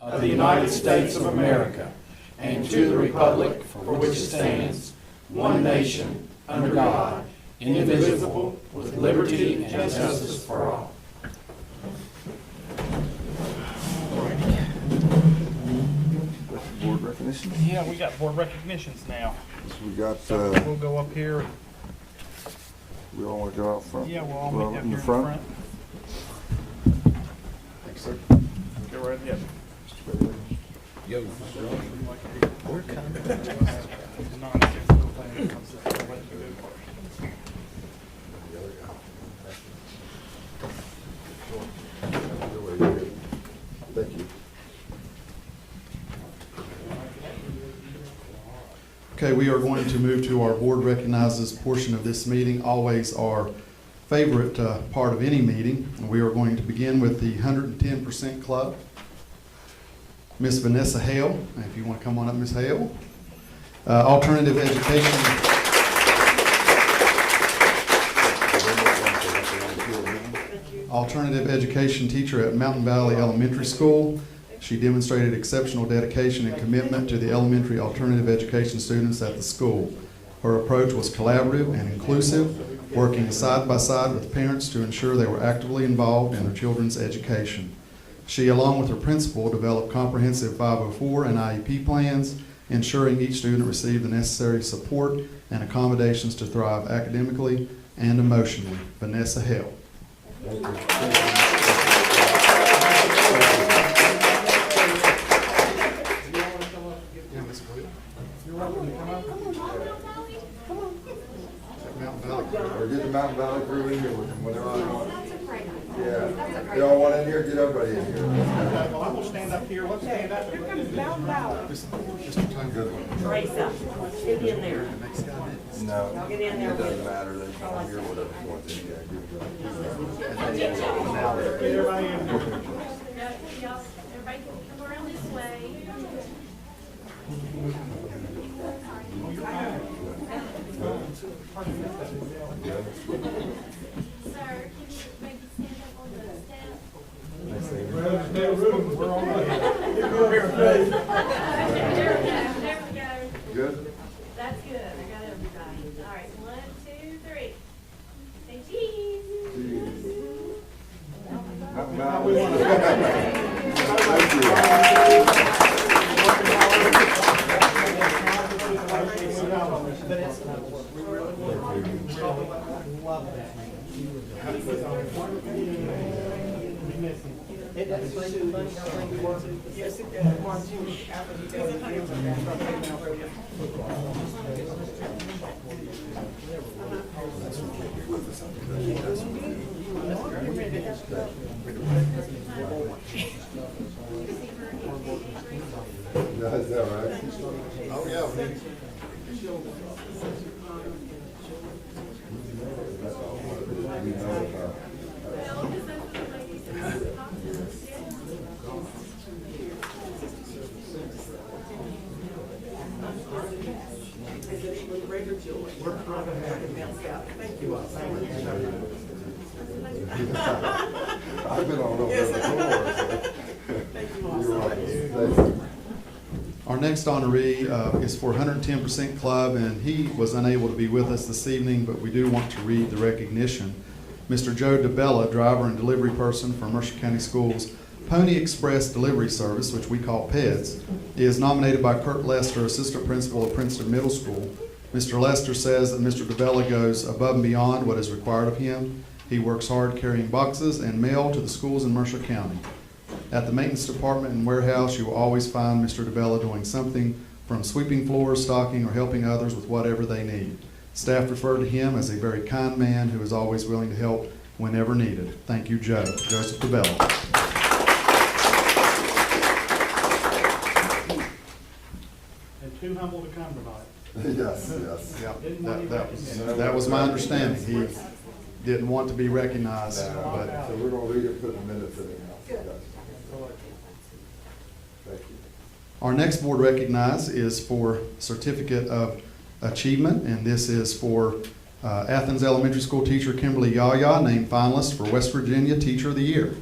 of the United States of America and to the republic for which it stands, one nation, under God, indivisible, with liberty and justice for all. Board recognition? Yeah, we got board recognitions now. We got, So we'll go up here. And, we all want to go out front? yeah, we'll all meet up in here the in the front? front. Thanks, sir. Go right there. Yo, we're coming. Thank you. Okay, we are going to move to our board recognizes portion of this meeting, always our favorite part of any meeting. We are going to begin with the 110% Club. Miss Vanessa Hale, if you want to come on up, Miss Hale. Alternative education. Alternative education teacher at Mountain Valley Elementary School. She demonstrated exceptional dedication and commitment to the elementary alternative education students at the school. Her approach was collaborative and inclusive, working side by side with parents to ensure they were actively involved in their children's education. She, along with her principal, developed comprehensive 504 and IEP plans, ensuring each student received the necessary support and accommodations to thrive academically and emotionally. Vanessa Hale. Or get the Mountain Valley crew in here with them, whatever they want. Yeah. Y'all want in here? Get everybody in here. Well, I'm going to stand up here. Let's stand up. Here comes Mountain Valley. Good one. Teresa, get in there. No, Y'all get in there. it doesn't matter. They can come here, whatever you want them to do. Everybody in here. Everybody can come around this way. Sir, can you maybe stand up on the step? We're all right. There we go. Good? That's good. I got everybody. All right, 1, 2, 3. Say cheese. Mountain Valley. Thank you. Yes, it Is that right? Oh, yeah. Thank you all. I've been on over there before. Thank you all You're so much. welcome. Thank you. Our next honoree is for 110% Club, and he was unable to be with us this evening, but we do want to read the recognition. Mr. Joe DeBella, driver and delivery person for Mercer County Schools Pony Express Delivery Service, which we call PEDS, is nominated by Kurt Lester, Assistant Principal of Princeton Middle School. Mr. Lester says that Mr. DeBella goes above and beyond what is required of him. He works hard carrying boxes and mail to the schools in Mercer County. At the maintenance department and warehouse, you will always find Mr. DeBella doing something from sweeping floors, stocking, or helping others with whatever they need. Staff refer to him as a very kind man who is always willing to help whenever needed. Thank you, Joe. Joseph DeBella. And too humble to come tonight. Yes, yes. Yeah, that was my understanding. He didn't want to be recognized, but So we're gonna read it, put the minutes in the house. Thank you. our next board recognized is for Certificate of Achievement, and this is for Athens Elementary School teacher Kimberly Yaya, named finalist for West Virginia Teacher of the Year.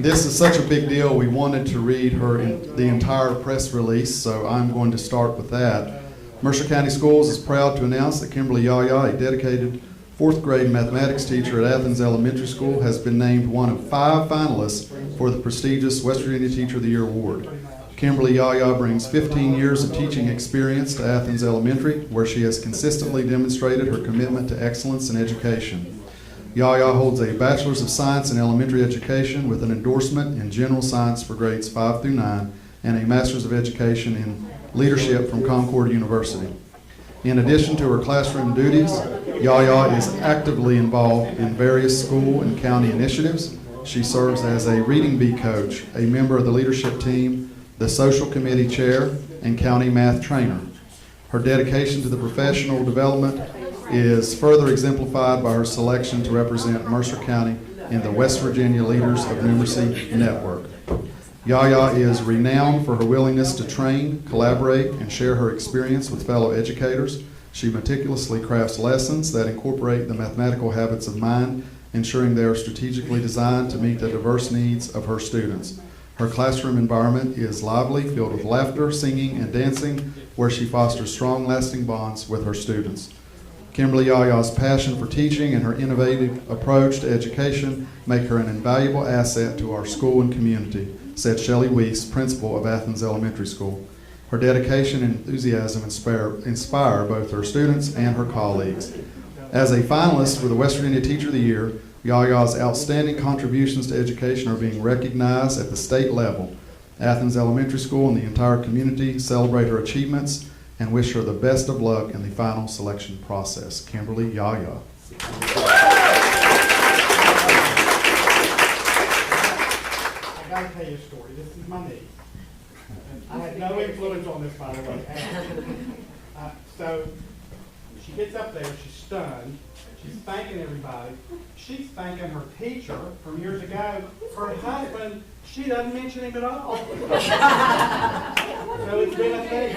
This is such a big deal, we wanted to read the entire press release, so I'm going to start with that. Mercer County Schools is proud to announce that Kimberly Yaya, a dedicated 4th grade mathematics teacher at Athens Elementary School, has been named one of 5 finalists for the prestigious West Virginia Teacher of the Year Award. Kimberly Yaya brings 15 years of teaching experience to Athens Elementary, where she has consistently demonstrated her commitment to excellence in education. Yaya holds a Bachelor's of Science in Elementary Education with an endorsement in General Science for grades 5 through 9 and a Master's of Education in Leadership from Concord University. In addition to her classroom duties, Yaya is actively involved in various school and county initiatives. She serves as a Reading Bee coach, a member of the leadership team, the social committee chair, and county math trainer. Her dedication to the professional development is further exemplified by her selection to represent Mercer County in the West Virginia Leaders of Numeracy Network. Yaya is renowned for her willingness to train, collaborate, and share her experience with fellow educators. She meticulously crafts lessons that incorporate the mathematical habits of mind, ensuring they are strategically designed to meet the diverse needs of her students. Her classroom environment is lively, filled with laughter, singing, and dancing, where she fosters strong, lasting bonds with her students. Kimberly Yaya's passion for teaching and her innovative approach to education make her an invaluable asset to our school and community, said Shelley Weiss, principal of Athens Elementary School. Her dedication and enthusiasm inspire both her students and her colleagues. As a finalist for the West Virginia Teacher of the Year, Yaya's outstanding contributions to education are being recognized at the state level. Athens Elementary School and the entire community celebrate her achievements and wish her the best of luck in the final selection process. Kimberly Yaya. I gotta tell you a story. This is my niece. I had no influence on this, by the way. So she gets up there, she's stunned. She's thanking everybody. She's thanking her teacher from years ago. Her husband, she doesn't mention him at all. So it's been a thing.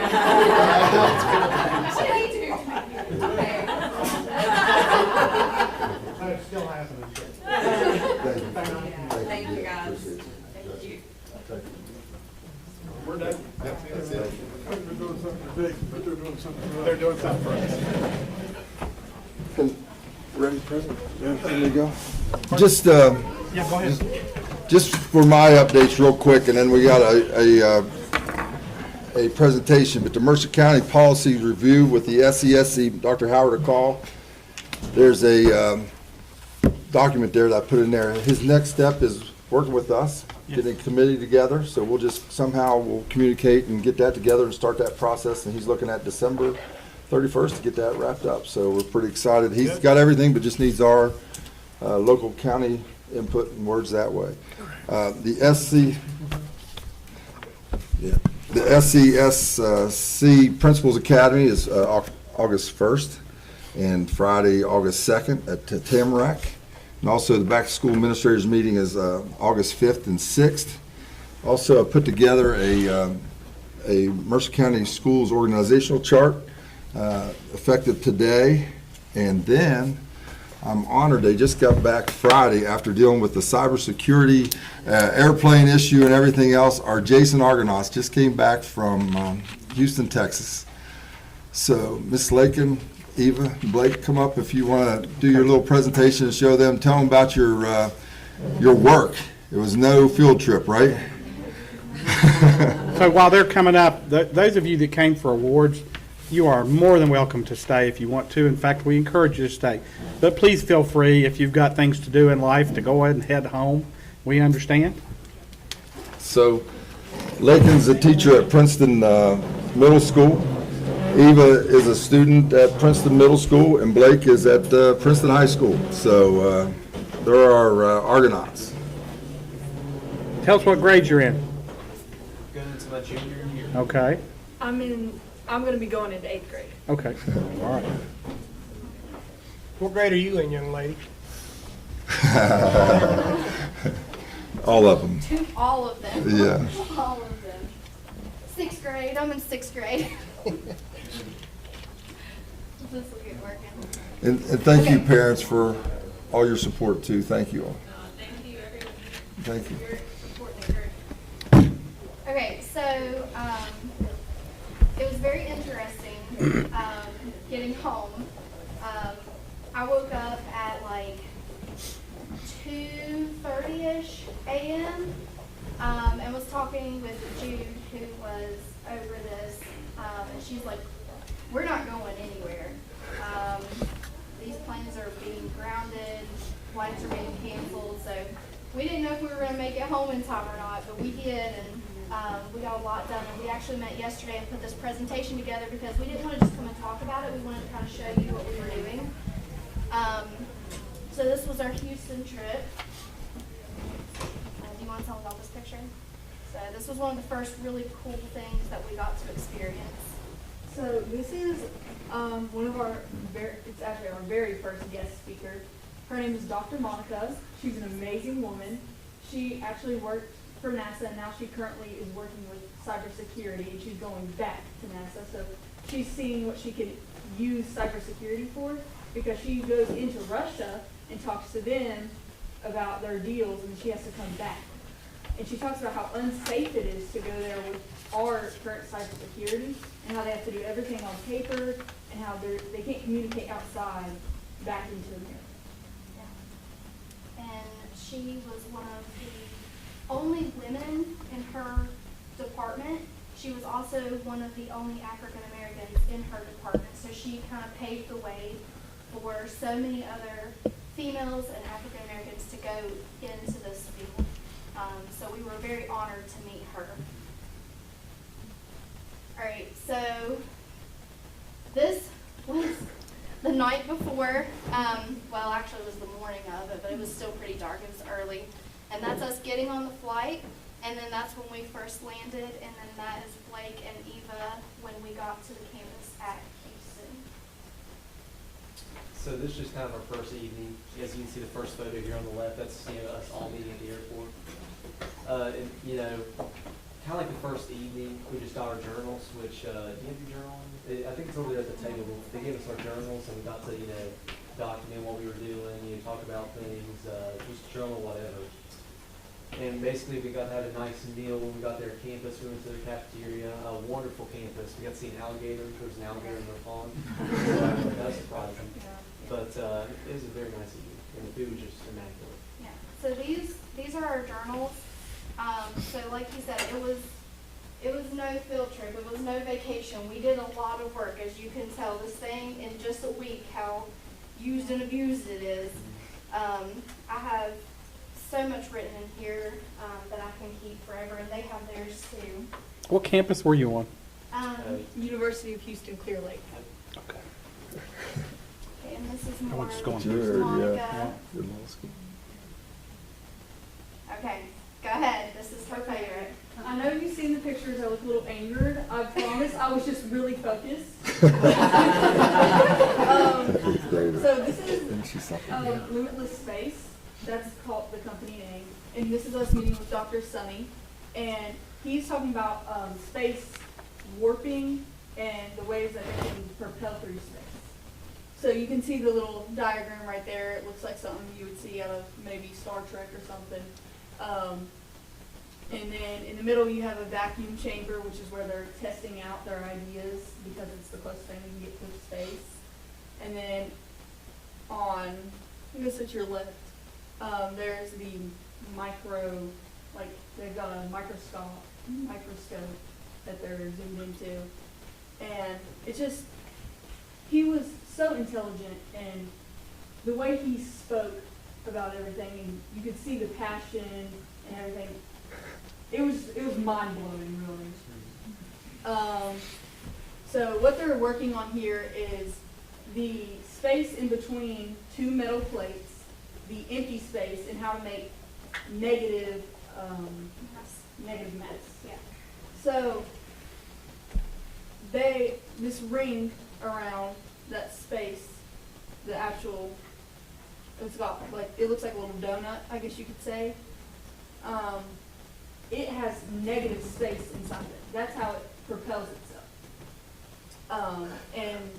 So it's still happening. Thank you, guys. Thank you. We're done. That's it. They're doing something big, but they're doing something good. They're doing something for us. Ready, President? There you go. Just, Yeah, go ahead. just for my updates real quick, and then we got a presentation, but the Mercer County Policy Review with the SESC, Dr. Howard a call. There's a document there that I put in there. His next step is working with us, getting a committee together, so we'll just we'll communicate and get that together and start that process, and he's looking at December 31st to get that wrapped up, so we're pretty excited. He's got everything, but just needs our local county input and words that way. The SCSC Principals Academy is August 1st and Friday, August 2nd at Tamarack. And also the Back to School Administrators Meeting is August 5th and 6th. Also, I put together a Mercer County Schools organizational chart effective today, and then I'm honored they just got back Friday after dealing with the cybersecurity airplane issue and everything else. Our Jason Argonauts just came back from Houston, Texas. So Miss Lakin, Eva, Blake, come up if you want to do your little presentation and show them. Tell them about your work. It was no field trip, right? So while they're coming up, those of you that came for awards, you are more than welcome to stay if you want to. In fact, we encourage you to stay. But please feel free, if you've got things to do in life, to go ahead and head home. We understand. So Lakin's a teacher at Princeton Middle School. Eva is a student at Princeton Middle School, and Blake is at Princeton High School. So they're our Argonauts. Tell us what grade you're in. Going into my junior year. Okay. I'm going to be going into 8th grade. Okay. All right. What grade are you in, young lady? All of them. All of them. Yeah. All of them. 6th grade. I'm in 6th grade. This will get working. And thank you, parents, for all your support, too. Thank you all. Thank you, everyone. Thank you. getting home. I woke up at like 2:30-ish a.m. And was talking with Jude, who was over this, and she's like, we're not going anywhere. These planes are being grounded, flights are being canceled, so we didn't know if we were going to make it home in time or not, but we did, and we got a lot done. And we actually met yesterday and put this presentation together because we didn't want to just come and talk about it. We wanted to kind of show you what we were doing. So this was our Houston trip. Do you want to tell them about this picture? So this was one of the first really cool things that we got to experience. So this is one of our it's actually our very first guest speaker. Her name is Dr. Monica. She's an amazing woman. She actually worked for NASA, and now she currently is working with cybersecurity, and she's going back to NASA. So she's seeing what she can use cybersecurity for, because she goes into Russia and talks to them about their deals, and she has to come back. And she talks about how unsafe it is to go there with our current cybersecurity, and how they have to do everything on paper, and how they can't communicate outside back into America. Yeah. And she was one of the only women in her department. She was also one of the only African Americans in her department. So she kind of paved the way for so many other females and African Americans to go into this field. So we were very honored to meet her. All right, so this was the night before, well, actually it was the morning of it, but it was still pretty dark. It was early. And that's us getting on the flight, and then that's when we first landed, and then that is Blake and Eva when we got to the campus at Houston. So this is just kind of our first evening. As you can see the first photo here on the left, that's us all meeting at the airport. And, kind of like the first evening, we just got our journals, which, do you have your journal? I think it's over there at the table. They gave us our journals, and we got to, document what we were doing, talk about things, just journal whatever. And basically, we got to have a nice meal when we got there at campus. We went to the cafeteria, a wonderful campus. We got to see an alligator. There was an alligator in the pond. So that was surprising. But it was a very nice evening, and the food was just immaculate. Yeah. So these are our journals. So like you said, it was no field trip. It was no vacation. We did a lot of work, as you can tell. This thing in just a week, how used and abused it is. I have so much written in here that I can keep forever, and they have theirs too. What campus were you on? University of Houston, Clear Lake. Okay. Okay, and this is more went to school in Jared, Monica. yeah. Good law school. Okay, go ahead. This is her favorite. I know you've seen the pictures. I look a little angered. I promise I was just really focused. So this is Limitless Space. That's called the company name. And this is us meeting with Dr. Sunny. And he's talking about space warping and the ways that they can propel through space. So you can see the little diagram right there. It looks like something you would see out of maybe Star Trek or something. And then in the middle you have a vacuum chamber, which is where they're testing out their ideas because it's the closest thing you can get to space. And then on, I guess at your left, there's the micro, like they've got a microscope that they're zoomed into. And it's just, he was so intelligent, and the way he spoke about everything, and you could see the passion and everything. It was mind-blowing, really. So what they're working on here is the space in between two metal plates, the empty space, and how to make negative mass. Yeah. So this ring around that space, the actual, it's got like, it looks like a little donut, I guess you could say. It has negative space inside it. That's how it propels itself. And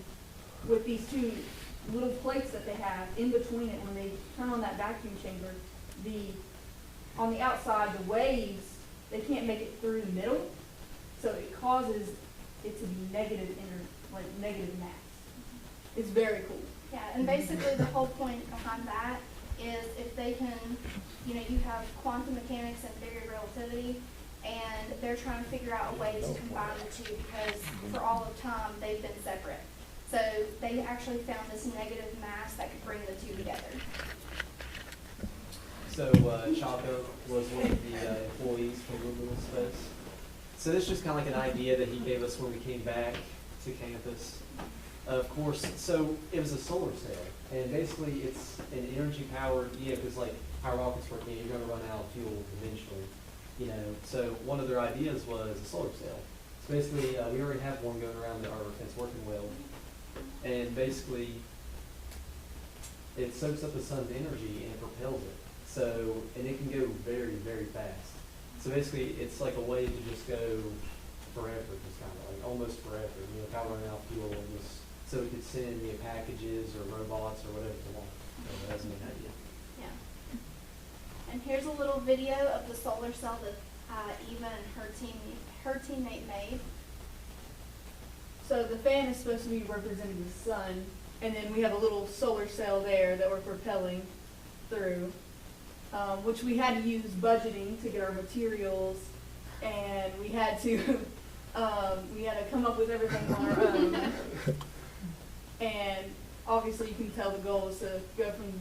with these two little plates that they have in between it, when they turn on that vacuum chamber, on the outside, the waves, they can't make it through the middle, so it causes it to be negative like negative mass. It's very cool. Yeah, and basically the whole point behind that is if they can, you know, you have quantum mechanics and theory of relativity, and they're trying to figure out a way to combine the two because for all of time they've been separate. So they actually found this negative mass that could bring the two together. So Chaco was one of the employees from Luminous Space. So this is just kind of like an idea that he gave us when we came back to campus. Of course, so it was a solar cell, and basically it's an energy-powered, because like how rockets work, you're going to run out of fuel eventually, you know. So one of their ideas was a solar cell. So basically, we already have one going around the Earth, and it's working well. And basically, it soaks up the sun's energy and it propels it. So, and it can go very, very fast. So basically, it's like a way to just go forever, just kind of like almost forever. You know, if I run out of fuel, and just so we could send packages or robots or whatever we want. So that's an idea. Yeah. And here's a little video of the solar cell that Eva and her teammate made. So the fan is supposed to be representing the sun, and then we have a little solar cell there that we're propelling through, which we had to use budgeting to get our materials, and we had to come up with everything on our own. And obviously you can tell the goal is to go from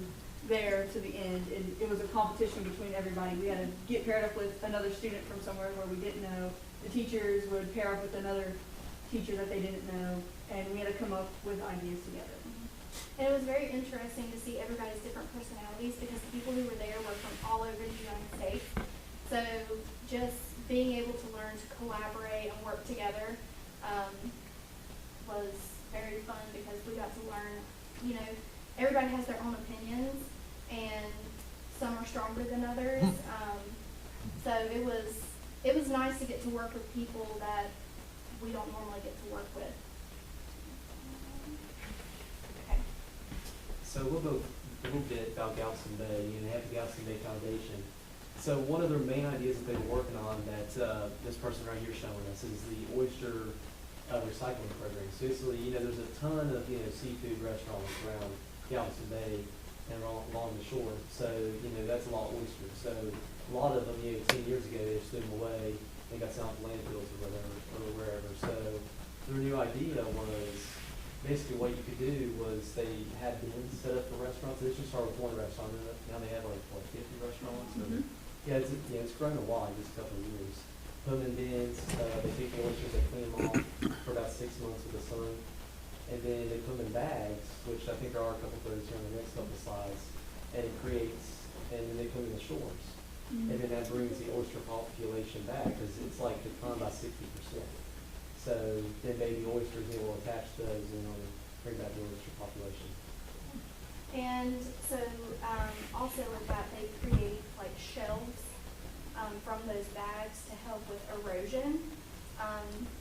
there to the end, and it was a competition between everybody. We had to get paired up with another student from somewhere where we didn't know. The teachers would pair up with another teacher that they didn't know, and we had to come up with ideas together. And it was very interesting to see everybody's different personalities because the people who were there were from all over the United States. So just being able to learn to collaborate and work together was very fun because we got to learn, you know, everybody has their own opinions and some are stronger than others. So it was nice to get to work with people that we don't normally get to work with. Okay. So we'll go a little bit about Galveston Bay. You know, they have the Galveston Bay Foundation. So one of their main ideas that they were working on that this person right here showing us is the oyster recycling program. So basically, you know, there's a ton of, you know, seafood restaurants around Galveston Bay and along the shore. So, you know, that's a lot of oysters. So a lot of them, you know, 10 years ago, they just threw them away. They got sent out to landfills or whatever, or wherever. So their new idea was basically what you could do was they had bins set up for restaurants. They just started with one restaurant, and now they have like, what, 50 restaurants? Mm-hmm. Yeah, it's grown a lot in just a couple of years. Put them in bins, they take the oysters, they clean them off for about 6 months with the sun, and then they put them in bags, which I think there are a couple photos here on the next couple of slides, and it creates, and then they put them in the shores. Mm-hmm. And then that brings the oyster population back, because it's like declined by 60%. So then baby oysters, they will attach those and bring back the oyster population. And so also with that, they create like shelves from those bags to help with erosion,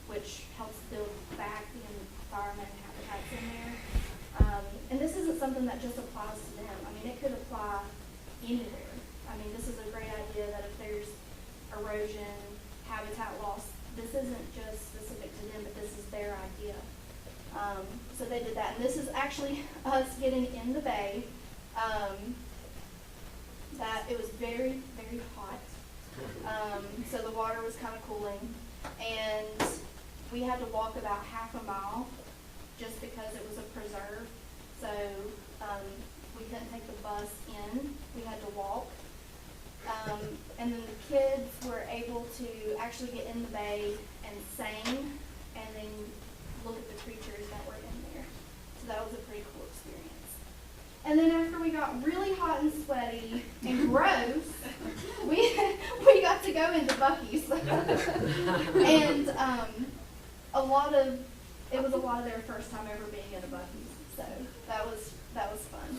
which helps build back the environment and habitats in there. And this isn't something that just applies to them. I mean, it could apply anywhere. I mean, this is a great idea that if there's erosion, habitat loss, this isn't just specific to them, but this is their idea. So they did that, and this is actually us getting in the bay. That it was very, very hot. So the water was kind of cooling, and we had to walk about half a mile just because it was a preserve. So we couldn't take the bus in, we had to walk. And then the kids were able to actually get in the bay and sing, and then look at the creatures that were in there. So that was a pretty cool experience. And then after we got really hot and sweaty and gross, we got to go into Buc-ee's. And it was a lot of their first time ever being in a Buc-ee's. So that was fun.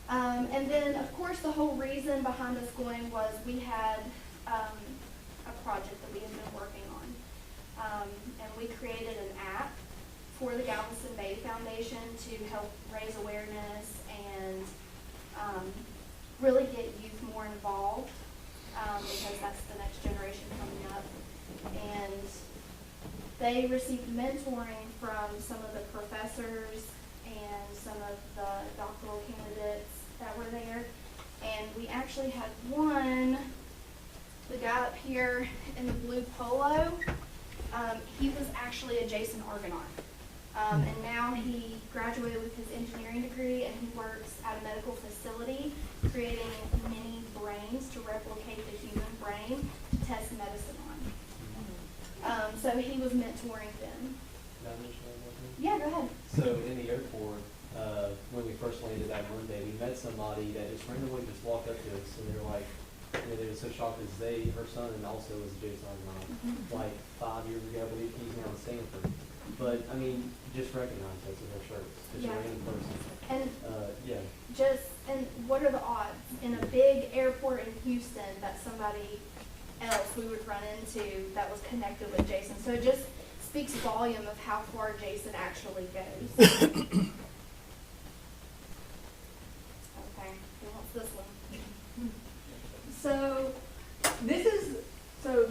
And then, of course, the whole reason behind us going was we had a project that we had been working on. And we created an app for the Galveston Bay Foundation to help raise awareness and really get youth more involved because that's the next generation coming up. And they received mentoring from some of the professors and some of the doctoral candidates that were there. And we actually had one, the guy up here in the blue polo, he was actually a Jason Argonaut. And now he graduated with his engineering degree, and he works at a medical facility creating mini brains to replicate the human brain to test medicine on. So he was mentoring them. Can I mention one more thing? Yeah, go ahead. So in the airport, when we first landed that Monday, we met somebody that just randomly just walked up to us, and they were like, they were so shocked as her son, and also was a Jason Argonaut, like 5 years ago. I believe he's now in Stanford. But I mean, just recognize us in their shirts, just a random person. And Yeah. and what are the odds in a big airport in Houston that somebody else we would run into that was connected with Jason? So it just speaks volume of how far Jason actually goes. Okay, who wants this one? So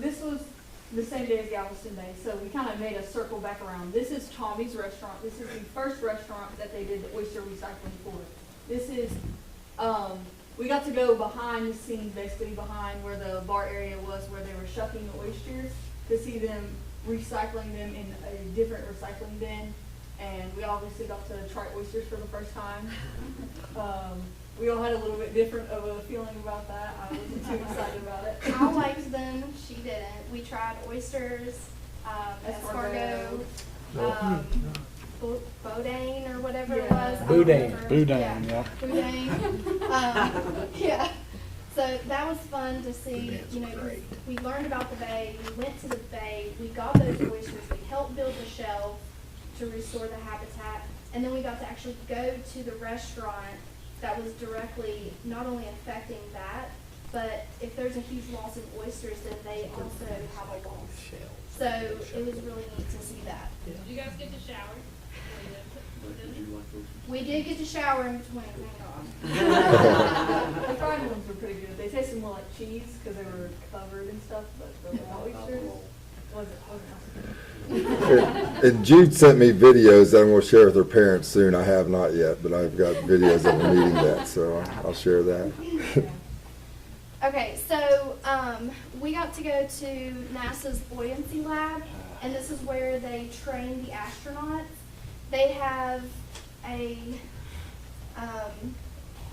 this was the same day as Galveston Day, so we kind of made a circle back around. This is Tommy's Restaurant. This is the first restaurant that they did the oyster recycling for. This is, we got to go behind the scenes, basically behind where the bar area was, where they were shucking the oysters, to see them recycling them in a different recycling bin. And we obviously got to try oysters for the first time. We all had a little bit different of a feeling about that. I wasn't too excited about it. I liked them. She didn't. We tried oysters, escargot, boudin or whatever it was. Boudin, Yeah. Boudin. Yeah. So that was fun to see. You know, 'cause we learned about the bay. We went to the bay. We got those oysters. We helped build the shelf to restore the habitat, and then we got to actually go to the restaurant that was directly not only affecting that, but if there's a huge loss in oysters, then they also have a loss. So it was really neat to see that. Did you guys get to shower? We did get to shower in between, hang on. The fried ones were pretty good. They tasted more like cheese because they were covered and stuff, but the raw oysters wasn't And Jude sent me videos that I'm going to share with her parents soon. I have not yet, but I've got videos of them eating that, so I'll share that. Okay, so we got to go to NASA's buoyancy lab, and this is where they train the astronauts. They have a,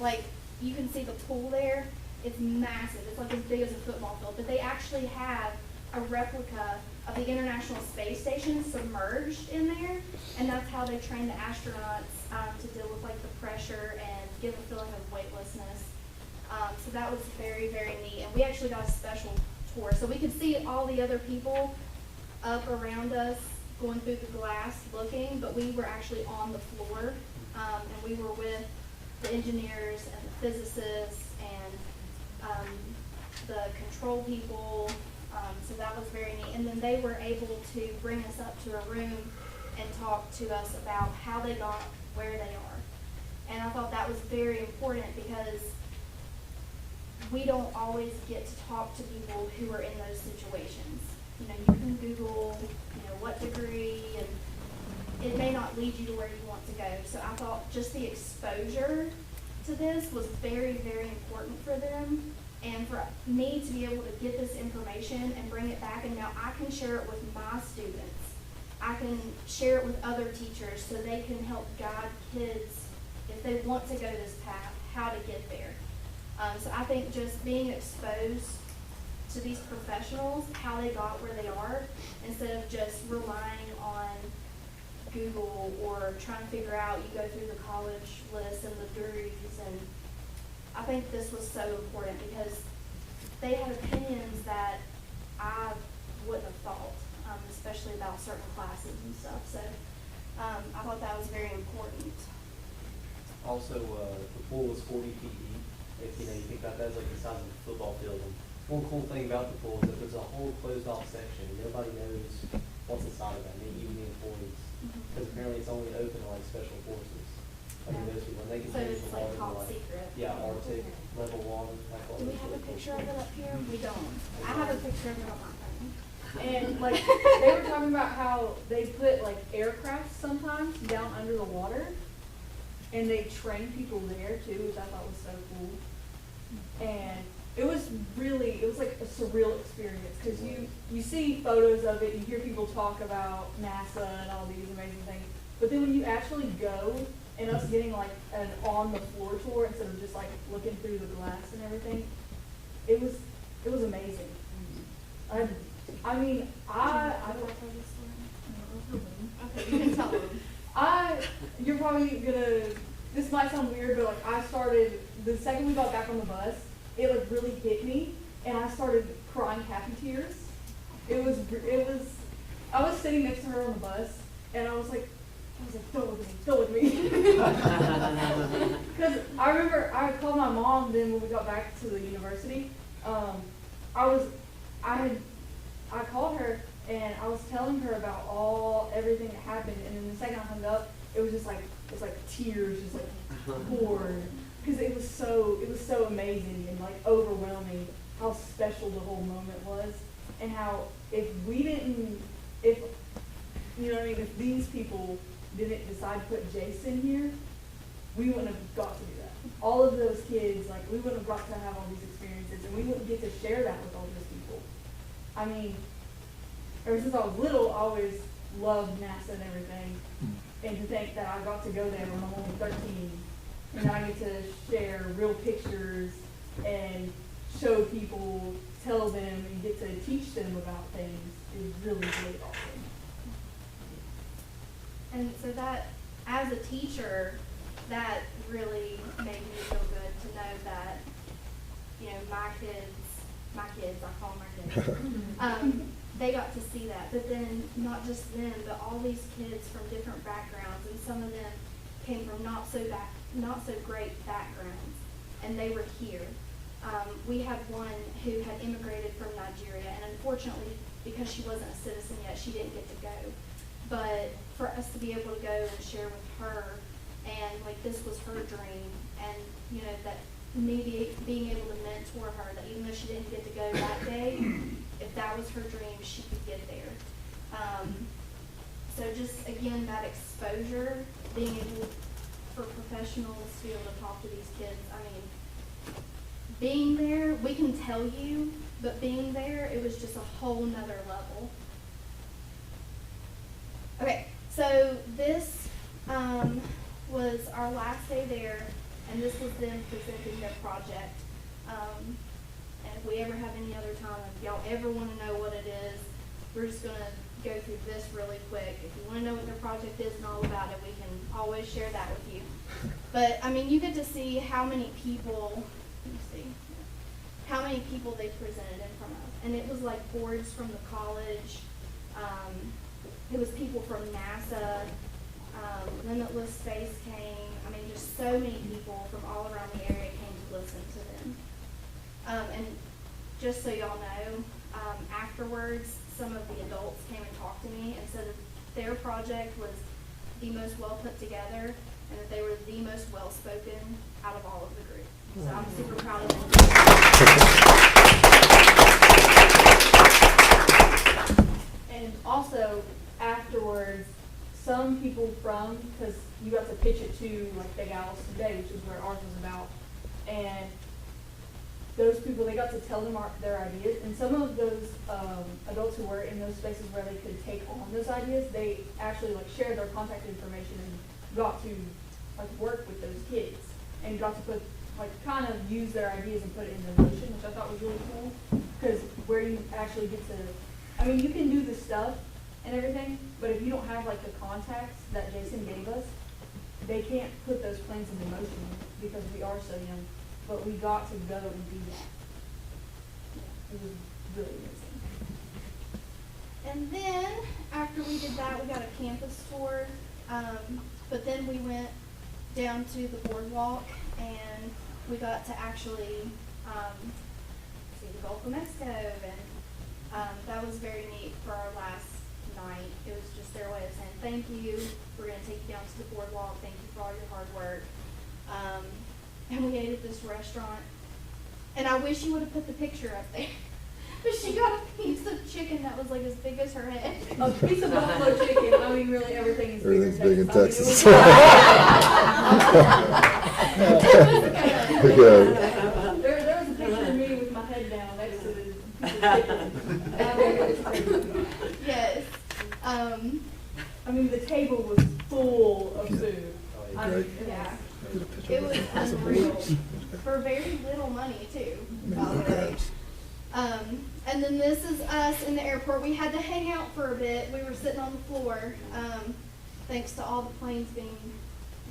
like, you can see the pool there. It's massive. It's like as big as a football field, but they actually have a replica of the International Space Station submerged in there, and that's how they train the astronauts to deal with like the pressure and give a feeling of weightlessness. So that was very, very neat, and we actually got a special tour, so we could see all the other people up around us going through the glass looking, but we were actually on the floor, and we were with the engineers and the physicists and the control people. So that was very neat. And then they were able to bring us up to a room and talk to us about how they got where they are. And I thought that was very important because we don't always get to talk to people who are in those situations. You know, you can Google, you know, what degree, and it may not lead you to where you want to go. So I thought just the exposure to this was very, very important for them. And for me to be able to get this information and bring it back, and now I can share it with my students. I can share it with other teachers so they can help guide kids if they want to go this path, how to get there. So I think just being exposed to these professionals, how they got where they are, instead of just relying on Google or trying to figure out, you go through the college list and the degrees, and I think this was so important because they had opinions that I wouldn't have thought, especially about certain classes and stuff. So I thought that was very important. Also, the pool was 40 feet deep. If you know, you think about that as like the size of a football field. And one cool thing about the pool is that there's a whole closed off section. Nobody knows what's inside of that, maybe even the employees. Because apparently it's only open to like special forces. I mean, those people, they can So use it's the like water, top like, secret. yeah, Arctic level water. Like all Do we those have a really cool picture of shit. it up here? We don't. I have a picture of it on my phone. And like, they were talking about how they put like aircraft sometimes down under the water, and they train people there too, which I thought was so cool. And it was like a surreal experience, because you see photos of it, you hear people talk about NASA and all these amazing things, but then when you actually go, and us getting like an on the floor tour instead of just like looking through the glass and everything, it was amazing. I mean, Okay, you can tell them. you're probably gonna, this might sound weird, but like I started, the second we got back on the bus, it like really hit me, and I started crying happy tears. I was sitting next to her on the bus, and I was like, go with me. Because I remember I called my mom then when we got back to the university. I called her and I was telling her about everything that happened, and then the second I hung up, it was like tears just like poured, because it was so amazing and like overwhelming how special the whole moment was, and how if if these people didn't decide to put Jason here, we wouldn't have got to do that. All of those kids, like, we wouldn't have got to have all these experiences, and we wouldn't get to share that with all those people. I mean, ever since I was little, I always loved NASA and everything, and to think that I got to go there when I'm only 13, and I get to share real pictures and show people, tell them, and get to teach them about things is really, really awesome. And so that, as a teacher, that really made me feel good to know that, my kids, I call them my kids, they got to see that. But then, not just them, but all these kids from different backgrounds, and some of them came from not so great backgrounds, and they were here. We had one who had immigrated from Nigeria, and unfortunately, because she wasn't a citizen yet, she didn't get to go. But for us to be able to go and share with her, and like this was her dream, and that me being able to mentor her, that even though she didn't get to go that day, if that was her dream, she could get there. So just again, that exposure, being able for professionals to be able to talk to these kids. I mean, being there, we can tell you, but being there, it was just a whole nother level. Okay, so this was our last day there, and this was them presenting their project. And if we ever have any other time, if y'all ever want to know what it is, we're just going to go through this really quick. If you want to know what their project is and all about it, we can always share that with you. But, I mean, you get to see how many people, how many people they presented in front of. And it was like boards from the college. It was people from NASA, Limitless Space came. I mean, just so many people from all around the area came to listen to them. And just so y'all know, afterwards, some of the adults came and talked to me and said that their project was the most well put together, and that they were the most well spoken out of all of the group. So I'm super proud of them. And also, afterwards, some people because you got to pitch it to like Big Alice today, which is where ours was about, and those people, they got to tell them their ideas, and some of those adults who were in those spaces where they could take on those ideas, they actually like shared their contact information and got to like work with those kids and got to put kind of use their ideas and put it into motion, which I thought was really cool, because where you actually get to, I mean, you can do the stuff and everything, but if you don't have like the contacts that Jason gave us, they can't put those plans into motion because we are so young. But we got to go and do that. Yeah, it was really amazing. And then, after we did that, we got a campus tour. But then we went down to the boardwalk, and we got to actually see the Gulf of Mexico. And that was very neat for our last night. It was just their way of saying thank you. We're going to take you down to the boardwalk. Thank you for all your hard work. And we ate at this restaurant. And I wish you would have put the picture up there. But she got a piece of chicken that was like as big as her head. A piece of buffalo chicken, I mean, really, everything is big in Everything's big in Texas. Texas. It was good. There was a picture of me with my head down next to the piece of chicken. Yes. I mean, the table was full of food. I mean, Great. Yeah. It was unreal. For very little money too, by the way. And then this is us in the airport. We had to hang out for a bit. We were sitting on the floor, thanks to all the planes being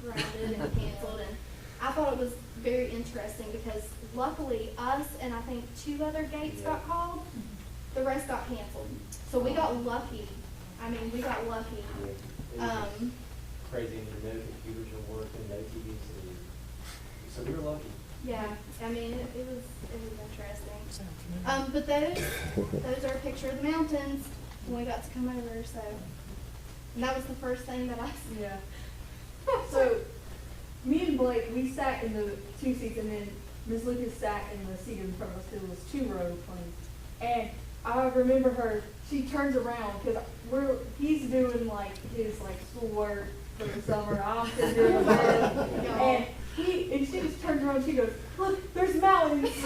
grounded and canceled. And I thought it was very interesting because luckily us and I think 2 other gates got called. The rest got canceled. So we got lucky. I mean, we got lucky. Crazy, and no computers are working, no TVs, so we were lucky. Yeah, I mean, it was interesting. But those are a picture of the mountains when we got to come over, so. And that was the first thing that I saw. Yeah. So, me and Blake, we sat in the 2 seats, and then Ms. Lucas sat in the seat in front of us, because it was 2 row planes. And I remember her, she turns around, because he's doing like his schoolwork for the summer, I'm sitting there in the bed, and she just turns around and she goes, look, there's mountains. It's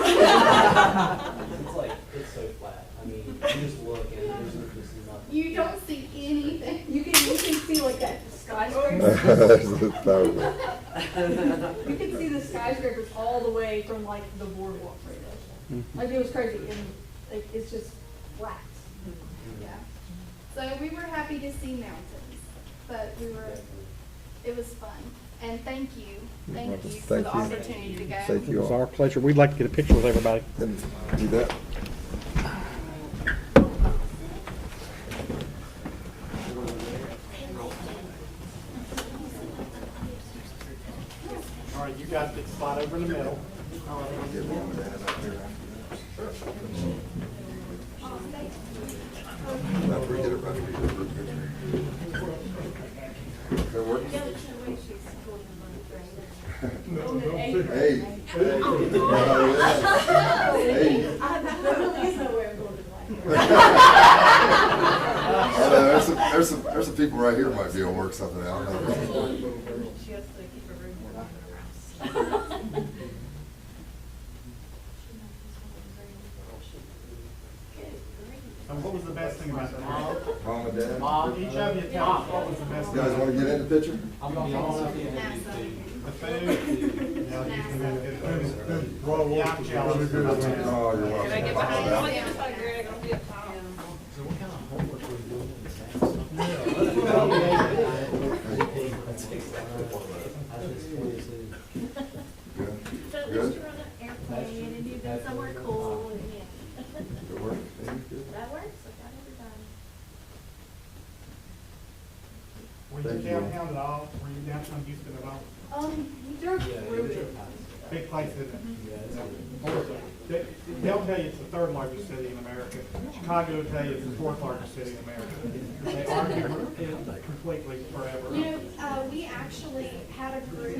so flat. I mean, you just look and there's just nothing. You don't see anything. You can see like that skyscraper. You can see the skyscrapers all the way from like the boardwalk right there. Like it was crazy, and it's just flat. Yeah. So we were happy to see mountains, but it was fun. And thank you for the Thank you. opportunity to go. Thank It you was all. our pleasure. We'd like to get a picture with everybody. And do that. All right, you guys get the spot over in the middle. After we get it right. That work? Hey. Hey. There really is nowhere I'm going to I know, there's some people right here who might be able to work something out. I don't know. She has to keep her room more in her house. And what was the best thing about the mom? Mom and Dad? Mom, each of you tell us what was the best You thing. guys want to get in the picture? I'm gonna be honest with you, and The food. Yeah, you can do good. Yeah, I'm jealous. Oh, you're welcome. Can I get behind you? It's like Greg, I'll be up top. Good. So at least Good. you're on an airplane and you've been somewhere cool and yeah. Good work. Amy? Good. That works, I got everybody. Were you downtown at all? Were you downtown Houston at all? We drove through it. Big place, isn't it? They'll tell you it's the 3rd largest city in America. Chicago will tell you it's the 4th largest city in America. They argue completely forever. You know, we actually had a group,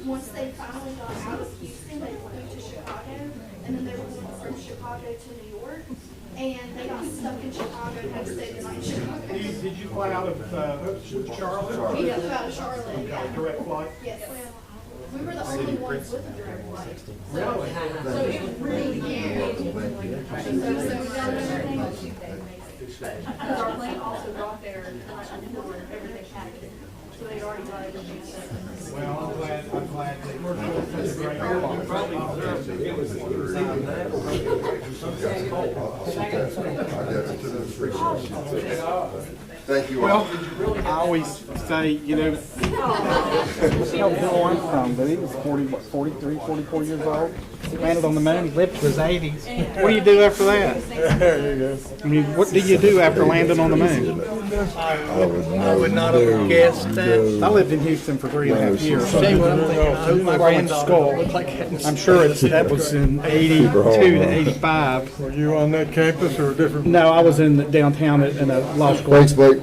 once they finally got out of Houston, they flew to Chicago, and then they were going from Chicago to New York, and they got stuck in Chicago and had to stay the night in Chicago. Did you fly out of Charlotte? We flew out of Charlotte, Okay, yeah. direct flight? Yes. We were the only ones with a direct flight. Really? So it was really huge. So we got everything. Because our plane also got there right before everything happened. So they'd already got everything set. Well, I'm glad that we're doing such a great job. Thank you all. Well, I always say, you know, tell Bill Armstrong that he was 43, 44 years old. He landed on the moon, he lived to his 80s. What do you do after that? There you go. I mean, what do you do after landing on the moon? I would not have guessed that. I lived in Houston for 3.5 years. Where I went to school. I'm sure that was in 82 to 85. Were you on that campus or a different? No, I was in downtown in a law school. Thanks, Blake.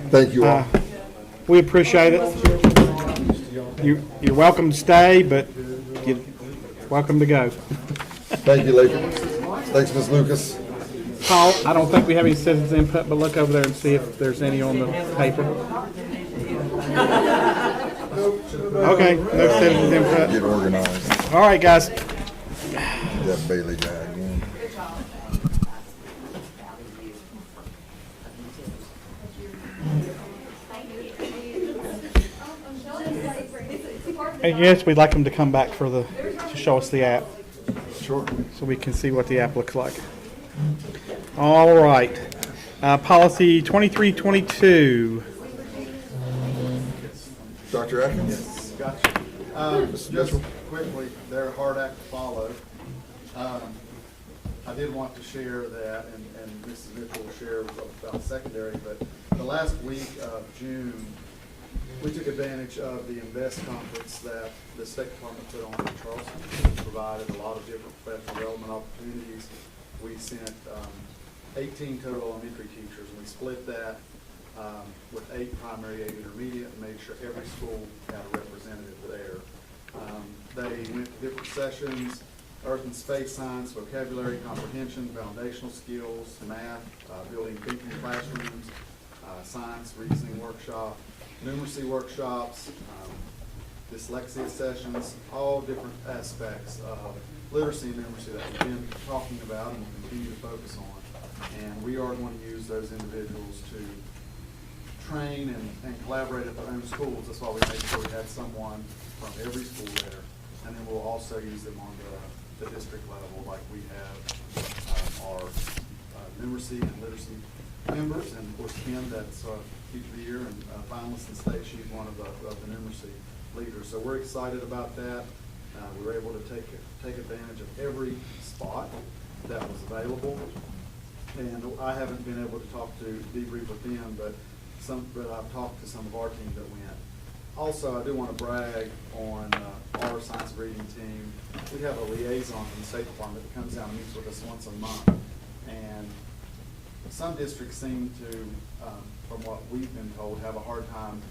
Thank you all. We appreciate it. You're welcome to stay, but you're welcome to go. Thank you, Laker. Thanks, Ms. Lucas. Paul, I don't think we have any citizens input, but look over there and see if there's any on the paper. Okay, no citizens input. Get organized. All right, guys. That Bailey guy again. And yes, we'd like them to come back to show us the app. Sure. So we can see what the app looks like. All right. Policy 2322. Dr. Atkins? Gotcha. Just quickly, they're a hard act to follow. I did want to share that, and Mrs. Mitchell will share about secondary, but the last week of June, we took advantage of the Invest conference that the State Department put on in Charleston. It provided a lot of different professional development opportunities. We sent 18 total elementary teachers, and we split that with 8 primary, 8 intermediate, and made sure every school had a representative there. They went to different sessions: earth and space science, vocabulary comprehension, foundational skills, math, building thinking classrooms, science, reasoning workshop, numeracy workshops, dyslexia sessions, all different aspects of literacy and numeracy that we've been talking about and will continue to focus on. And we are going to use those individuals to train and collaborate at their own schools. That's why we made sure we had someone from every school there. And then we'll also use them on the district level, like we have our numeracy and literacy members, and of course Kim, that's teacher of the year and finalist in state. She's one of the numeracy leaders. So we're excited about that. We were able to take advantage of every spot that was available. And I haven't been able to talk to debrief with them, but I've talked to some of our team that went. Also, I do want to brag on our science reading team. We have a liaison from the State Department that comes down and meets with us once a month. And some districts seem to, from what we've been told, have a hard time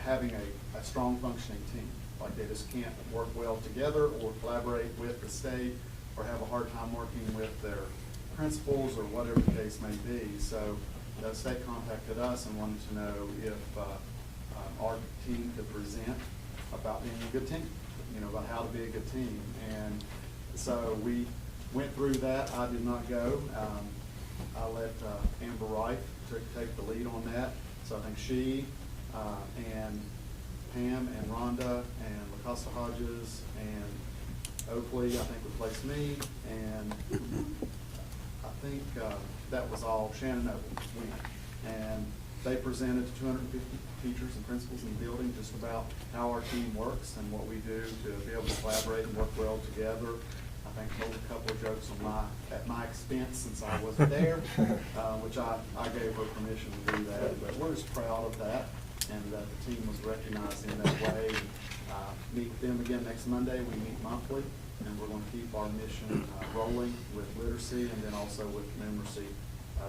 having a strong functioning team. Like they just can't work well together or collaborate with the state, or have a hard time working with their principals or whatever the case may be. So the state contacted us and wanted to know if our team could present about being a good team, about how to be a good team. And so we went through that. I did not go. I let Amber Wright take the lead on that. So I think she and Pam and Rhonda and LaCosta Hodges and Oakley, I think, replaced me. And I think that was all. Shannon went. And they presented to 250 teachers and principals in the building just about how our team works and what we do to be able to collaborate and work well together. I think told a couple of jokes at my expense since I wasn't there, which I gave her permission to do that. But we're just proud of that, and that the team was recognized in that way. Meet them again next Monday. We meet monthly, and we're going to keep our mission rolling with literacy and then also with numeracy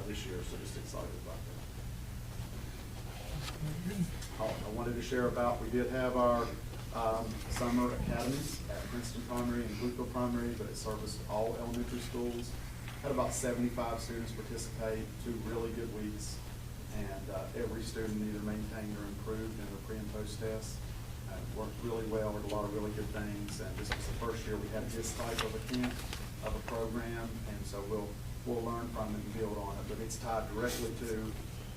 this year. So just excited about that. I wanted to share about, we did have our summer academies at Princeton Primary and Bluefield Primary, but it serviced all elementary schools. Had about 75 students participate, 2 really good weeks, and every student either maintained or improved in the pre and post tests. Worked really well, with a lot of really good things, and this was the first year we had this type of a camp, of a program, and so we'll learn from it and build on it, but it's tied directly to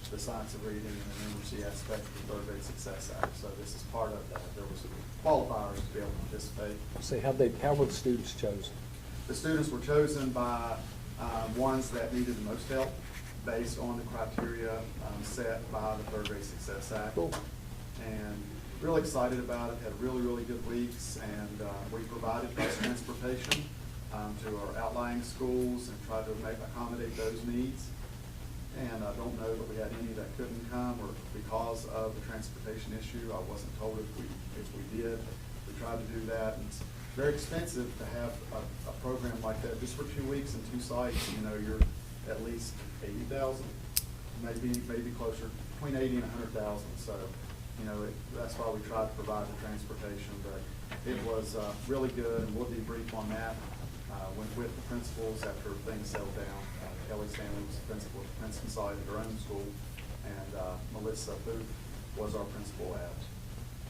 the science of reading and the numeracy aspect of the Third Grade Success Act. So this is part of that. There was qualifiers to be able to participate. See, how were the students chosen? The students were chosen by ones that needed the most help based on the criteria set by the Third Grade Success Act. Cool. And really excited about it. Had really, really good weeks, and we provided bus transportation to our outlying schools and tried to accommodate those needs. And I don't know that we had any that couldn't come, or because of the transportation issue. I wasn't told if we did. We tried to do that, and it's very expensive to have a program like that just for 2 weeks and 2 sites. You're at least 80,000, maybe closer, between 80 and 100,000. So, that's why we tried to provide the transportation. But it was really good, and we'll debrief on that with the principals after things settle down Kelly Stanley was principal at Princeton site at her own school, and Melissa Booth was our principal at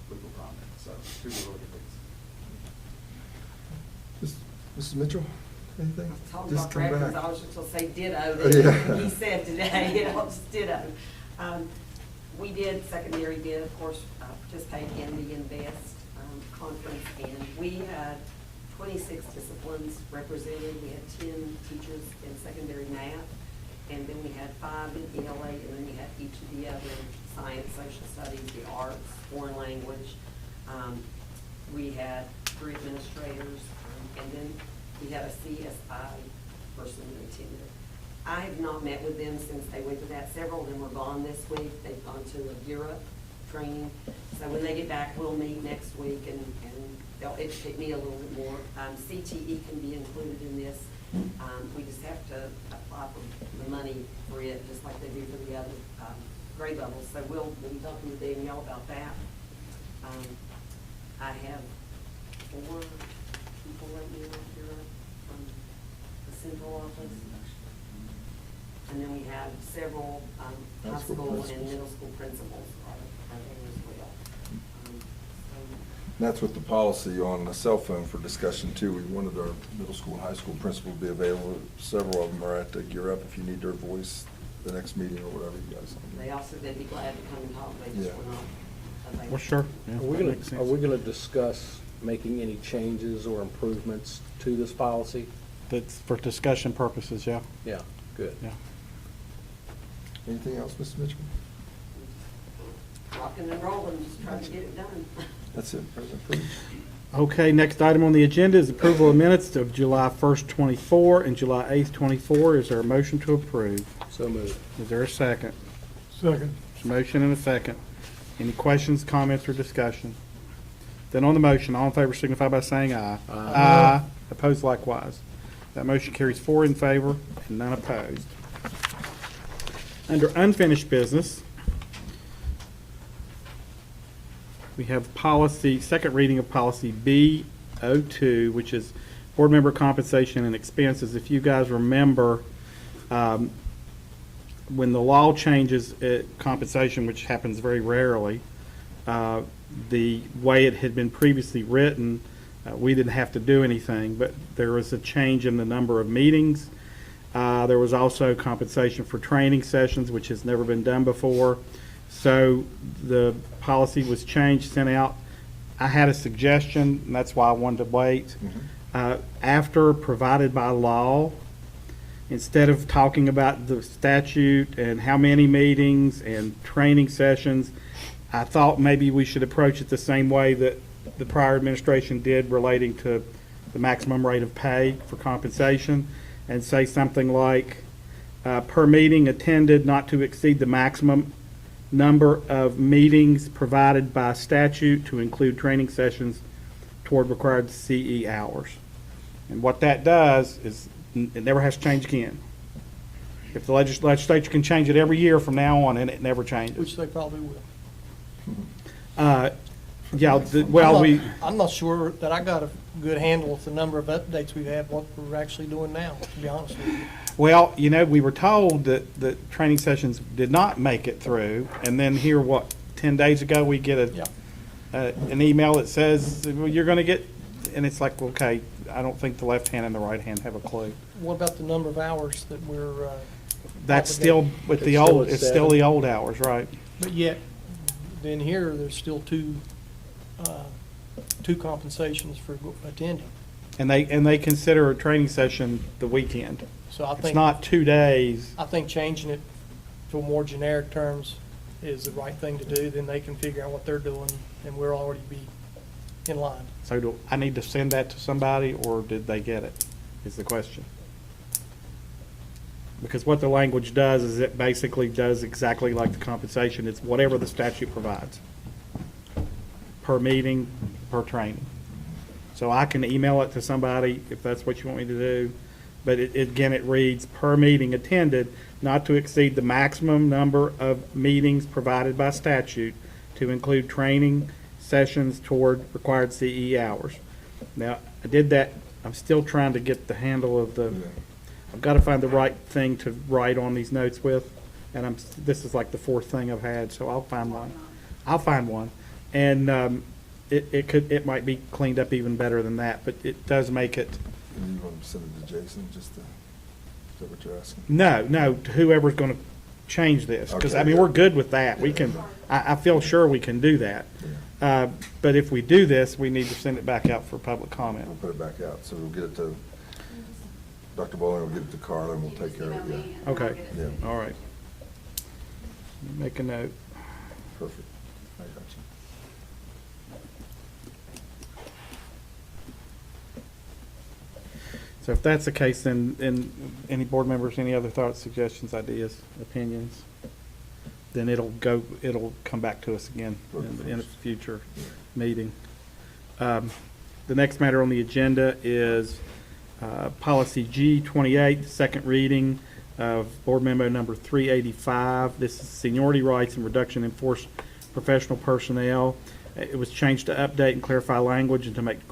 Whipple Primary. So two really good things. Mrs. Mitchell, anything? Talking Just about come records, back. I was just gonna say ditto, Yeah. that he said today, I'll just ditto. We did, secondary did, of course, participate in the Invest conference, and we had 26 disciplines represented. We had 10 teachers in secondary math, and then we had 5 in ELA, and then we had each of the other science, social studies, the arts, foreign language. We had 3 administrators, and then we had a CSI person who attended. I have not met with them since they went to that. Several of them were gone this week. They've gone to a Europe training. So when they get back, we'll meet next week, and they'll educate me a little bit more. CTE can be included in this. We just have to apply for the money for it, just like they do for the other grade levels. So we'll be talking to Danielle about that. I have 4 people right now here from the central office. And then we have several high school and middle school principals are there as well. That's with the policy on the cell phone for discussion too. We wanted our middle school and high school principals to be available. Several of them are at the Gear Up if you need their voice the next meeting or whatever you guys. They also, they'd be glad to come and talk, they just Yeah. were not available. Well, sure. Yeah, Are we that gonna, makes sense. are we gonna discuss making any changes or improvements to this policy? That's for discussion purposes, yeah. Yeah, good. Yeah. Anything else, Mr. Mitchell? Rocking and rolling, just trying to get it done. That's it, President Pruitt. Okay, next item on the agenda is approval of minutes of July 1st, 24 and July 8th, 24. Is there a motion to approve? So moved. Is there a second? Second. There's a motion and a second. Any questions, comments, or discussion? Then on the motion, all in favor signify by saying aye. Aye. Opposed likewise. That motion carries 4 in favor and none opposed. Under unfinished business, we have policy, second reading of policy B02, which is board member compensation and expenses. If you guys remember, when the law changes compensation, which happens very rarely, the way it had been previously written, we didn't have to do anything, but there was a change in the number of meetings. There was also compensation for training sessions, which has never been done before. So the policy was changed, sent out. I had a suggestion, and that's why I wanted to wait. After provided by law, instead of talking about the statute and how many meetings and training sessions, I thought maybe we should approach it the same way that the prior administration did relating to the maximum rate of pay for compensation, and say something like, per meeting attended not to exceed the maximum number of meetings provided by statute to include training sessions toward required CE hours. And what that does is it never has to change again. If the legislature can change it every year from now on, and it never changes. Which they probably will. Yeah, I'm not sure that I got a good handle with the number of updates we've had, what we're actually doing now, to be honest with you. Well, you know, we were told that training sessions did not make it through, and then here, 10 days ago, we get an email that says, well, you're going to get, and it's like, okay, I don't think the left hand and the right hand have a clue. What about the number of hours that we're, That's still with the old, it's still the old hours, right? but yet, then here, there's still two compensations for attending. And they consider a training session the weekend. So I It's think, not 2 days. I think changing it to more generic terms is the right thing to do. Then they can figure out what they're doing, and we'll already be in line. So do I need to send that to somebody, or did they get it, is the question. Because what the language does is it basically does exactly like the compensation. It's whatever the statute provides. Per meeting, per training. So I can email it to somebody if that's what you want me to do. But again, it reads, per meeting attended, not to exceed the maximum number of meetings provided by statute to include training sessions toward required CE hours. Now, I did that. I'm still trying to get the handle of the, I've got to find the right thing to write on these notes with, and this is like the fourth thing I've had, so I'll find one. I'll find one, and it might be cleaned up even better than that, but it does make it. And you want to send it to Jason, is that what you're asking? No, to whoever's going to change this, because, Okay, I mean, yeah. we're good with that. We can, I feel sure we can do that. But if we do this, we need to send it back out for public comment. We'll put it back out, so we'll get it to, Dr. Bowling will get it to Carla, and we'll take care of it, yeah. Okay, Yeah. all right. Make a note. Perfect. I got you. So if that's the case, then any board members, any other thoughts, suggestions, ideas, opinions? Then it'll come back to us again in a future meeting. The next matter on the agenda is policy G28, the second reading of board memo number 385. This is seniority rights and reduction in force professional personnel. It was changed to update and clarify language and to make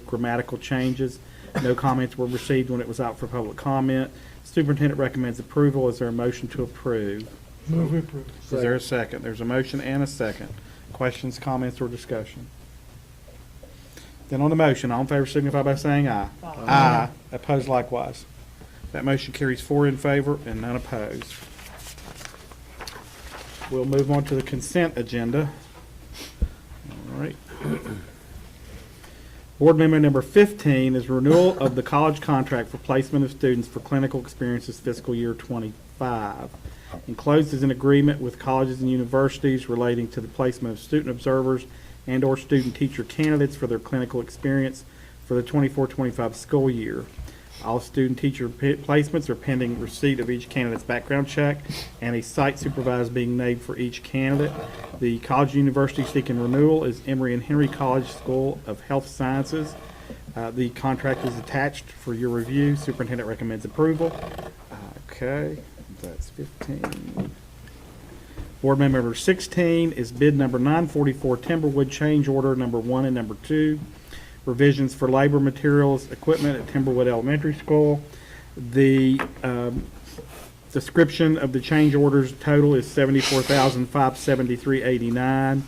grammatical changes. No comments were received when it was out for public comment. Superintendent recommends approval. Is there a motion to approve? Move to approve. Is there a second? There's a motion and a second. Questions, comments, or discussion? Then on the motion, all in favor signify by saying aye. Aye. Opposed likewise. That motion carries 4 in favor and none opposed. We'll move on to the consent agenda. All right. Board memo number 15 is renewal of the college contract for placement of students for clinical experiences fiscal year 25. Enclosed is an agreement with colleges and universities relating to the placement of student observers and/or student teacher candidates for their clinical experience for the 24-25 school year. All student teacher placements are pending receipt of each candidate's background check and a site supervisor being named for each candidate. The college and university seeking renewal is Emory and Henry College School of Health Sciences. The contract is attached for your review. Superintendent recommends approval. Okay, that's 15. Board member number 16 is bid number 944 Timberwood change order number 1 and number 2. Revisions for labor, materials, equipment at Timberwood Elementary School. The description of the change orders total is $74,573.89.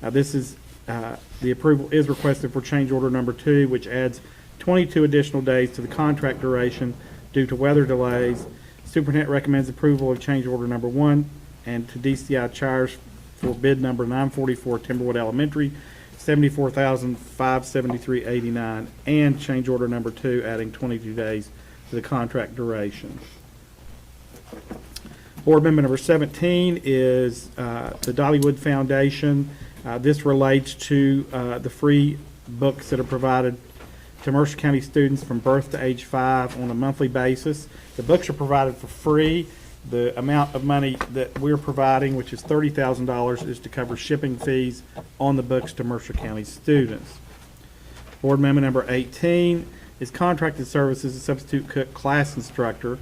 This is the approval is requested for change order number 2, which adds 22 additional days to the contract duration due to weather delays. Superintendent recommends approval of change order number 1 and to DCI Chires for bid number 944 Timberwood Elementary, $74,573.89, and change order number 2, adding 22 days to the contract duration. Board member number 17 is the Dollywood Foundation. This relates to the free books that are provided to Mercer County students from birth to age 5 on a monthly basis. The books are provided for free. The amount of money that we're providing, which is $30,000, is to cover shipping fees on the books to Mercer County students. Board member number 18 is contracted services as substitute cook class instructor.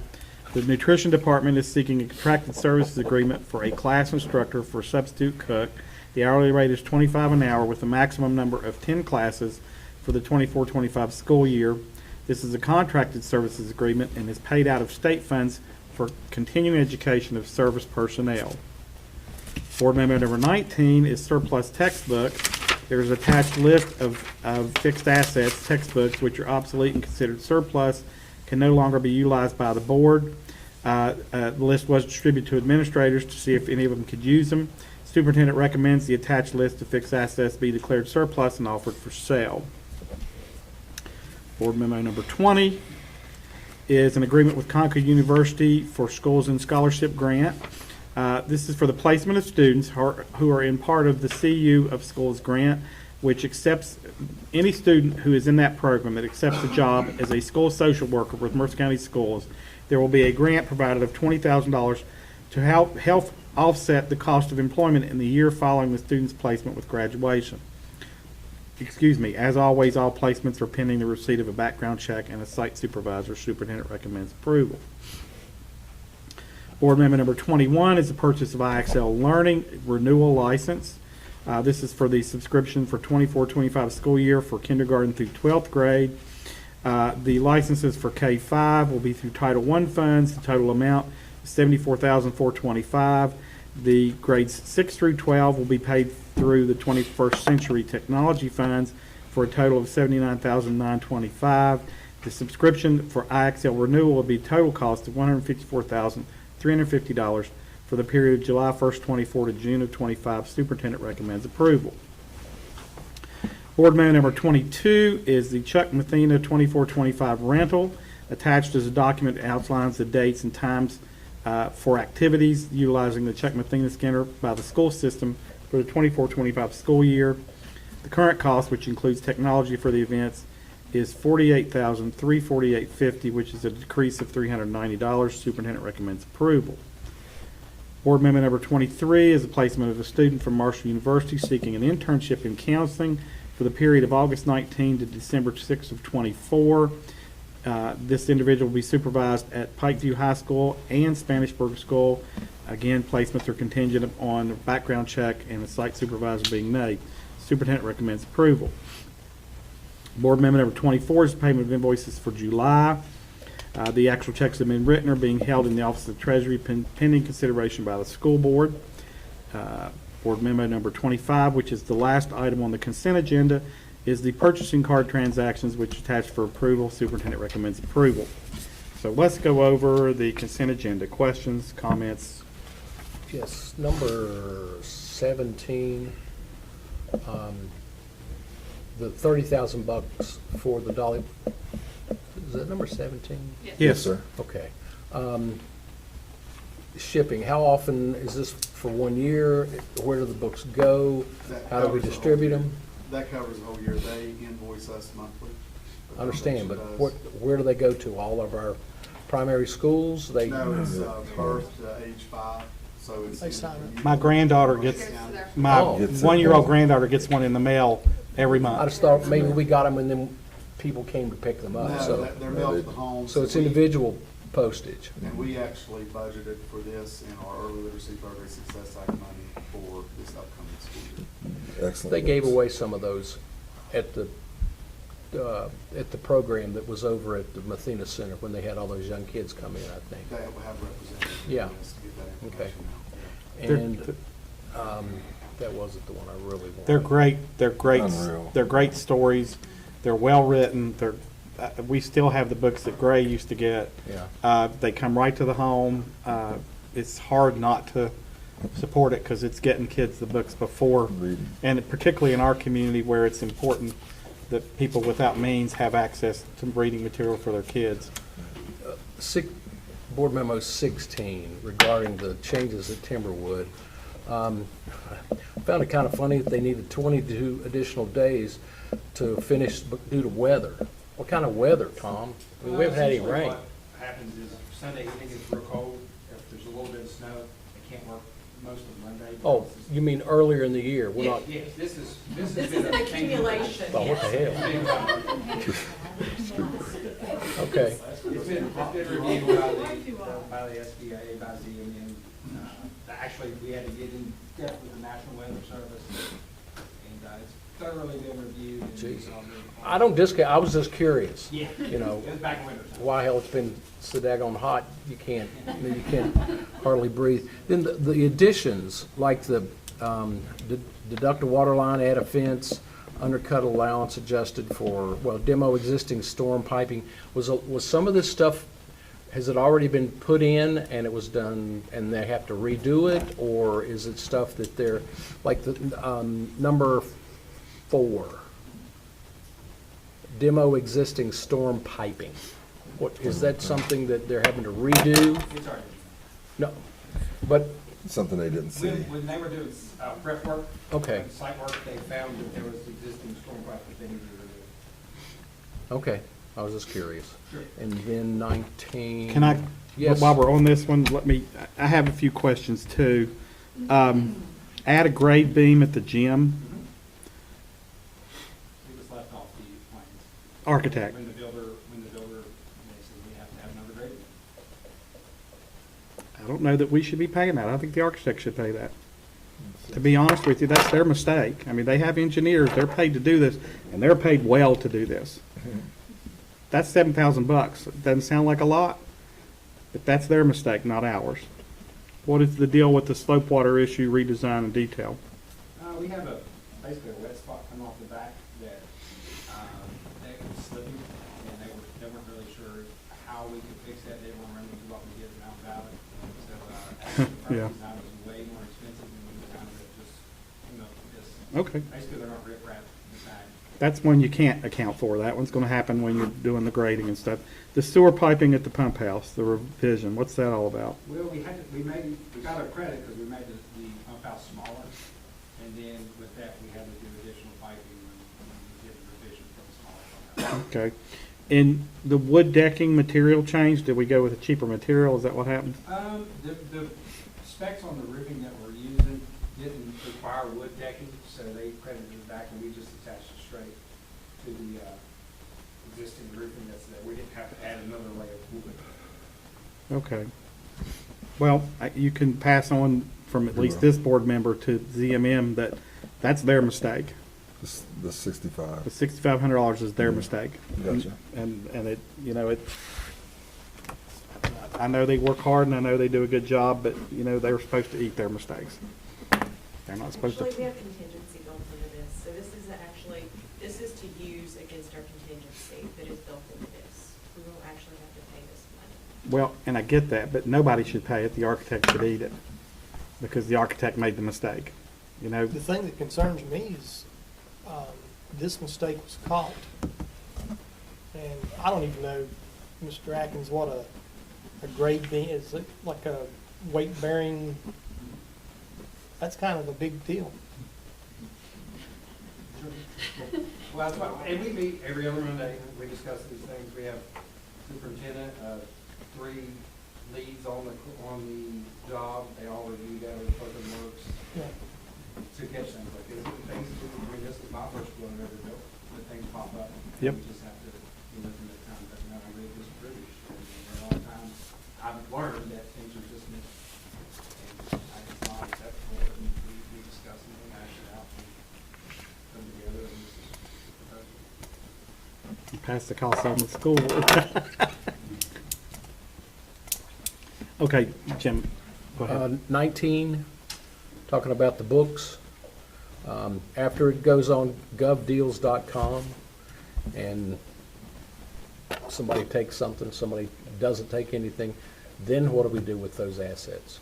The nutrition department is seeking a contracted services agreement for a class instructor for substitute cook. The hourly rate is $25 an hour with a maximum number of 10 classes for the 24-25 school year. This is a contracted services agreement and is paid out of state funds for continuing education of service personnel. Board member number 19 is surplus textbooks. There is an attached list of fixed assets textbooks which are obsolete and considered surplus, can no longer be utilized by the board. The list was distributed to administrators to see if any of them could use them. Superintendent recommends the attached list of fixed assets be declared surplus and offered for sale. Board memo number 20 is an agreement with Concord University for Schools and Scholarship Grant. This is for the placement of students who are in part of the CU of Schools grant, which accepts any student who is in that program that accepts a job as a school social worker with Mercer County Schools. There will be a grant provided of $20,000 to help offset the cost of employment in the year following the student's placement with graduation. Excuse me, as always, all placements are pending the receipt of a background check and a site supervisor. Superintendent recommends approval. Board member number 21 is the purchase of IXL Learning renewal license. This is for the subscription for 24-25 school year for kindergarten through 12th grade. The licenses for K-5 will be through Title I funds. The total amount is $74,425. The grades 6 through 12 will be paid through the 21st Century Technology Funds for a total of $79,925. The subscription for IXL renewal will be total cost of $154,350 for the period of July 1st, 24 to June of 25. Superintendent recommends approval. Board Memo number 22 is the Chuck Mathena 2425 rental. Attached is a document that outlines the dates and times for activities utilizing the Chuck Mathena scanner by the school system for the 24-25 school year. The current cost, which includes technology for the events, is $48,348.50, which is a decrease of $390. Superintendent recommends approval. Board Memo number 23 is the placement of a student from Mercer University seeking an internship in counseling for the period of August 19 to December 6 of 24. This individual will be supervised at Pikeview High School and Spanishburg School. Again, placements are contingent on a background check and a site supervisor being made. Superintendent recommends approval. Board Memo number 24 is payment of invoices for July. The actual checks have been written, are being held in the Office of the Treasury pending consideration by the school board. Board Memo number 25, which is the last item on the consent agenda, is the purchasing card transactions, which is attached for approval. Superintendent recommends approval. So let's go over the consent agenda. Questions, comments? Yes, number 17, the $30,000 for the Dolly, is that number 17? Yes, sir. Okay. Shipping, how often is this for 1 year? Where do the books go? How do we distribute them? That covers the whole year. They invoice us monthly. I understand, but where do they go to? All of our primary schools? They No, it's birth to age 5, so it's. They sign it. My granddaughter gets, my Oh. one-year-old granddaughter gets one in the mail every I month. just thought maybe we got them and then people came to pick them up. No, So, they're mailed to the home. so it's we- individual postage. And we actually budgeted for this in our early literacy program success act money for this upcoming school year. Excellent. They gave away some of those at the program that was over at the Mathena Center when they had all those young kids come in, I think. They will have representatives. Yeah. Yes, to get that Okay. information out. And that wasn't the one I really wanted. They're great. They're great. Unreal. They're great stories. They're well written. We still have the books that Gray used to get. Yeah. They come right to the home. It's hard not to support it because it's getting kids the books before, Reading. and particularly in our community where it's important that people without means have access to reading material for their kids. Board Memo 16 regarding the changes at Timberwood. I found it kind of funny that they needed 22 additional days to finish due to weather. What kind of weather, Tom? I mean, we haven't had any rain. What happens is Sunday evening is real cold. If there's a little bit of snow, they can't work most of Monday. Oh, you mean earlier in the year? We're not. Yes, this has This been is an accumulation. Oh, what the hell? Okay. It's been reviewed by the SBA, by ZMN. Actually, we had to get in depth with the National Weather Service, and it's thoroughly been reviewed. And Jeez. it's all been- I don't discount, I was just curious. Yeah. You know, It was back in winter time. why hell it's been so daggone hot, you can't hardly breathe. Then the additions, like the deduct a water line, add a fence, undercut allowance adjusted for, well, demo existing storm piping. Was some of this stuff, has it already been put in and it was done and they have to redo it? Or is it stuff that they're, like the number 4, demo existing storm piping? What, is that something that they're having to redo? It's already. No, but, Something they didn't see. When they were doing prep work, okay, site work, they found that there was existing storm pipe that they needed to remove. okay, I was just curious. Sure. And then 19. Can I, Yes. while we're on this one, I have a few questions too. Add a grade beam at the gym, It was left off the plans. architect. When the builder, they said we have to have another grade. I don't know that we should be paying that. I think the architect should pay that. To be honest with you, that's their mistake. I mean, they have engineers, they're paid to do this, and they're paid well to do this. that's $7,000. It doesn't sound like a lot, but that's their mistake, not ours. What is the deal with the slope water issue redesign and detail? We have basically a wet spot coming off the back that, that was slipping, and they weren't really sure how we could fix that. They didn't want to run into what we did in Mount Valley. So, actually, the Yeah. design was way more expensive than we kind of just came up with this. Okay. Basically, they're not rip-rap design. That's one you can't account for. That one's gonna happen when you're doing the grading and stuff. The sewer piping at the pump house, the revision, what's that all about? Well, we got our credit because we made the pump house smaller, and then with that, we had to do additional piping when we did the revision for the smaller pump house. Okay. In the wood decking material change, did we go with a cheaper material? Is that what happened? The specs on the roofing that we're using didn't require wood decking, so they credited it back, and we just attached it straight to the existing roofing that's there. We didn't have to add another layer of wood. Okay. Well, you can pass on from at least this board member to ZMM that that's their mistake. The 65. The $6,500 is their mistake. Gotcha. And it, you know, I know they work hard and I know they do a good job, but, you know, they were supposed to eat their mistakes. They're not supposed Actually, we to. have contingency built into this, so this is to use against our contingency that is built into this. We won't actually have to pay this money. Well, and I get that, but nobody should pay it. The architect should eat it because the architect made the mistake, you know? The thing that concerns me is, this mistake was caught. And I don't even know, Mr. Atkins, what a grade beam, is it like a weight bearing? That's kind of a big deal. Well, that's why, and we meet every other Monday, we discuss these things. We have superintendent, 3 leads on the job, they all review that, with public works, Yeah. to catch things like this. Things, I mean, this is my first one I've ever built, but things pop up. Yep. We just have to be looking at time, but no, I really disapprove. And a lot of times, I've learned that things are just missed. And it's not acceptable, and we discuss them, and hash it out, and come together, and this is the proposal. Pass the cost on the school. Okay, Jim, go ahead. 19, talking about the books. After it goes on govdeals.com and somebody takes something, somebody doesn't take anything, then what do we do with those assets?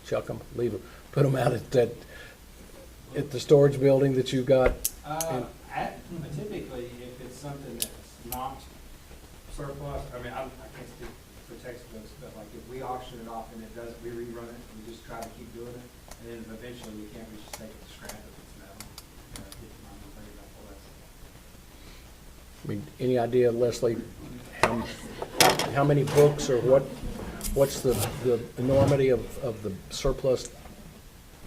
Chuck them, leave them, put them out at the storage building that you've got? Typically, if it's something that's not surplus, I mean, I can't speak for textbooks, but like if we auction it off and it doesn't, we rerun it, we just try to keep doing it, and then eventually we can't, we just take it to scrap if it's metal. Get the money, bring it up, all that stuff. I mean, any idea, Leslie, how many books or what's the enormity of the surplus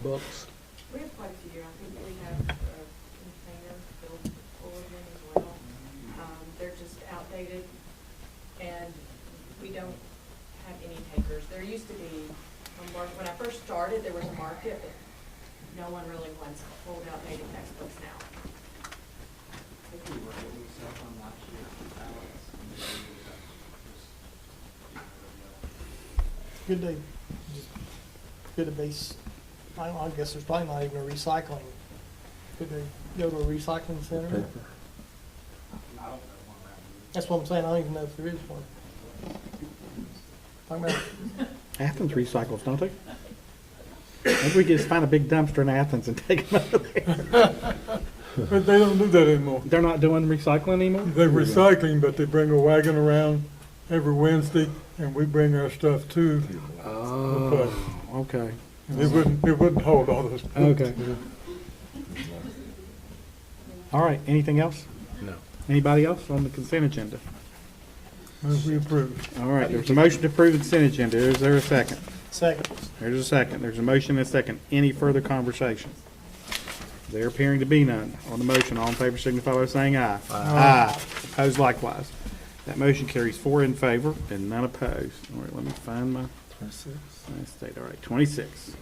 books? We have quite a few. I think we have a container filled full of them as well. They're just outdated, and we don't have any takers. There used to be, when I first started, there was a market, but no one really wants old outdated textbooks now. I think we were able to sell some last year, balance, and then we ended up just, Good to, just good to base, I guess there's probably not even a recycling. Could they go to a recycling center? I don't know one around here. That's what I'm saying, I don't even know if there is one. Talking about, Athens recycles, don't they? Maybe we can just find a big dumpster in Athens and take them out of there. But they don't do that anymore. They're not doing recycling anymore? They're recycling, but they bring a wagon around every Wednesday, and we bring our stuff too. Oh, okay. And it wouldn't hold all those. Okay. All right, anything else? No. Anybody else on the consent agenda? Move we approve. All right, there's a motion to approve the consent agenda. Is there a second? second. There's a second. There's a motion and a second. Any further conversation? There appearing to be none. On the motion, all in favor signify by saying aye. Aye. Opposed likewise. That motion carries 4 in favor and none opposed. All right, let me find my 26. All right, 26.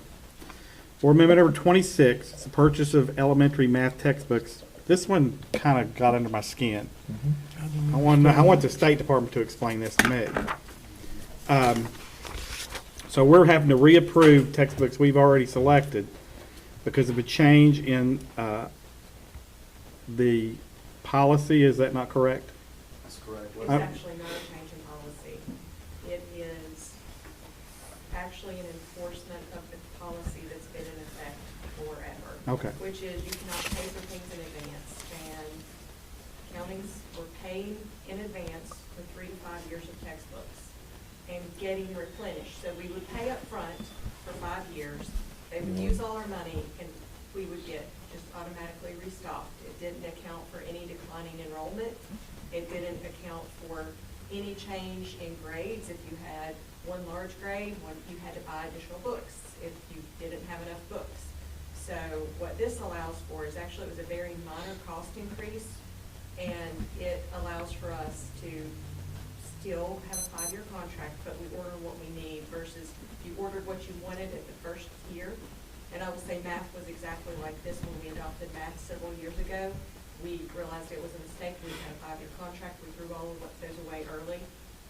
Board Amendment number 26, it's the purchase of elementary math textbooks. This one kind of got under my skin. I want the State Department to explain this to me. So we're having to reapprove textbooks we've already selected because of a change in the policy. Is that not correct? That's correct. It's actually not a change in policy. It is actually an enforcement of the policy that's been in effect forever. Okay. Which is you cannot pay for things in advance. And counties were paying in advance for 3 to 5 years of textbooks and getting replenished. So we would pay up front for 5 years. They would use all our money and we would get just automatically restocked. It didn't account for any declining enrollment. It didn't account for any change in grades. If you had one large grade, you had to buy additional books if you didn't have enough books. So what this allows for is actually, it was a very minor cost increase, and it allows for us to still have a 5-year contract, but we order what we need versus if you ordered what you wanted at the first year. And I will say math was exactly like this when we adopted math several years ago. We realized it was a mistake. We had a 5-year contract. We threw all of those away early.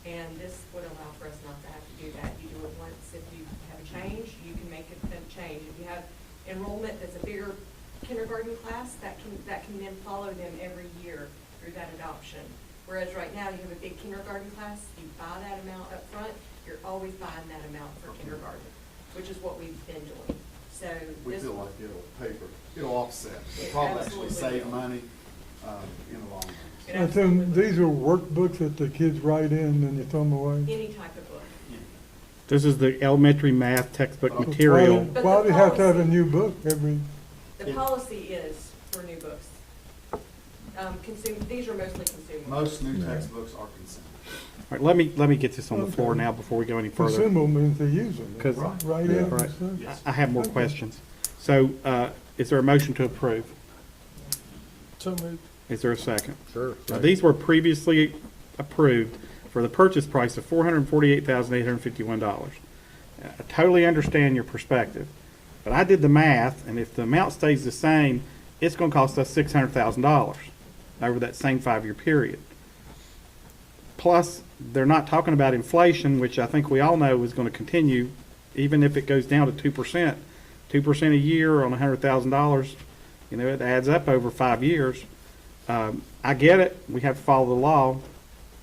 And this would allow for us not to have to do that. You do it once. If you have a change, you can make a change. If you have enrollment that's a bigger kindergarten class, that can then follow them every year through that adoption. Whereas right now, you have a big kindergarten class, you buy that amount up front, you're always buying that amount for kindergarten, which is what we've been doing. So We this, feel like it'll offset. It Probably actually absolutely save will. money in the long run. it And so absolutely- these are workbooks that the kids write in and you throw them away? any type of book. This is the elementary math textbook Why material. But Why the do you have to have a policy- new book every? The policy is for new books. These are mostly consumable. Most new textbooks are consent. All right, let me get this on the floor now before we go any further. Consumable means they use them. 'Cause- Write in Right. and stuff. Yes. I have more questions. So, is there a motion to approve? So moved. Is there a second? Sure. Now, these were previously approved for the purchase price of $448,851. I totally understand your perspective, but I did the math, and if the amount stays the same, it's gonna cost us $600,000 over that same 5-year period. Plus, they're not talking about inflation, which I think we all know is gonna continue, even if it goes down to 2%. 2% a year on $100,000, it adds up over 5 years. I get it, we have to follow the law,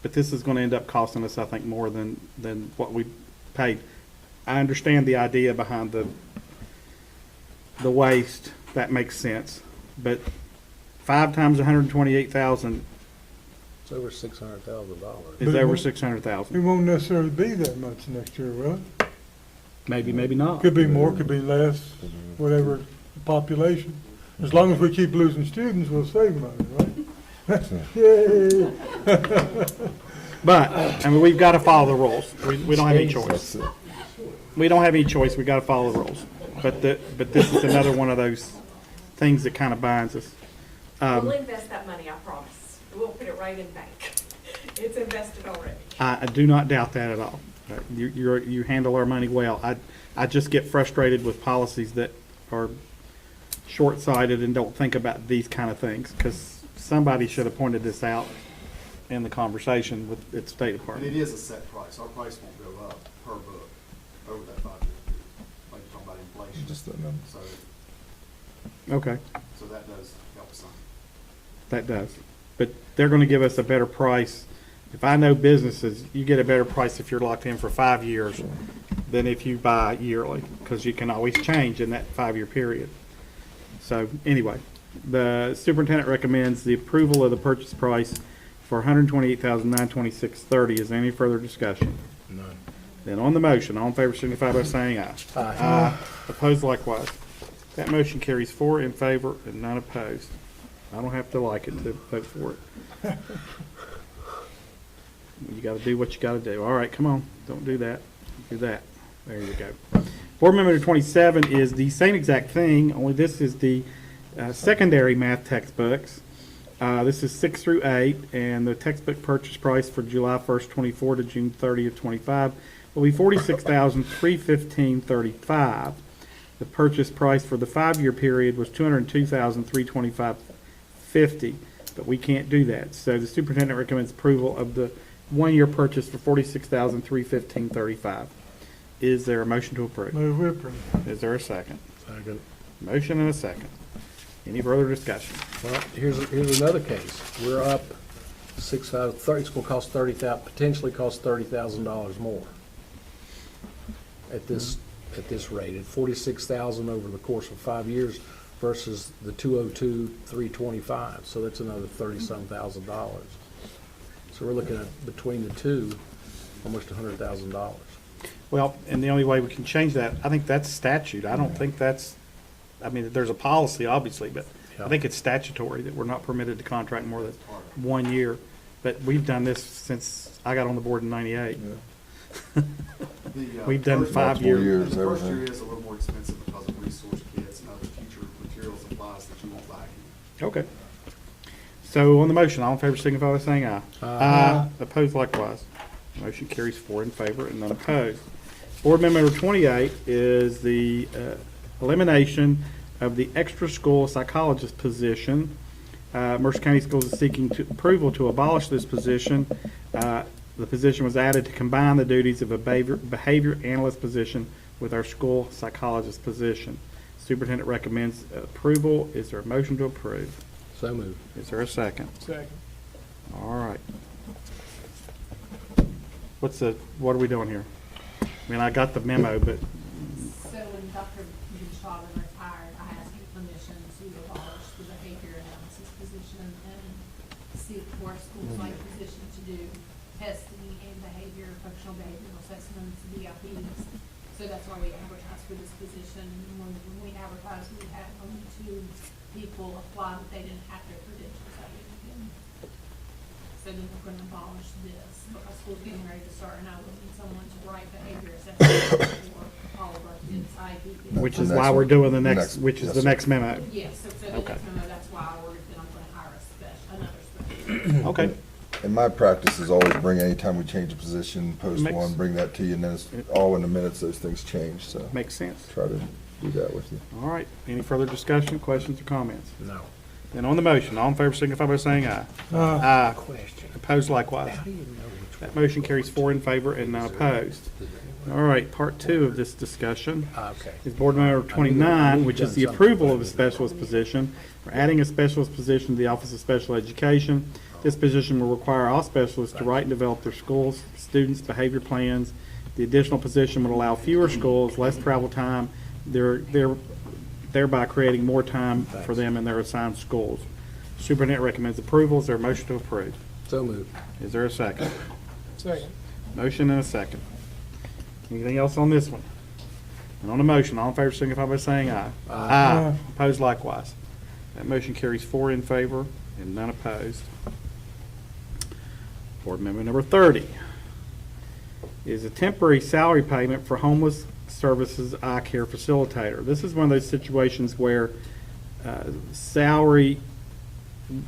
but this is gonna end up costing us, I think, more than what we paid. I understand the idea behind the waste, that makes sense, but 5 times 128,000 It's over $600,000. is But it over won't- 600,000. It won't necessarily be that much next year, will it? Maybe, maybe not. Could be more, could be less, whatever the population. As long as we keep losing students, we'll save money, right? Yay! But, I mean, we've got to follow the rules. We don't have any choice. We don't have any choice. We've got to follow the rules. But this is another one of those things that kind of binds us. We'll invest that money, I promise. We'll put it right in bank. It's invested already. I do not doubt that at all. You handle our money well. I just get frustrated with policies that are short-sighted and don't think about these kind of things, because somebody should have pointed this out in the conversation with the State And Department. it is a set price. Our price won't go up per book over that 5-year period. Like you're talking about inflation. Just a number. Okay, So that does help some. that does. But they're going to give us a better price. If I know businesses, you get a better price if you're locked in for 5 years than if you buy yearly, because you can always change in that 5-year period. So anyway, the superintendent recommends the approval of the purchase price for $128,926.30. Is there any further discussion? None. Then on the motion, all in favor signify by saying aye. Aye. Opposed likewise. That motion carries 4 in favor and none opposed. I don't have to like it to vote for it. You gotta do what you gotta do. All right, come on, don't do that. Do that. There you go. Board Member 27 is the same exact thing, only this is the secondary math textbooks. This is 6 through 8, and the textbook purchase price for July 1st, 24 to June 30th, 25 will be $46,315.35. The purchase price for the 5-year period was $202,325.50. but we can't do that. So the superintendent recommends approval of the one-year purchase for $46,315.35. Is there a motion to approve? Move we approve. Is there a second? Second. Motion and a second. Any further discussion? Well, here's another case. We're up 6,530, it's gonna cost potentially cost $30,000 more at this rate, at 46,000 over the course of 5 years versus the 202,325. So that's another $30-some thousand dollars. So we're looking at, between the two, almost $100,000. Well, and the only way we can change that, I think that's statute. I don't think that's, I mean, there's a policy, obviously, but I think it's statutory that we're not permitted to contract more than 1 year. But we've done this since I got on the board in '98. We've done 5 years. The first year is a little more expensive because of resource kits and other future materials and supplies that you won't buy here. Okay. So on the motion, all in favor signify by saying aye. Aye. Opposed likewise. Motion carries 4 in favor and none opposed. Board Member number 28 is the elimination of the extra school psychologist position. Mercer County Schools is seeking approval to abolish this position. The position was added to combine the duties of a behavior analyst position with our school psychologist position. Superintendent recommends approval. Is there a motion to approve? So moved. Is there a second? Second. All right. What are we doing here? I mean, I got the memo, but So when Dr. Shaw retired, I asked his permission to abolish the behavior analysis position and seek for schools like position to do testing and functional behavioral assessments, VIPs. So that's why we advertised for this position. When we advertised, we had only 2 people apply, but they didn't have their credentials out yet. So then we're going to abolish this because school's getting ready to start, and I will need someone to write behavior assessments for all of our kids' IEP. which is why we're doing the next, which is the next memo. Yes, so the Okay. next memo, that's why I ordered that I'm going to hire another special. Okay. And my practice is always bring, anytime we change a position, post Makes- one, bring that to you, and then it's all in the minutes, those things change, so Makes sense. try to do that with you. All right. Any further discussion, questions, or comments? No. And on the motion, all in favor signify by saying aye. Aye. Question. Opposed likewise. How do you know which That one? motion carries 4 in favor and none opposed. All right, part 2 of this discussion Okay. is Board Member 29, which is the approval of a specialist position. We're adding a specialist position to the Office of Special Education. This position will require all specialists to write and develop their schools' students' behavior plans. The additional position would allow fewer schools, less travel time, thereby creating more time for them in their assigned schools. Superintendent recommends approval. Is there a motion to approve? So moved. Is there a second? Second. Motion and a second. Anything else on this one? And on the motion, all in favor signify by saying aye. Aye. Opposed likewise. That motion carries 4 in favor and none opposed. Board Member number 30 is a temporary salary payment for homeless services eye care facilitator. This is one of those situations where salary,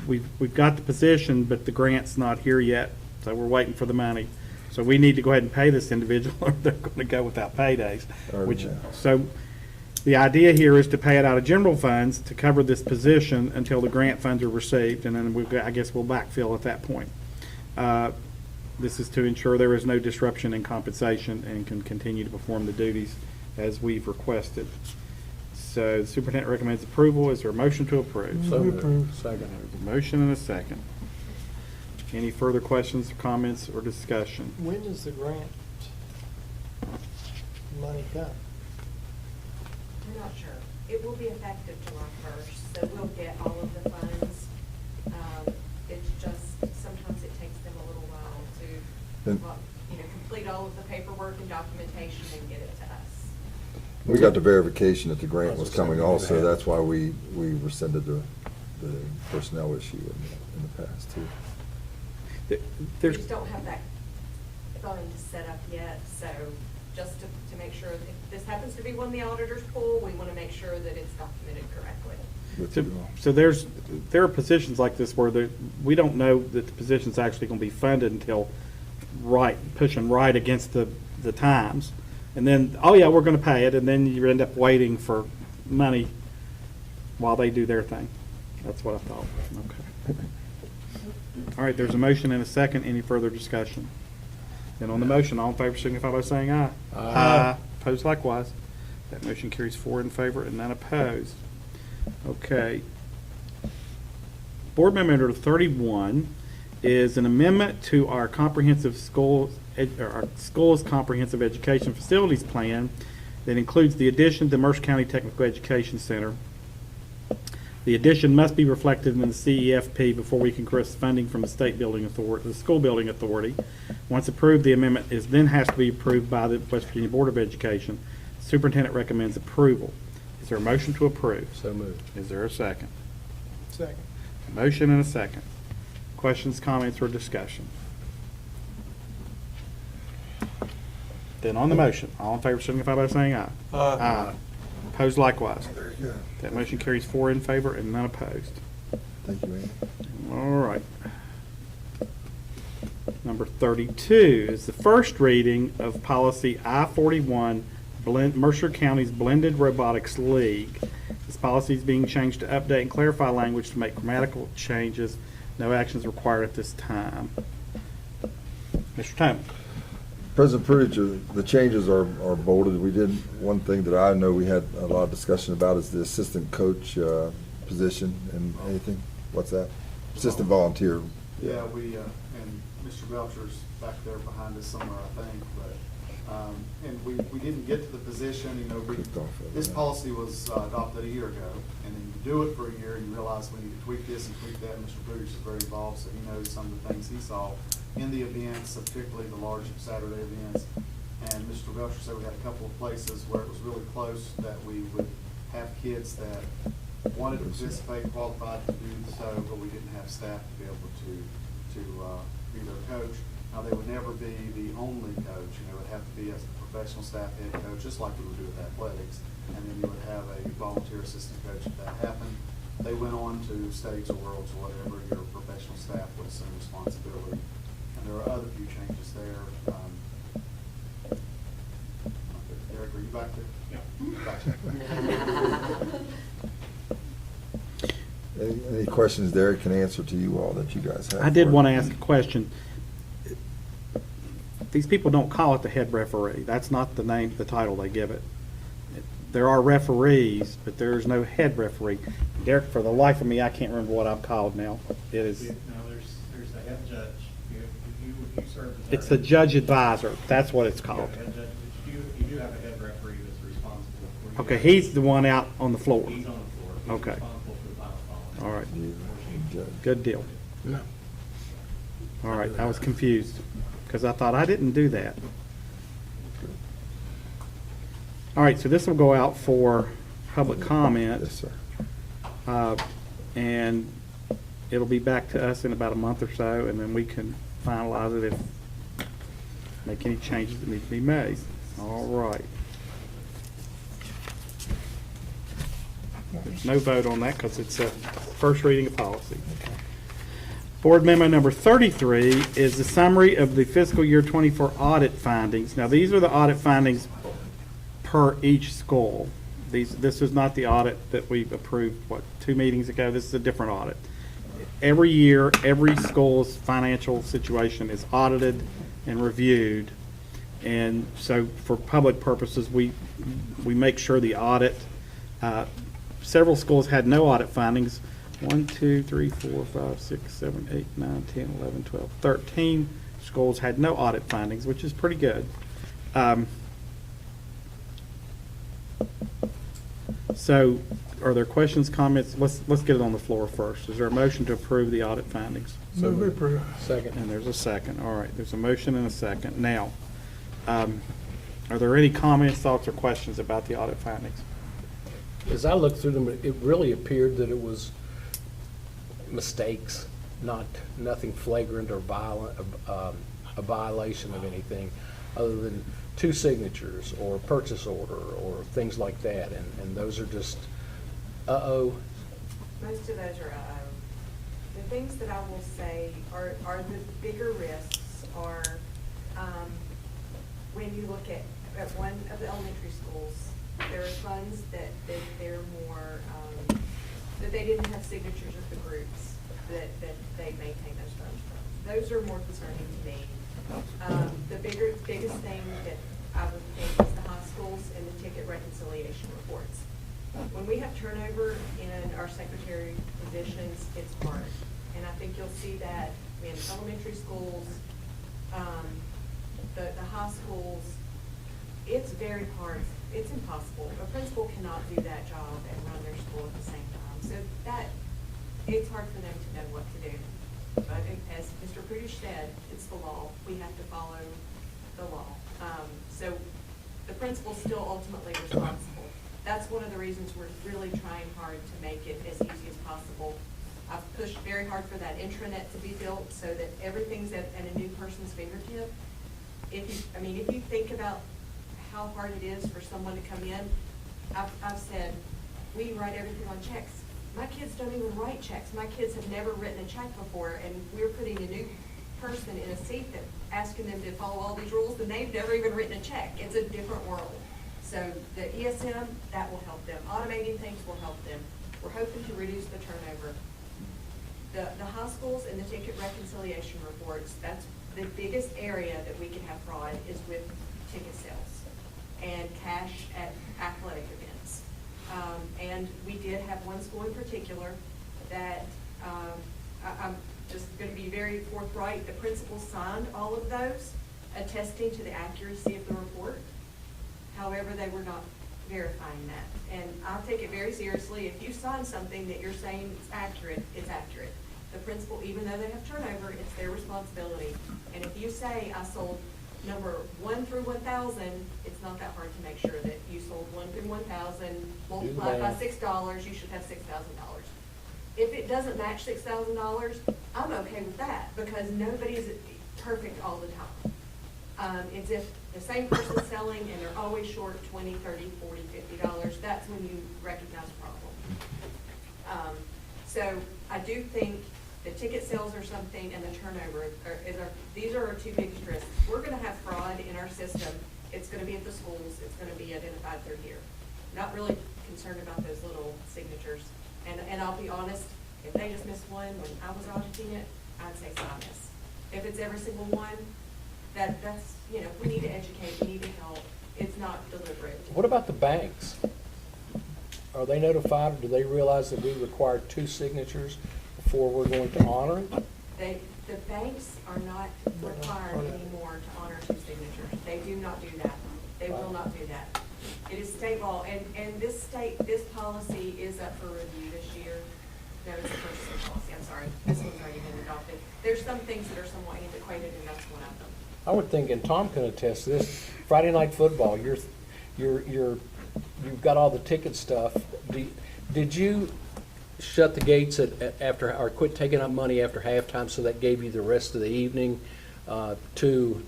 we've got the position, but the grant's not here yet, so we're waiting for the money. So we need to go ahead and pay this individual, or they're going to go without paydays. So the idea here is to pay it out of general funds to cover this position until the grant funds are received, and then I guess we'll backfill at that point. This is to ensure there is no disruption in compensation and can continue to perform the duties as we've requested. So the superintendent recommends approval. Is there a motion to approve? So moved. Approved. Second. There's a motion and a second. Any further questions, comments, or discussion? When does the grant money come? We're not sure. It will be effective July 1st, so we'll get all of the funds. It's just, sometimes it takes them a little while to, complete all of the paperwork and documentation and get it to us. We got the verification that the grant was coming also, that's why we rescinded the personnel issue in the past too. We There's, just don't have that fund set up yet, so just to make sure that if this happens to be one of the auditors pull, we want to make sure that it's documented correctly. so there are positions like this where we don't know that the position's actually going to be funded until pushing right against the times. And then, oh yeah, we're going to pay it, and then you end up waiting for money while they do their thing. That's what I thought. Okay. All right, there's a motion and a second. Any further discussion? Then on the motion, all in favor signify by saying aye. Aye. Opposed likewise. That motion carries 4 in favor and none opposed. Okay. Board Member number 31 is an amendment to our comprehensive our schools comprehensive education facilities plan that includes the addition to the Mercer County Technical Education Center. The addition must be reflected in the CEFP before we can request funding from the state building authority, the school building authority. Once approved, the amendment then has to be approved by the West Virginia Board of Education. Superintendent recommends approval. Is there a motion to approve? So moved. Is there a second? Second. A motion and a second. Questions, comments, or discussion? Then on the motion, all in favor signify by saying aye. Aye. Opposed likewise. That motion carries 4 in favor and none opposed. Thank you, Andy. All right. Number 32 is the first reading of policy I-41, Mercer County's Blended Robotics League. This policy is being changed to update and clarify language to make grammatical changes. No action is required at this time. Mr. Thomas. President Prudich, the changes are bolded. We did, one thing that I know we had a lot of discussion about is the assistant coach position and anything. What's that? Assistant volunteer. Yeah, we, and Mr. Belcher's back there behind us somewhere, I think, but, and we didn't get to the position, you know, this policy was adopted a year ago, and then you do it for a year, and you realize we need to tweak this and tweak that, and Mr. Prudich is very involved, so he knows some of the things he saw in the events, particularly the large Saturday events. And Mr. Belcher said we had a couple of places where it was really close that we would have kids that wanted to participate, qualified to do so, but we didn't have staff to be able to be their coach. Now, they would never be the only coach. You know, it would have to be a professional staff head coach, just like we would do with athletics. And then you would have a volunteer assistant coach if that happened. They went on to states or worlds or whatever. Your professional staff would assume responsibility. And there are other few changes there. Derek, are you back there? Yeah. Any questions Derek can answer to you all that you guys have? I did want to ask a question. These people don't call it the head referee. That's not the name, the title they give it. There are referees, but there's no head referee. Derek, for the life of me, I can't remember what I'm called now. It is. No, there's the head judge. You serve as It's the judge advisor. That's what it's called. head judge. You do have a head referee that's responsible for you. Okay, he's the one out on the floor. He's on the floor. He's Okay. responsible for the final call. All right. Good deal. No. All right, I was confused because I thought I didn't do that. All right, so this will go out for public comment. Yes, sir. And it'll be back to us in about a month or so, and then we can finalize it if, make any changes that need to be made. All right. There's no vote on that because it's a first reading of policy. Board Memo number 33 is the summary of the fiscal year 24 audit findings. Now, these are the audit findings per each school. This is not the audit that we approved, 2 meetings ago? This is a different audit. Every year, every school's financial situation is audited and reviewed. And so for public purposes, we make sure the audit, several schools had no audit findings. 1, 2, 3, 4, 5, 6, 7, 8, 9, 10, 11, 12, 13 schools had no audit findings, which is pretty good. So are there questions, comments? Let's get it on the floor first. Is there a motion to approve the audit findings? Move approve. Second. And there's a second. All right, there's a motion and a second. Now, are there any comments, thoughts, or questions about the audit findings? As I looked through them, it really appeared that it was mistakes, nothing flagrant or violent, a violation of anything, other than 2 signatures or purchase order or things like that, and those are just, Most of those are The things that I will say are the bigger risks are, when you look at one of the elementary schools, there are funds that they're more, that they didn't have signatures of the groups. that they maintain those funds from. Those are more concerning to me. The biggest thing that I would think is the hospitals and the ticket reconciliation reports. When we have turnover in our secretary positions, it's hard. And I think you'll see that in elementary schools, the high schools, it's very hard. It's impossible. A principal cannot do that job and run their school at the same time. So it's hard for them to know what to do. But as Mr. Prudish said, it's the law. We have to follow the law. So the principal's still ultimately responsible. That's one of the reasons we're really trying hard to make it as easy as possible. I've pushed very hard for that intranet to be built so that everything's at a new person's fingertip. If you think about how hard it is for someone to come in, I've said, we write everything on checks. My kids don't even write checks. My kids have never written a check before, and we're putting a new person in a seat that asking them to follow all these rules, and they've never even written a check. It's a different world. So the ESM, that will help them. Automating things will help them. We're hoping to reduce the turnover. The high schools and the ticket reconciliation reports, that's the biggest area that we can have fraud is with ticket sales and cash at athletic events. And we did have one school in particular that I'm just going to be very forthright. The principal signed all of those, attesting to the accuracy of the report. However, they were not verifying that. And I take it very seriously. If you sign something that you're saying is accurate, it's accurate. The principal, even though they have turnover, it's their responsibility. And if you say I sold number 1 through 1,000, it's not that hard to make sure that you sold 1 through 1,000, multiplied by $6, you should have $6,000. If it doesn't match $6,000, I'm okay with that because nobody's perfect all the time. It's if the same person's selling and they're always short $20, $30, $40, $50, that's when you recognize a problem. So I do think the ticket sales are something and the turnover these are our two biggest risks. We're going to have fraud in our system. It's going to be at the schools. It's going to be identified through here. Not really concerned about those little signatures. And I'll be honest, if they just missed one when I was auditing it, I'd say it's not miss. If it's every single one, that's, we need to educate, we need to help. It's not deliberate. What about the banks? Are they notified, or do they realize that we require 2 signatures before we're going to honor them? The banks are not required anymore to honor 2 signatures. They do not do that. They will not do that. It is state law, and this policy is up for review this year. No, it's a purchasing policy, I'm sorry. This one's already been adopted. There's some things that are somewhat antiquated, and that's one of them. I would think, and Tom can attest this, Friday night football, you've got all the ticket stuff. Did you shut the gates after, or quit taking up money after halftime so that gave you the rest of the evening to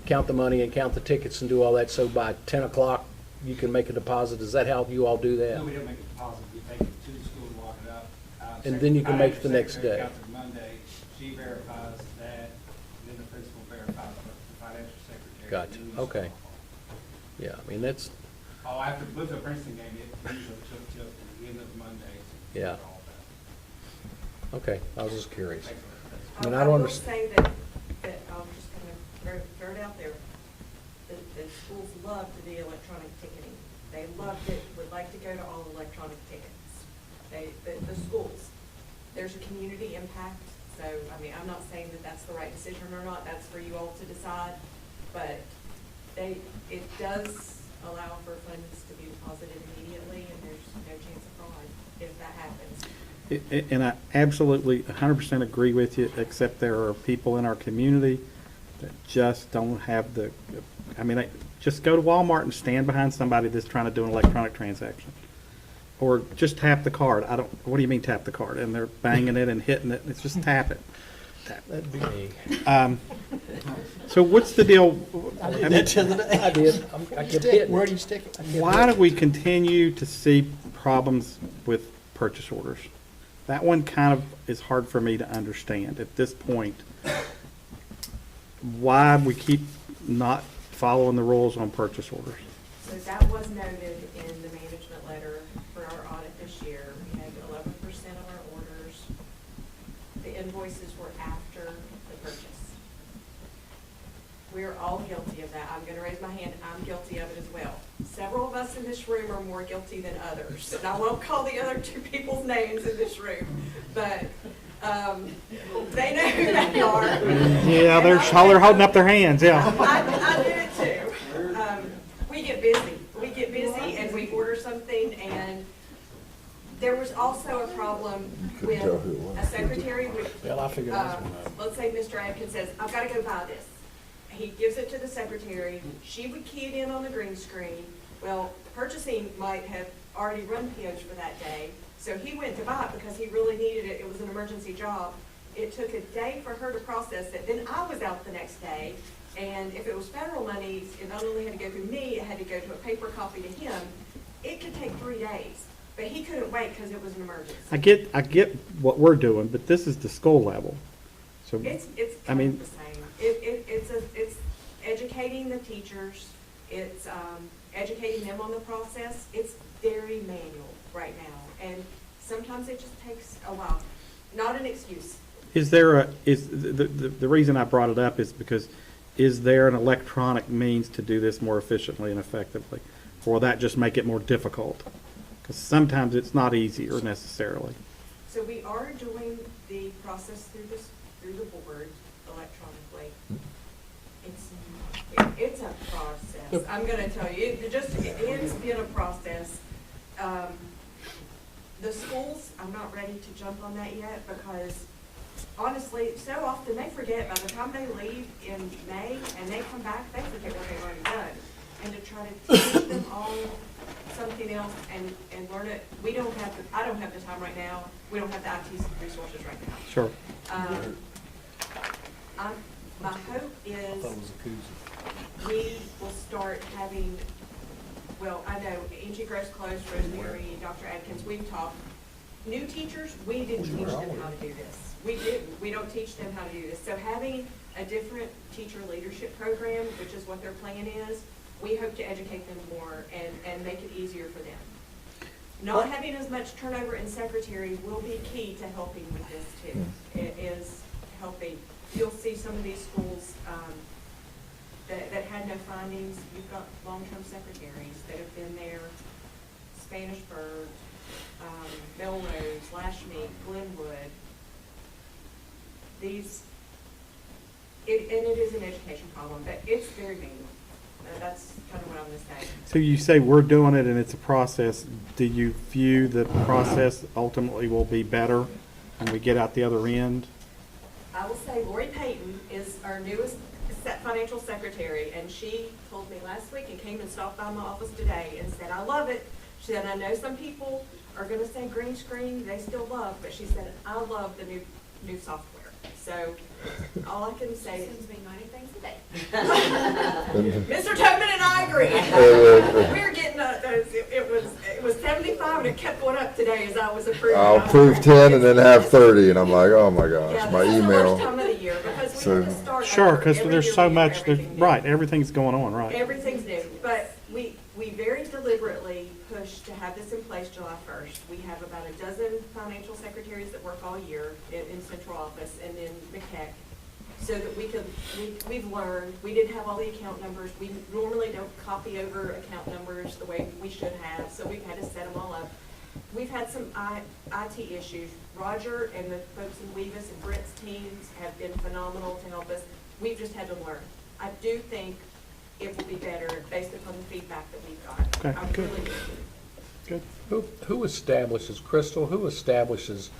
count the money and count the tickets and do all that, so by 10 o'clock you can make a deposit? Is that how you all do that? No, we don't make a deposit. We take it to the school and lock it up. And then you can make it the next Secretary day. counts it Monday, she verifies that, and then the principal verifies the financial secretary. Gotcha, And then we okay. start. Yeah, I mean, that's, Oh, after the Bluefield-Princeton game, it usually took till the end of Monday to Yeah. get all that. okay, I was just curious. Thanks. I mean, I don't will understand. say that I'm just going to throw it out there. The schools loved the electronic ticketing. They loved it, would like to go to all electronic tickets. The schools, there's a community impact. So, I mean, I'm not saying that that's the right decision or not. That's for you all to decide. But it does allow for funds to be deposited immediately, and there's no chance of fraud if that happens. And I absolutely 100% agree with you, except there are people in our community that just don't have just go to Walmart and stand behind somebody that's trying to do an electronic transaction. Or just tap the card. What do you mean tap the card? And they're banging it and hitting it. It's just tap it. That'd be me. So what's the deal? I did that the other day. I did. I kept hitting. Where do you stick it? Why do we continue to see problems with purchase orders? That one kind of is hard for me to understand at this point. Why we keep not following the rules on purchase orders? So that was noted in the management letter for our audit this year. We had 11% of our orders invoices were after the purchase. We're all guilty of that. I'm gonna raise my hand, I'm guilty of it as well. Several of us in this room are more guilty than others, and I won't call the other two people's names in this room, but, they know who they are. Yeah, they're holding up their hands, yeah. I did it too. We get busy and we order something, and there was also a problem with a secretary would, Well, I figured that's one of them. let's say Mr. Adkins says, I've gotta go buy this. He gives it to the secretary, she would key it in on the green screen. Well, purchasing might have already run POs for that day, so he went to buy it because he really needed it, it was an emergency job. It took a day for her to process it, then I was out the next day, and if it was federal money, it not only had to go through me, it had to go to a paper copy to him. It could take 3 days, but he couldn't wait because it was an emergency. I get what we're doing, but this is the school level. So, It's I kind mean, of the same. It's educating the teachers, it's educating them on the process. It's very manual right now, and sometimes it just takes a while. Not an excuse. is there the reason I brought it up is because is there an electronic means to do this more efficiently and effectively? Or will that just make it more difficult? Because sometimes it's not easier necessarily. So we are doing the process through the board electronically. It's a process. I'm gonna tell you, it's been a process. The schools, I'm not ready to jump on that yet because honestly, so often they forget by the time they leave in May and they come back, they forget what they've already done. And to try to teach them all something else and learn it, I don't have the time right now. We don't have the IT resources right now. Sure. My hope is we will start having, well, I know Angie Gross Close, Rosemary, Dr. Adkins, we've talked. New teachers, we didn't teach them how to do this. We didn't. We don't teach them how to do this. So having a different teacher leadership program, which is what their plan is, we hope to educate them more and make it easier for them. Not having as much turnover in secretaries will be key to helping with this too. It is helping. You'll see some of these schools that had no findings. You've got long-term secretaries that have been there, Spanish Bird, Melrose, Lashmead, Glenwood. And it is an education problem, but it's very manual. That's kind of what I'm going to say. So you say we're doing it and it's a process. Do you view the process ultimately will be better when we get out the other end? I will say Lori Payton is our newest financial secretary, and she told me last week and came and stopped by my office today and said, I love it. She said, I know some people are going to say green screen, they still love, but she said, I love the new software. So all I can say is, me 90 things a day. Mr. Tobin and I agree. We're getting it was 75 and it kept going up today as I was approving. I'll approve 10 and then have 30, and I'm like, oh my gosh, Yeah, my this is the email. worst time of the year because we So- have to start Sure, over. because Every there's year so we have much, everything new. right, everything's going on, right. Everything's new, but we very deliberately pushed to have this in place July 1st. We have about a dozen financial secretaries that work all year in central office and in McKeck, so that we've learned, we didn't have all the account numbers. We normally don't copy over account numbers the way we should have, so we've had to set them all up. We've had some IT issues. Roger and the folks in Weavis and Brent's teams have been phenomenal to help us. We've just had to learn. I do think it will be better based upon the feedback that we've got. Okay, I good. really do. Good. Who establishes, Crystal, who establishes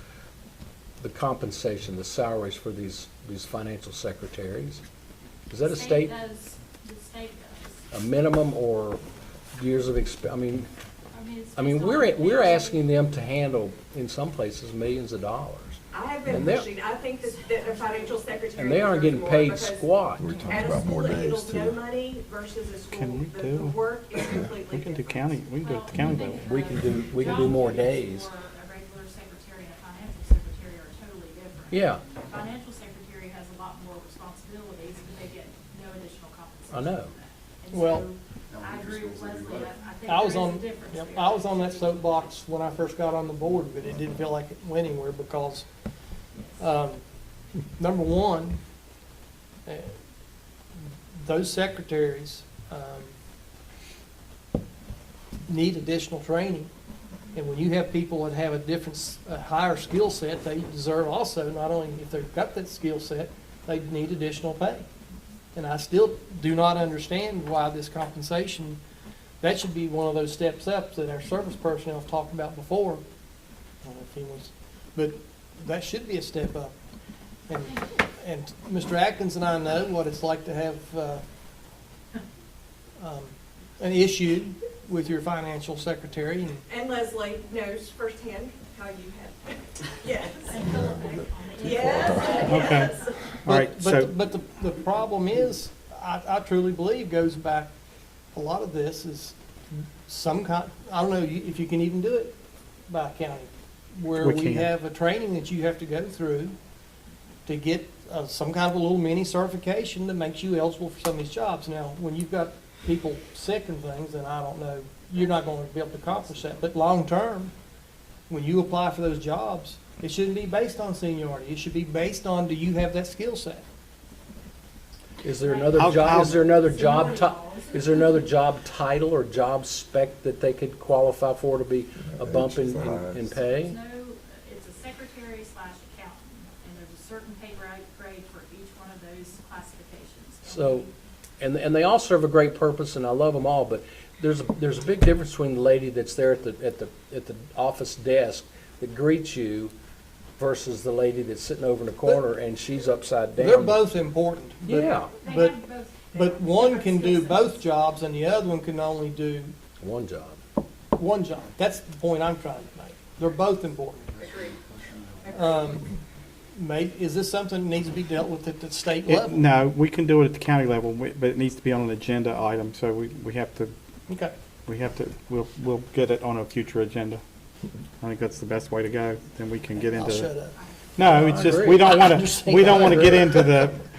the compensation, the salaries for these financial secretaries? Is that a state, does, the state does. a minimum or years of I mean, It's I mean, based on we're asking them to handle, in some places, millions of dollars. I have been And they're- pushing, I think that the financial secretary. And they aren't deserves getting more paid because squat. We're talking At a about school more that days handles no too. money versus a school, Can we the do- work is completely We can do different. county, we can do it at the county level. We can do more days. A regular secretary and a financial secretary are totally different. Yeah, A financial secretary has a lot more responsibilities, but they get no additional compensation. I know. for that. And Well- so I agree with Leslie, I think I was there is on, a difference yep, there. I was on that soapbox when I first got on the board, but it didn't feel like it went anywhere because, number one, those secretaries need additional training. And when you have people that have a higher skill set, they deserve also, not only if they've got that skill set, they need additional pay. And I still do not understand why this compensation, that should be one of those steps up that our service personnel have talked about before. I don't know if he was, but that should be a step up. And Mr. Atkins and I know what it's like to have an issue with your financial secretary. And Leslie knows firsthand how you have, yes. Yes, Okay. yes. All right, so, But the problem is, I truly believe goes back, a lot of this is some kind, I don't know if you can even do it by county, where We we can. have a training that you have to go through to get some kind of a little mini certification that makes you eligible for some of these jobs. Now, when you've got people sick and things, then I don't know, you're not going to be able to accomplish that. But long term, when you apply for those jobs, it shouldn't be based on seniority. It should be based on, do you have that skill set? Is there another I'll- job, I'll- is there another job title or job spec that they could qualify for to be a bump in pay? No, it's a secretary/accountant, and there's a certain pay grade for each one of those classifications. So, and they all serve a great purpose, and I love them all, but there's a big difference between the lady that's there at the office desk that greets you versus the lady that's sitting over in the corner and she's upside down. They're both important. But, Yeah. But one can do both jobs and the other one can only do One job. one job. That's the point I'm trying to make. They're both important. Is this something that needs to be dealt with at the state level? no, we can do it at the county level, but it needs to be on an agenda item, so we have to, Okay. we'll get it on a future agenda. I think that's the best way to go, then we can get into. I'll shut up. No, it's I just, agree. we don't want I'm just to, saying we don't I want to agree. get into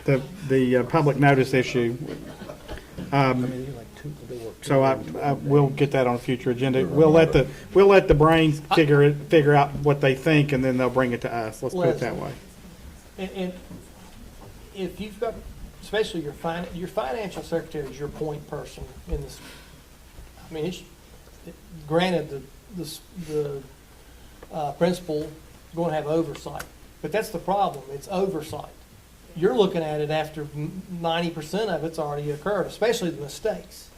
the public notice issue. So we'll get that on a future agenda. We'll let the brains figure out what they think, and then they'll bring it to us. Let's put it that way. And if you've got, especially your financial secretary is your point person in this. I mean, granted, the principal is going to have oversight, but that's the problem. It's oversight. You're looking at it after 90% of it's already occurred, especially the mistakes.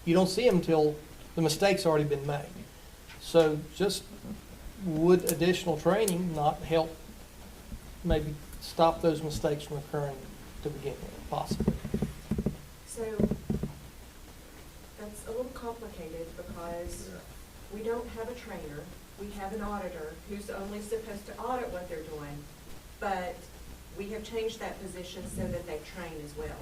You don't see them until the mistake's already been made. So just would additional training not help maybe stop those mistakes from occurring to begin with, possibly? So that's a little complicated because we don't have a trainer. We have an auditor who's only supposed to audit what they're doing, but we have changed that position so that they train as well.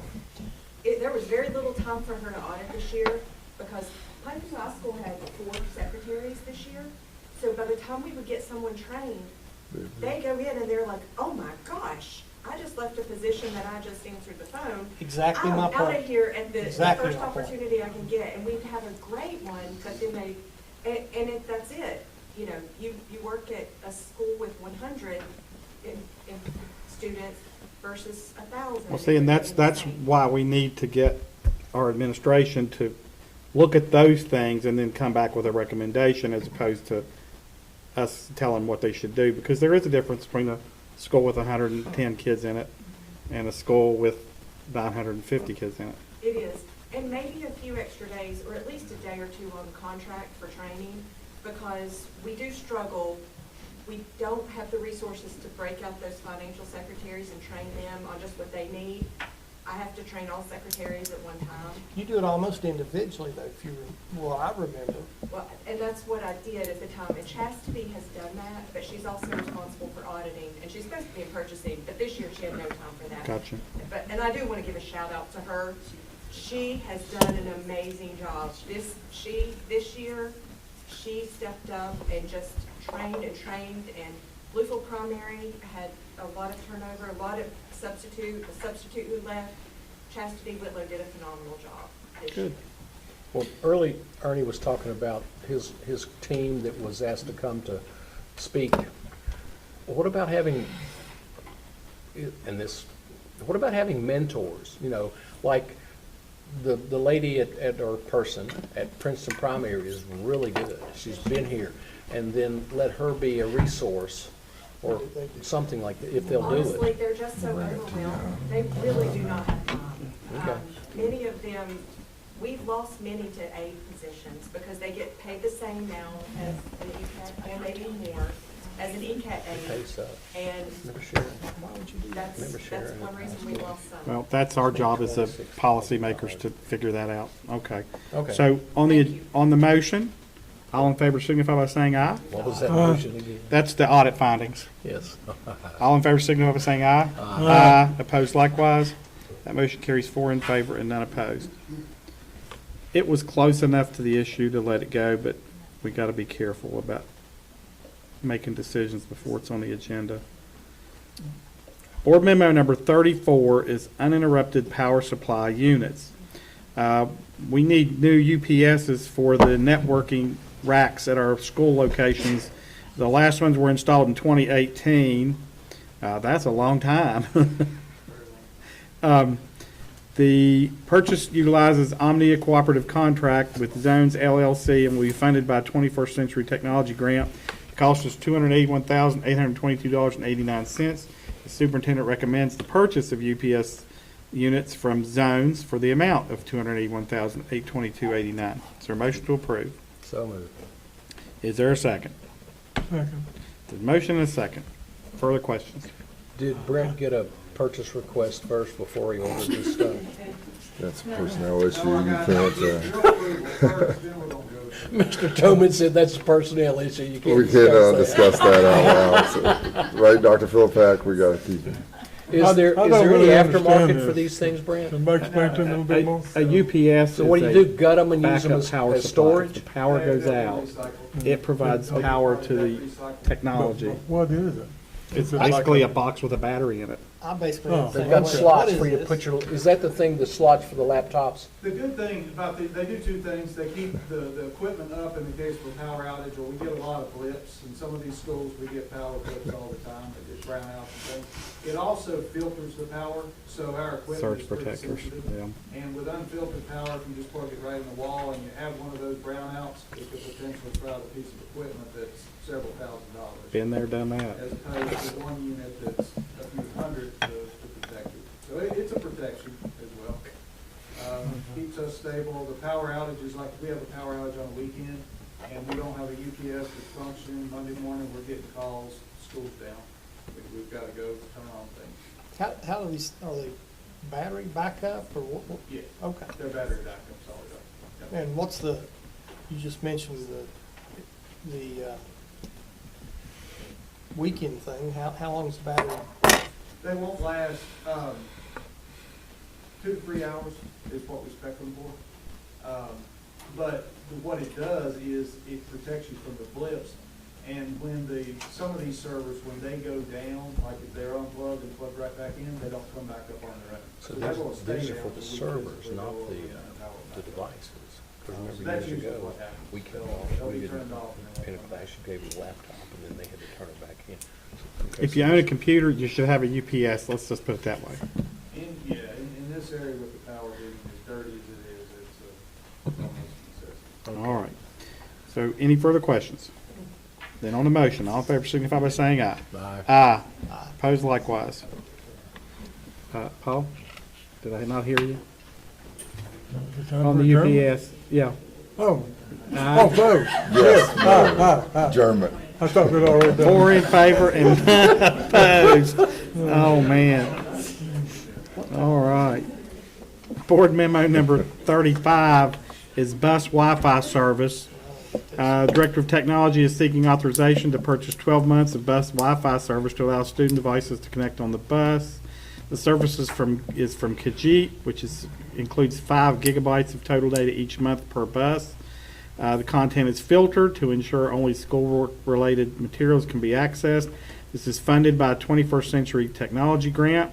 There was very little time for her to audit this year because Plainview High School had 4 secretaries this year. So by the time we would get someone trained, they go in and they're like, oh my gosh, I just left a position that I just answered the phone. Exactly my I'm out point. of here at the Exactly first my point. opportunity I can get, and we'd have a great one, but then that's it. You know, you work at a school with 100 in students versus 1,000. Well, see, and that's why we need to get our administration to look at those things and then come back with a recommendation as opposed to us telling what they should do, because there is a difference between a school with 110 kids in it and a school with 950 kids in it. It is, and maybe a few extra days, or at least a day or two on contract for training, because we do struggle. We don't have the resources to break out those financial secretaries and train them on just what they need. I have to train all secretaries at one time. You do it almost individually, though, well, I remember. Well, and that's what I did at the time, and Chastity has done that, but she's also responsible for auditing, and she's supposed to be in purchasing, but this year she had no time for that. Gotcha. And I do want to give a shout out to her. She has done an amazing job. This year, she stepped up and just trained, and Bluefield Primary had a lot of turnover, a lot of a substitute who left. Chastity Whitlow did a phenomenal job this year. Good. Well, Ernie was talking about his team that was asked to come to speak. What about having and this, what about having mentors? You know, like the lady at our person at Princeton Primary is really good. She's been here. And then let her be a resource or something like that, if they'll do Honestly, it. they're just so overwhelmed. They really do not have time. Okay. Many of them, we've lost many to aide positions because they get paid the same now as an ECAT, or maybe more, as an ECAT Pay aide. stuff. And Remember Sharon? Why would you do that? that's Remember Sharon? one reason we lost some. Well, that's our job as the policymakers to figure that out. Okay. Okay. So on the motion, all in favor signify by saying aye. What was that motion again? That's the audit findings. Yes. All in favor signify by saying aye. Aye. Opposed likewise. That motion carries 4 in favor and none opposed. It was close enough to the issue to let it go, but we got to be careful about making decisions before it's on the agenda. Board memo number 34 is uninterrupted power supply units. We need new UPSs for the networking racks at our school locations. The last ones were installed in 2018. That's a long time. The purchase utilizes Omnia Cooperative Contract with Zones LLC and will be funded by a 21st Century Technology Grant. The cost is $281,822.89. The superintendent recommends the purchase of UPS units from Zones for the amount of $281,822.89. Is there a motion to approve? So moved. Is there a second? Second. There's a motion and a second. Further questions? Did Brent get a purchase request first before he ordered this stuff? That's a personnel issue. You can't, Mr. Toman said that's a personnel issue. You can't we can't discuss discuss that out loud. So, right, Dr. Philpack, we got to keep it. Is there I any don't really understand aftermarket this. for these things, Brent? Somebody explain to me a little bit more? A UPS. So what do you do, gut them and use them as power as supply. storage? If the power goes out, it provides power to the technology. What is it? It's basically a box with a battery in it. I basically. Oh. They've got slots for you to put your, is that the thing, the slots for the laptops? The good thing about they do two things. They keep the equipment up in the case of a power outage, or we get a lot of blips. In some of these schools, we get power blips all the time. They get brownouts and things. It also filters the power, so our equipment Surge is pretty protectors, sensitive. yeah. And with unfiltered power, if you just plug it right in the wall and you have one of those brownouts, it could potentially fry a piece of equipment that's several $1,000s. Been there, done that. As opposed to one unit that's a few hundred to protect it. So it's a protection as well. Keeps us stable. The power outages, like we have a power outage on a weekend, and we don't have a UPS that's functioning. Monday morning, we're getting calls, school's down. We've got to go turn on things. How do these, are they battery backup or what? Yeah. Okay. They're battery backups all the time. Yep. And what's the, you just mentioned the weekend thing, how long's the battery? They won't last, 2 to 3 hours is what we spec them for. But what it does is it protects you from the blips. And when some of these servers, when they go down, like if they're unplugged and plugged right back in, they don't come back up on their own. So they're gonna stay these are down for the till we servers, physically not go over the and power the back. devices. Because So remember that's years usually ago, what happens. we cut They'll off, be we turned didn't, off and they and won't it actually gave you a laptop, and then they had to turn it back in. If you own a computer, you should have a UPS. Let's just put it that way. In this area with the power being as dirty as it is, it's almost necessary. All right. So any further questions? Then on the motion, all in favor signify by saying aye. Aye. Aye. Opposed likewise. Paul, did I not hear you? On the UPS, yeah. Oh, Aye. oh, those. Yes, German. I thought we'd already done. 4 in favor and none opposed. Oh, man. All right. Board memo number 35 is bus Wi-Fi service. Director of Technology is seeking authorization to purchase 12 months of bus Wi-Fi service to allow student devices to connect on the bus. The service is from Kajit, which includes 5 gigabytes of total data each month per bus. The content is filtered to ensure only schoolwork-related materials can be accessed. This is funded by a 21st Century Technology Grant,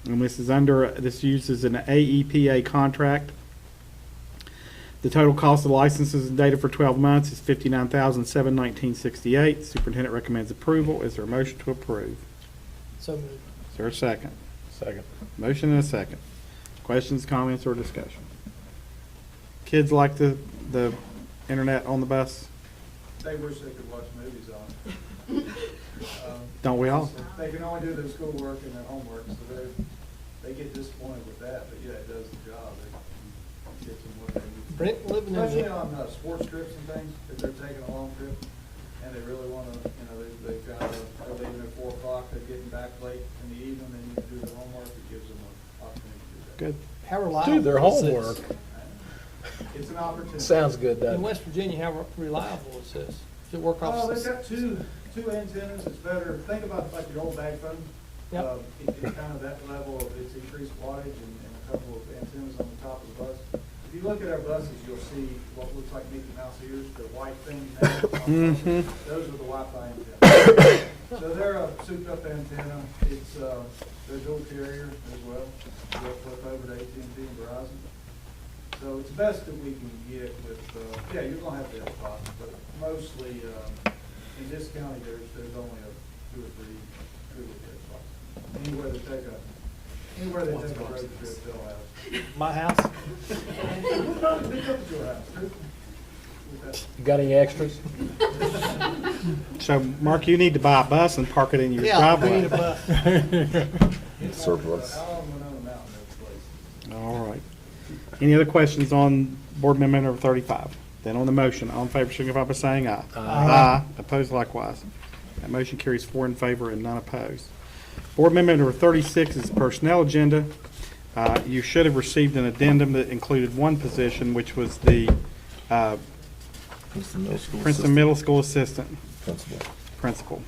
and this uses an AEPA contract. The total cost of licenses and data for 12 months is $59,719.68. Superintendent recommends approval. Is there a motion to approve? So moved. Is there a second? Second. Motion and a second. Questions, comments, or discussion? Kids like the internet on the bus? They wish they could watch movies on. Don't we all? They can only do their schoolwork and their homework, so they get disappointed with that, but yeah, it does the job. It gets them what they need. Brent, living in Especially the, on sports trips and things, if they're taking a long trip and they really want to, they've got, they're leaving at 4 o'clock, they're getting back late in the evening, they need to do their homework, it gives them an opportunity to do that. Good. how reliable Do their is this? homework. It's an opportunity. Sounds good, doesn't In it? West Virginia, how reliable is this? Does it work off? Oh, they've got two antennas, it's better, think about like your old bag phone. Yep. It's kind of that level of, it's increased wattage and a couple of antennas on the top of the bus. If you look at our buses, you'll see what looks like Mickey Mouse ears, the white thing. Those are the Wi-Fi antennas. So they're a souped up antenna, it's, they're dual carrier as well. They'll flip over to AT&T and Verizon. So it's best that we can get with, yeah, you're gonna have dead spots, but mostly, in this county, there's only 2 or 3 truly dead spots. Anywhere they take a road trip, they'll have. My house? Pick up at your house, too. You got any extras? So, Mark, you need to buy a bus and park it in your Yeah, we driveway. need a bus. Surplus. How long went on the mountain, those places? All right. Any other questions on board amendment number 35? Then on the motion, all in favor signify by saying aye. Aye. Opposed likewise. That motion carries 4 in favor and none opposed. Board amendment number 36 is the personnel agenda. You should have received an addendum that included one position, which was the Princeton Middle School Assistant Principal.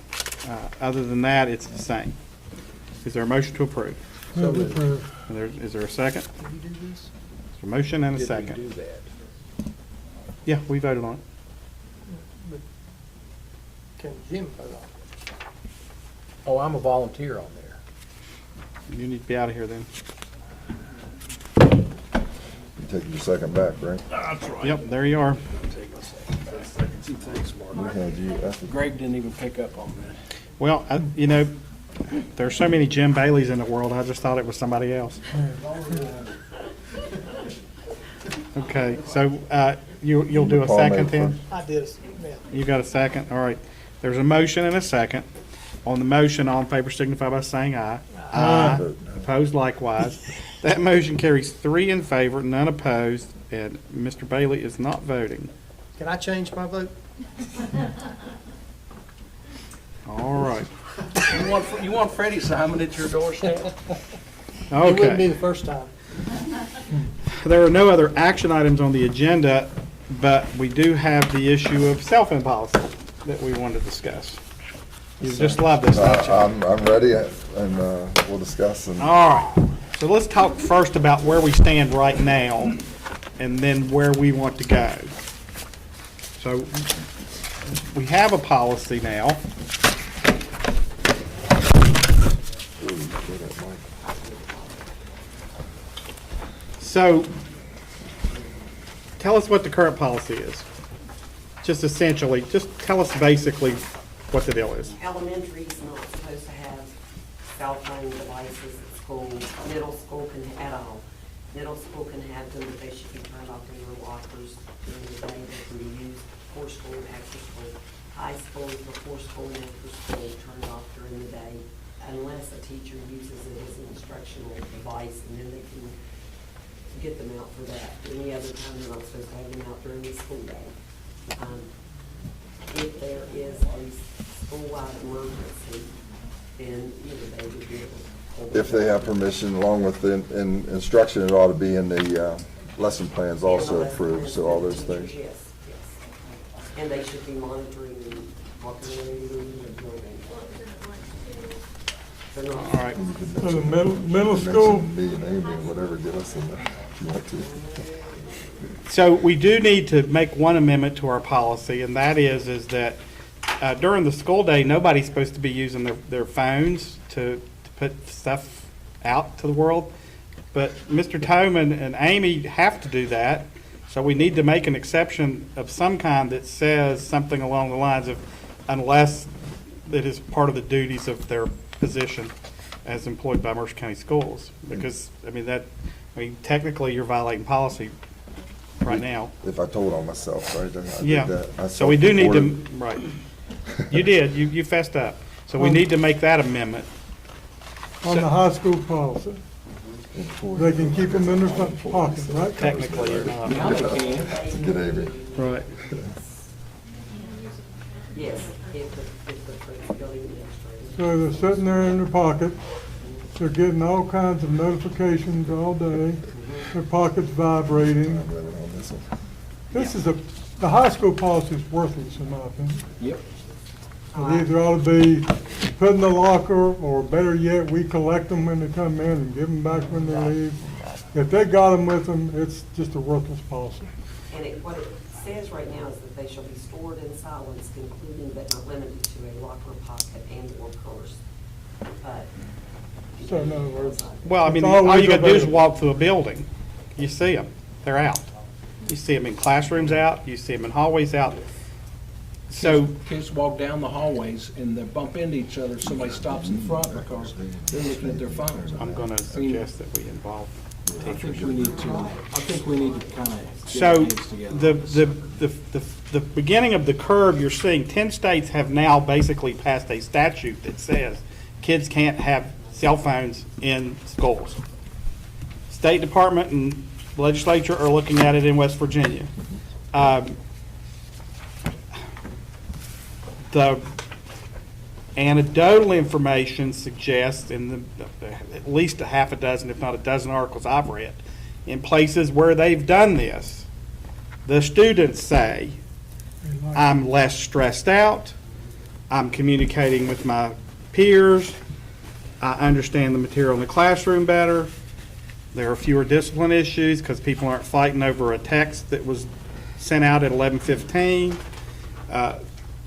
Other than that, it's the same. Is there a motion to approve? Move to approve. Is there a second? Did you do this? Is there a motion and a Did we second? do that? Yeah, we voted on it. But can Jim vote on it? Oh, I'm a volunteer on there. You need to be out of here then. You taking your second back, right? Yep, there you are. Take my second. Thanks, Mark. We had you, Greg didn't even pick up on that. Well, there's so many Jim Baileys in the world, I just thought it was somebody else. Okay, so you'll do a Paul second made then? first. I did, yeah. You got a second? All right. There's a motion and a second. On the motion, all in favor signify by saying aye. Aye. Opposed likewise. That motion carries 3 in favor, none opposed, and Mr. Bailey is not voting. Can I change my vote? All right. You want Freddie Simon at your doorstep? It wouldn't be Okay. the first time. There are no other action items on the agenda, but we do have the issue of cell phone policy that we want to discuss. You just love this, don't you? I'm ready, and we'll discuss. And All right. So let's talk first about where we stand right now and then where we want to go. So we have a policy now. So tell us what the current policy is. Just essentially, just tell us basically what the deal is. Elementary is not supposed to have cell phone devices at school. Middle school can, at all. Middle school can have them, but they should be turned off in their lockers during the day. They can be used before school and after school. High school is before school and after school, turned off during the day, unless a teacher uses it as an instructional device, and then they can get them out for that. Any other time, they're not supposed to have them out during the school day. If there is a school-wide emergency, then, they would be able to hold if they have permission, along with the instruction, it ought to be in the lesson plans also approved, so all those things. Yes, yes. And they should be monitoring and walking around the building. They're not- All right. For the middle school, Mention me and Amy, whatever, get us in there if you want to. So we do need to make one amendment to our policy, and that is that during the school day, nobody's supposed to be using their phones to put stuff out to the world. But Mr. Toman and Amy have to do that, so we need to make an exception of some kind that says something along the lines of, unless it is part of the duties of their position. as employed by Mercer County Schools, because, technically you're violating policy right now. If I told on myself, right? I did Yeah, that. I so we do need to, self-reported. right. You did, you fessed up. So we need to make that amendment. On the high school policy, they can keep them in their pocket, right? Technically, you're not. Now they can. Good, Avery. Right. Yes, if the building administrator. So they're sitting there in their pocket, they're getting all kinds of notifications all day, their pocket's vibrating. I'm living on this one. This is the high school policy is worthless in my opinion. Yep. It either ought to be put in the locker, or better yet, we collect them when they come in and give them back when they leave. If they got them with them, it's just a worthless policy. And what it says right now is that they shall be stored in silence, including but not limited to a locker, pocket, and/or purse. But. So in other words. Well, it's all always you gotta do is available. walk through a building. You see them, they're out. You see them in classrooms out, you see them in hallways out. So, Kids walk down the hallways and they bump into each other, somebody stops in front because they're looking at their phones. I'm gonna suggest that we involve I think we need to kind of get So, our heads together. the beginning of the curve, you're seeing 10 states have now basically passed a statute that says kids can't have cell phones in schools. State Department and legislature are looking at it in West Virginia. The anecdotal information suggests in at least a half a dozen, if not a dozen articles I've read, in places where they've done this, the students say, I'm less stressed out, I'm communicating with my peers, I understand the material in the classroom better, there are fewer discipline issues because people aren't fighting over a text that was sent out at 11:15.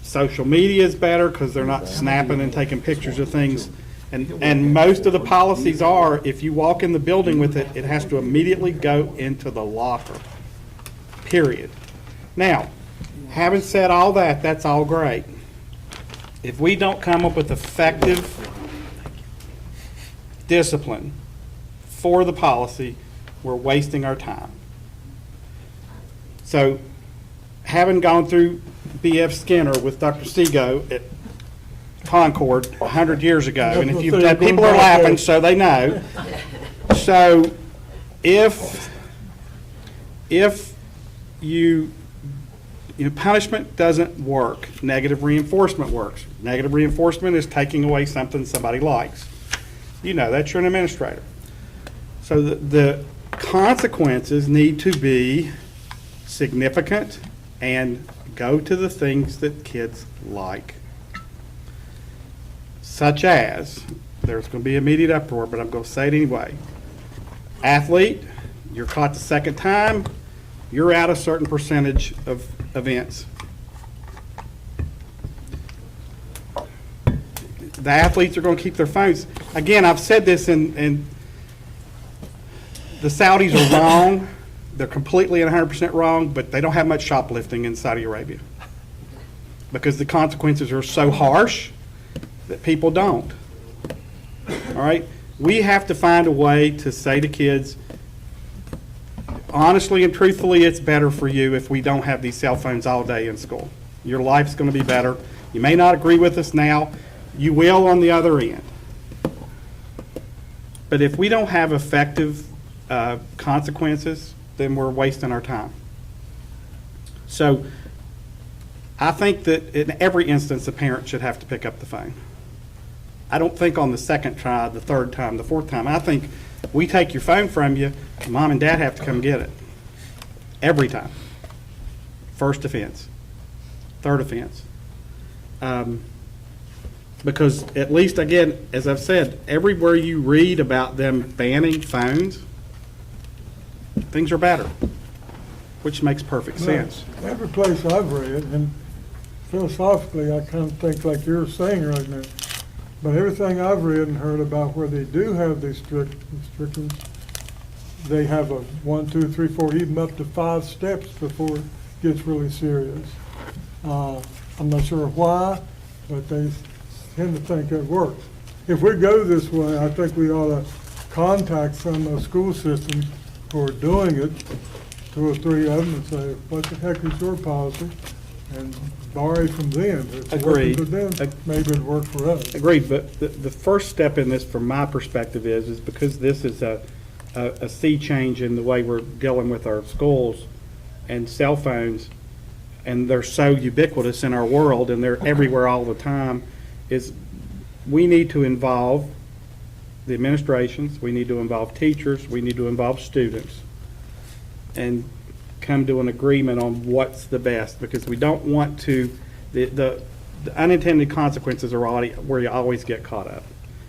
Social media is better because they're not snapping and taking pictures of things. And most of the policies are, if you walk in the building with it, it has to immediately go into the locker, period. Now, having said all that, that's all great. If we don't come up with effective discipline for the policy, we're wasting our time. So, having gone through B.F. Skinner with Dr. Seago at Concord 100 years ago, and if you've had, people are laughing, so they know. So, if punishment doesn't work, negative reinforcement works. Negative reinforcement is taking away something somebody likes. You know that, you're an administrator. So the consequences need to be significant and go to the things that kids like. Such as, there's going to be immediate uproar, but I'm going to say it anyway. Athlete, you're caught the second time, you're out a certain percentage of events. The athletes are going to keep their phones. Again, I've said this, and the Saudis are wrong. They're completely and 100% wrong, but they don't have much shoplifting in Saudi Arabia because the consequences are so harsh that people don't. All right? We have to find a way to say to kids, honestly and truthfully, it's better for you if we don't have these cell phones all day in school. Your life's going to be better. You may not agree with us now. You will on the other end. But if we don't have effective consequences, then we're wasting our time. So I think that in every instance, the parent should have to pick up the phone. I don't think on the second try, the third time, the fourth time. I think we take your phone from you, mom and dad have to come get it. Every time. First offense. Third offense. Because at least, again, as I've said, everywhere you read about them banning phones, things are better, which makes perfect sense. Every place I've read, and philosophically, I kind of think like you're saying right now, but everything I've read and heard about where they do have these restrictions, they have a 1, 2, 3, 4, even up to 5 steps before it gets really serious. I'm not sure why, but they tend to think it works. if we go this way, I think we ought to contact some of the school systems who are doing it, 2 or 3 of them, and say, what the heck is your policy? And borrow from them. If it's working Agreed. for them, maybe it'd work for us. Agreed, but the first step in this, from my perspective, is because this is a sea change in the way we're dealing with our schools and cell phones, and they're so ubiquitous in our world, and they're everywhere all the time, is we need to involve the administrations, we need to involve teachers, we need to involve students, and come to an agreement on what's the best, because we don't want to, the unintended consequences are already where you always get caught up.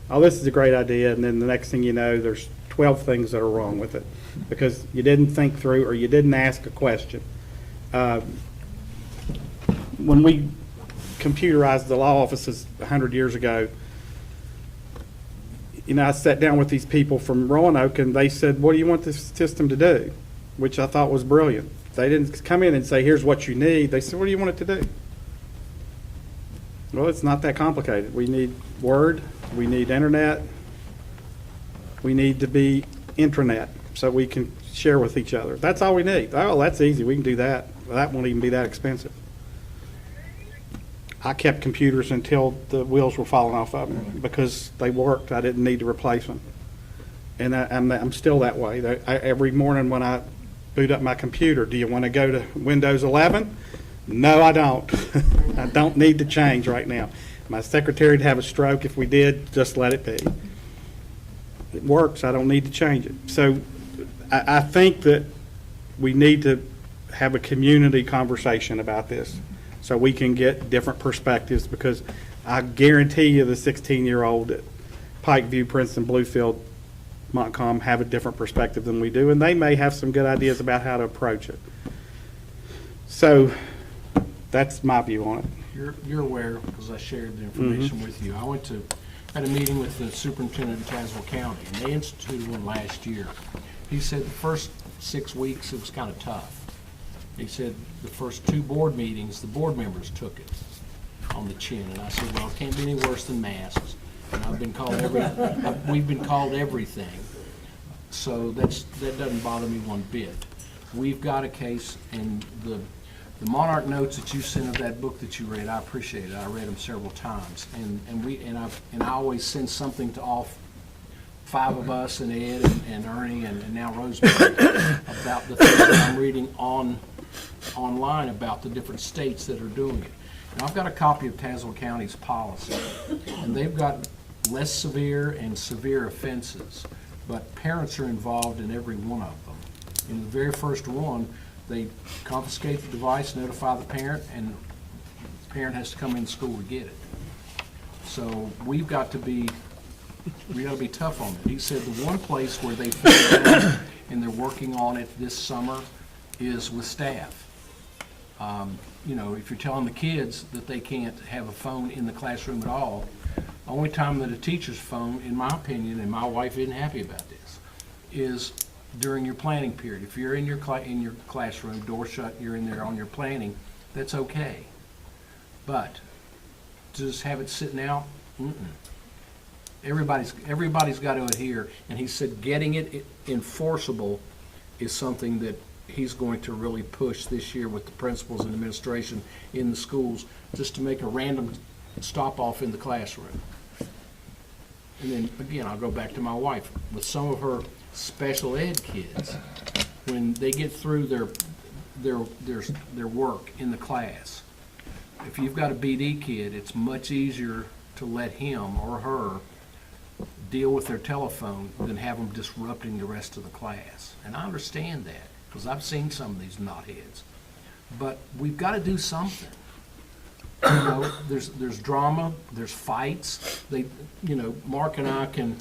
Oh, this is a great idea, and then the next thing you know, there's 12 things that are wrong with it, because you didn't think through or you didn't ask a question. When we computerized the law offices 100 years ago, I sat down with these people from Roanoke, and they said, what do you want this system to do? Which I thought was brilliant. They didn't come in and say, here's what you need. They said, what do you want it to do? Well, it's not that complicated. We need Word, we need internet, we need to be intranet so we can share with each other. That's all we need. Oh, that's easy. We can do that. Well, that won't even be that expensive. I kept computers until the wheels were falling off of them because they worked. I didn't need to replace them. And I'm still that way. Every morning when I boot up my computer, do you want to go to Windows 11? No, I don't. I don't need to change right now. My secretary would have a stroke if we did. Just let it be. It works. I don't need to change it. So I think that we need to have a community conversation about this so we can get different perspectives, because I guarantee you the 16-year-old at Pikeview, Princeton, Bluefield, Montcalm have a different perspective than we do, and they may have some good ideas about how to approach it. So that's my view on it. You're aware, because I shared the information with you. I had a meeting with the superintendent of Tazewell County, and they instituted one last year. He said the first 6 weeks it was kind of tough. He said the first 2 board meetings, the board members took it on the chin, and I said, well, it can't be any worse than masks. And we've been called everything. So that doesn't bother me one bit. We've got a case, and the Monarch notes that you sent of that book that you read, I appreciate it. I read them several times, and I always send something to all 5 of us, and Ed and Ernie and now Rosemary, about the things that I'm reading online about the different states that are doing it. And I've got a copy of Tazewell County's policy, and they've got less severe and severe offenses, but parents are involved in every one of them. In the very first one, they confiscate the device, notify the parent, and the parent has to come in school to get it. So we've got to be tough on it. He said the one place where they figured it out and they're working on it this summer is with staff. If you're telling the kids that they can't have a phone in the classroom at all, the only time that a teacher's phone, in my opinion, and my wife isn't happy about this, is during your planning period. If you're in your classroom, door shut, you're in there on your planning, that's okay. But to just have it sitting out, everybody's got to adhere. And he said getting it enforceable is something that he's going to really push this year with the principals and administration in the schools, just to make a random stop off in the classroom. And then again, I'll go back to my wife. With some of her special ed kids, when they get through their work in the class, if you've got a BD kid, it's much easier to let him or her deal with their telephone than have them disrupting the rest of the class. And I understand that, because I've seen some of these knotheads. But we've got to do something. There's drama, there's fights. Mark and I can,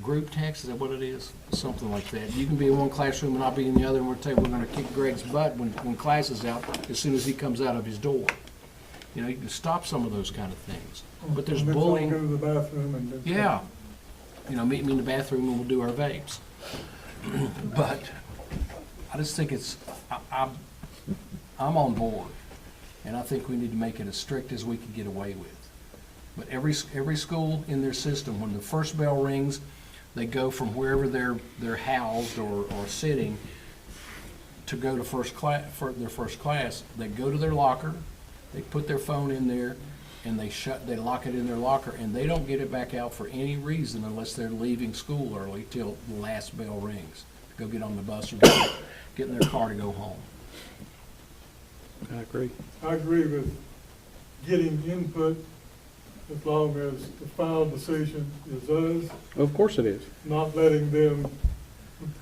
group text? Is that what it is? Something like that. You can be in one classroom and I'll be in the other, and we're going to kick Greg's butt when class is out as soon as he comes out of his door. You can stop some of those kind of things. But there's bullying. Go to the bathroom and yeah. Meet me in the bathroom and we'll do our vapes. But I just think I'm on board, and I think we need to make it as strict as we can get away with. But every school in their system, when the first bell rings, they go from wherever they're housed or sitting to go to for their first class. They go to their locker, they put their phone in there, and they lock it in their locker, and they don't get it back out for any reason unless they're leaving school early till the last bell rings to go get on the bus or get in their car to go home. I agree. I agree with getting input as long as the final decision is us, Of course it is. not letting them,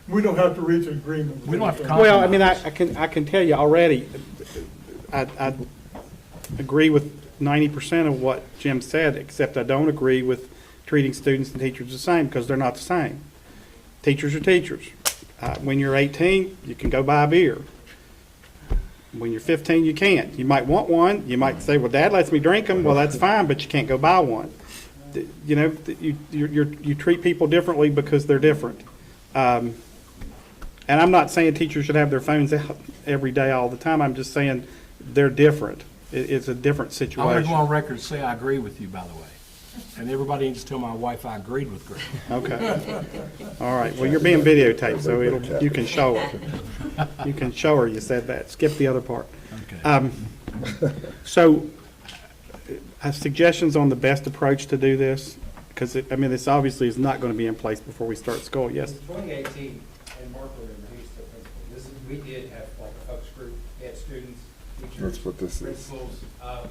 we don't have to reach an agreement. We don't have to Well, I mean, I can tell you already, I agree with 90% of what Jim said, except I don't agree with treating students and teachers the same, because they're not the same. Teachers are teachers. When you're 18, you can go buy a beer. When you're 15, you can't. You might want one. You might say, well, Dad lets me drink them. Well, that's fine, but you can't go buy one. You know, you treat people differently because they're different. And I'm not saying teachers should have their phones out every day all the time. I'm just saying they're different. It's a different I'm going to situation. go on record and say I agree with you, by the way. And everybody needs to tell my wife I agreed with Greg. Okay. All right. Well, you're being videotaped, so you can show her. You can show her you said that. Skip the other part. Okay. So, suggestions on the best approach to do this? Because, I mean, this obviously is not going to be in place before we start school. Yes? In 2018, and Mark will remember, he's the principal, we did have like a focus group, we had students, teachers, That's what this is. principals.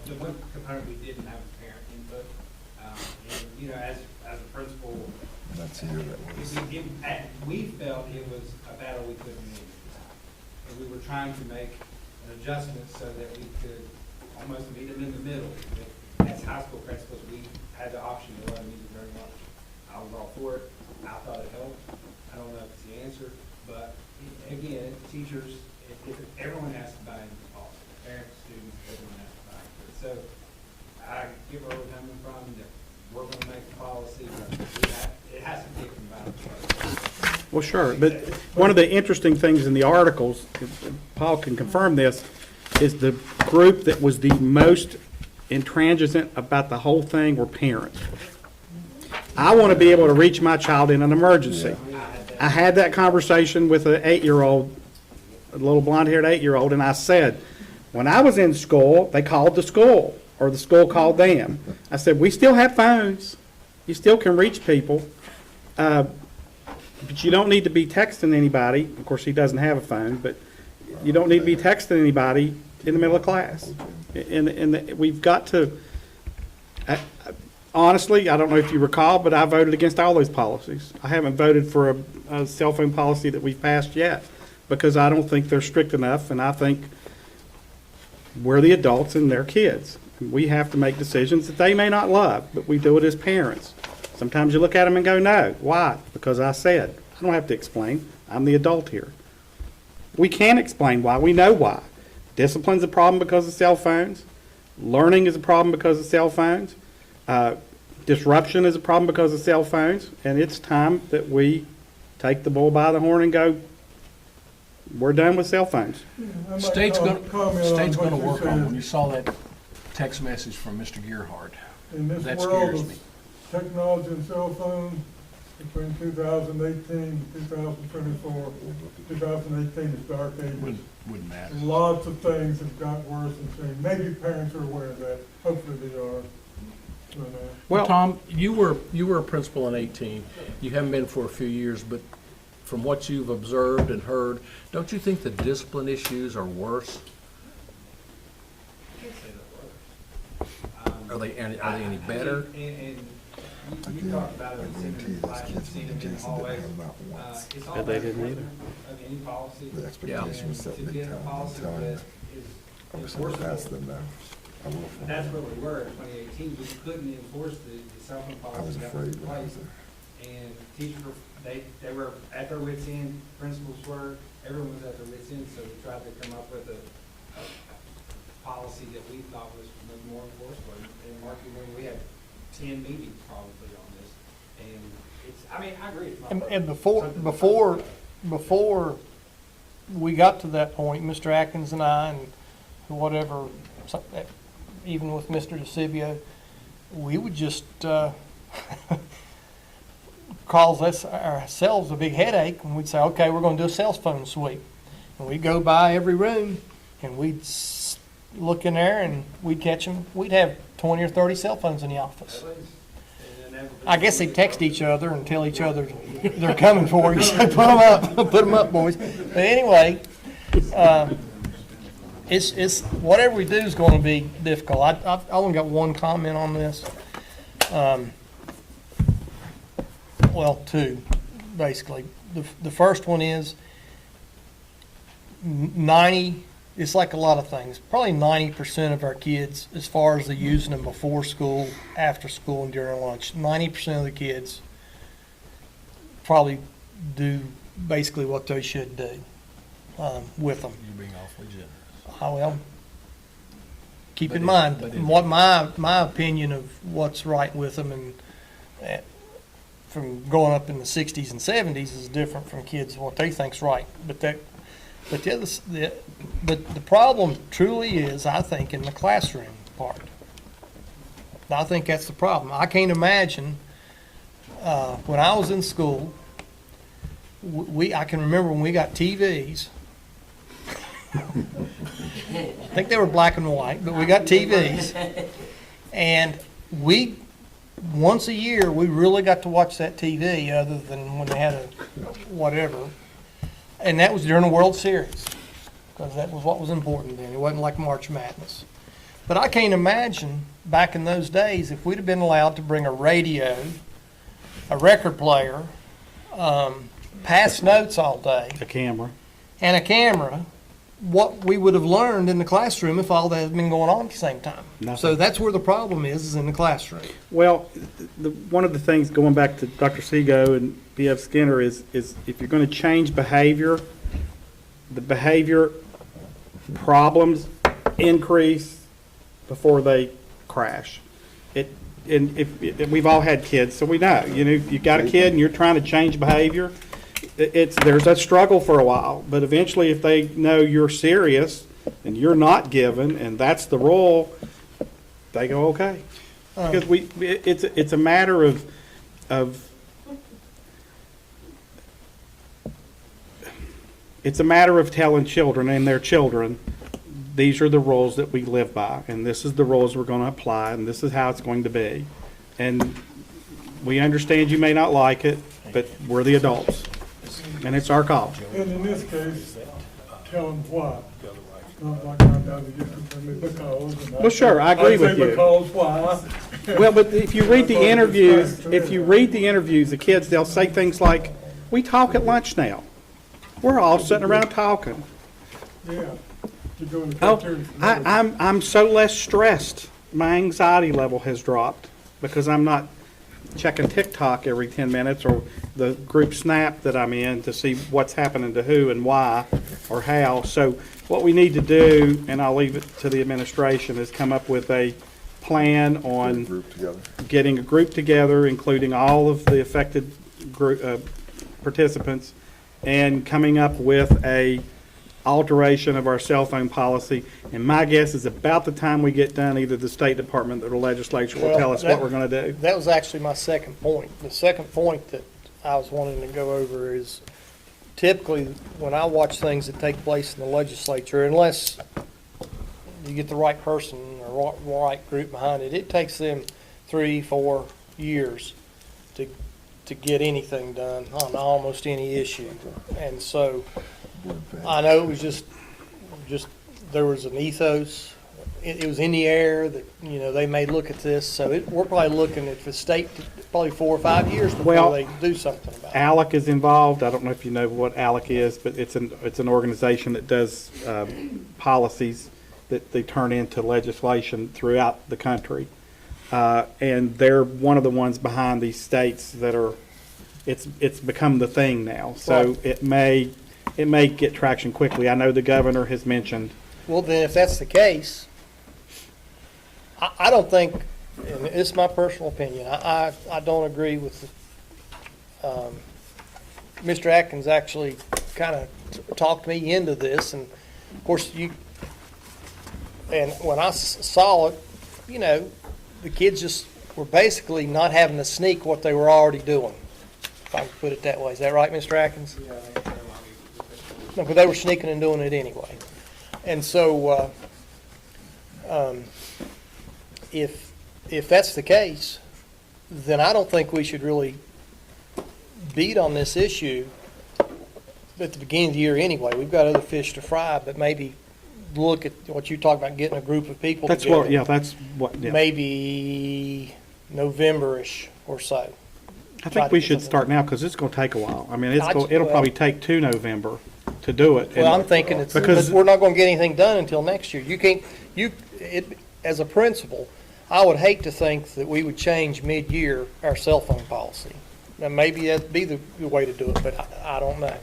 The one component we didn't have was parent input. And, you know, as a principal, That's here, that was. we felt it was a battle we couldn't win at the time. And we were trying to make an adjustment so that we could almost meet them in the middle. As high school principals, we had the option to run music very much. I was all for it. I thought it helped. I don't know if it's the answer, but again, teachers, if everyone has to buy into the policy. Parents, students, everyone has to buy into it. So I get where we're coming from, that we're going to make the policy, but it has to be a combined. Well, sure. But one of the interesting things in the articles, Paul can confirm this, is the group that was the most intransigent about the whole thing were parents. I want to be able to reach my child in an emergency. I had that conversation with an 8-year-old, a little blonde-haired 8-year-old, and I said, when I was in school, they called the school, or the school called them. I said, we still have phones. You still can reach people. But you don't need to be texting anybody. Of course, he doesn't have a phone, but you don't need to be texting anybody in the middle of class. And we've got to, honestly, I don't know if you recall, but I voted against all those policies. I haven't voted for a cell phone policy that we've passed yet because I don't think they're strict enough, and I think we're the adults and they're kids. We have to make decisions that they may not love, but we do it as parents. Sometimes you look at them and go, no. Why? Because I said. I don't have to explain. I'm the adult here. We can explain why. We know why. Discipline's a problem because of cell phones. Learning is a problem because of cell phones. Disruption is a problem because of cell phones. And it's time that we take the bull by the horn and go, we're done with cell phones. State's going to work on, when you it. saw that text message from Mr. Gearhart, In this that world scares of me. technology and cell phones, between 2018 and 2024, 2018 is dark ages. Wouldn't matter. Lots of things have got worse and changed. Maybe parents are aware of that. Hopefully they are. But, Well, Tom, you were a principal in 18. You haven't been for a few years, but from what you've observed and heard, don't you think the discipline issues are worse? Are they any better? And you talked about it, seen it in class, you've seen it in the hallways. It's all They didn't either. of any policy. The expectation was set To big get a time. I'm policy telling you. that is I wish I would have asked them enforceable. now. I will. That's where we were in 2018. We couldn't enforce the cell phone I was policy that was afraid in when I was place. there. And teachers were, they were at their wits' end, principals were, everyone was at their wits' end, so we tried to come up with a policy that we thought was more enforceable. And Mark, you remember, we had 10 meetings probably on this, and it's, I mean, I agree. It's not And perfect. before we got to that point, Mr. Atkins and I and whatever, even with Mr. DeCibio, we would just cause us ourselves a big headache, and we'd say, okay, we're going to do a cell phone sweep. And we'd go by every room, and we'd look in there, and we'd catch them. We'd have 20 or 30 cell phones in the office. I guess they'd text each other and tell each other they're coming for you. So put them up, boys. But anyway, it's whatever we do is going to be difficult. I've only got one comment on this. Well, two, basically. The first one is 90. It's like a lot of things. Probably 90% of our kids, as far as the using them before school, after school, and during lunch, 90% of the kids probably do basically what they should do with them. You're being awfully generous. Well, keep in mind what my opinion of what's right with them, and from growing up in the 60s and 70s is different from kids what they think's right. But the problem truly is, I think, in the classroom part. I think that's the problem. I can't imagine when I was in school. I can remember when we got TVs. I think they were black and white, but we got TVs, and once a year we really got to watch that TV, other than when they had a whatever. And that was during the World Series, because that was what was important then. It wasn't like March Madness. But I can't imagine back in those days if we'd have been allowed to bring a radio, a record player, pass notes all day, A camera. and a camera, what we would have learned in the classroom if all that had been going on at the same time. Nothing. So that's where the problem is in the classroom. Well, one of the things, going back to Dr. Seago and B.F. Skinner, is if you're going to change behavior, the behavior problems increase before they crash. We've all had kids, so we know. You got a kid and you're trying to change behavior. There's a struggle for a while, but eventually, if they know you're serious and you're not given, and that's the rule, they go okay. Because it's a matter of it's a matter of telling children and their children, these are the rules that we live by, and this is the rules we're going to apply, and this is how it's going to be. And we understand you may not like it, but we're the adults, and it's our call. And in this case, tell them why. Not like I'm down to get to tell me because. And Well, sure, I agree with say you. because why. Well, but if you read the interviews, the kids, they'll say things like, we talk at lunch now. We're all sitting around talking. Yeah. You go in the Oh, cafeteria. I'm so less stressed. My anxiety level has dropped because I'm not checking TikTok every 10 minutes or the group Snap that I'm in to see what's happening to who and why or how. So what we need to do, and I'll leave it to the administration, is come up with a plan on Group together. getting a group together, including all of the affected group, participants, and coming up with a alteration of our cell phone policy. And my guess is about the time we get done, either the State Department or the legislature will tell us what we're going to do. That was actually my second point. The second point that I was wanting to go over is typically when I watch things that take place in the legislature, unless you get the right person or right group behind it, it takes them 3-4 years to get anything done on almost any issue. And so I know it was just there was an ethos. It was in the air that, they may look at this. So we're probably looking at the state probably 4 or 5 years before they do something about it. ALEC is involved. I don't know if you know what ALEC is, but it's an organization that does policies that they turn into legislation throughout the country. And they're one of the ones behind these states that are, it's become the thing now. So it may get traction quickly. I know the governor has mentioned. Well, then if that's the case, I don't think, and it's my personal opinion, I don't agree with Mr. Atkins actually kind of talked me into this. And of course, and when I saw it, the kids just were basically not having to sneak what they were already doing, if I can put it that way. Is that right, Mr. Atkins? No, but they were sneaking and doing it anyway. And so, if that's the case, then I don't think we should really beat on this issue at the beginning of the year anyway. We've got other fish to fry, but maybe look at what you talk about, getting a group of people That's together. what, yeah, that's what, yeah. Maybe November-ish or so. I think we should start now, because it's going to take a while. I mean, it'll probably take to November to do it. Well, I'm thinking because we're not going to get anything done until next year. You can't, as a principal, I would hate to think that we would change mid-year our cell phone policy. Now, maybe that'd be the way to do it, but I don't know.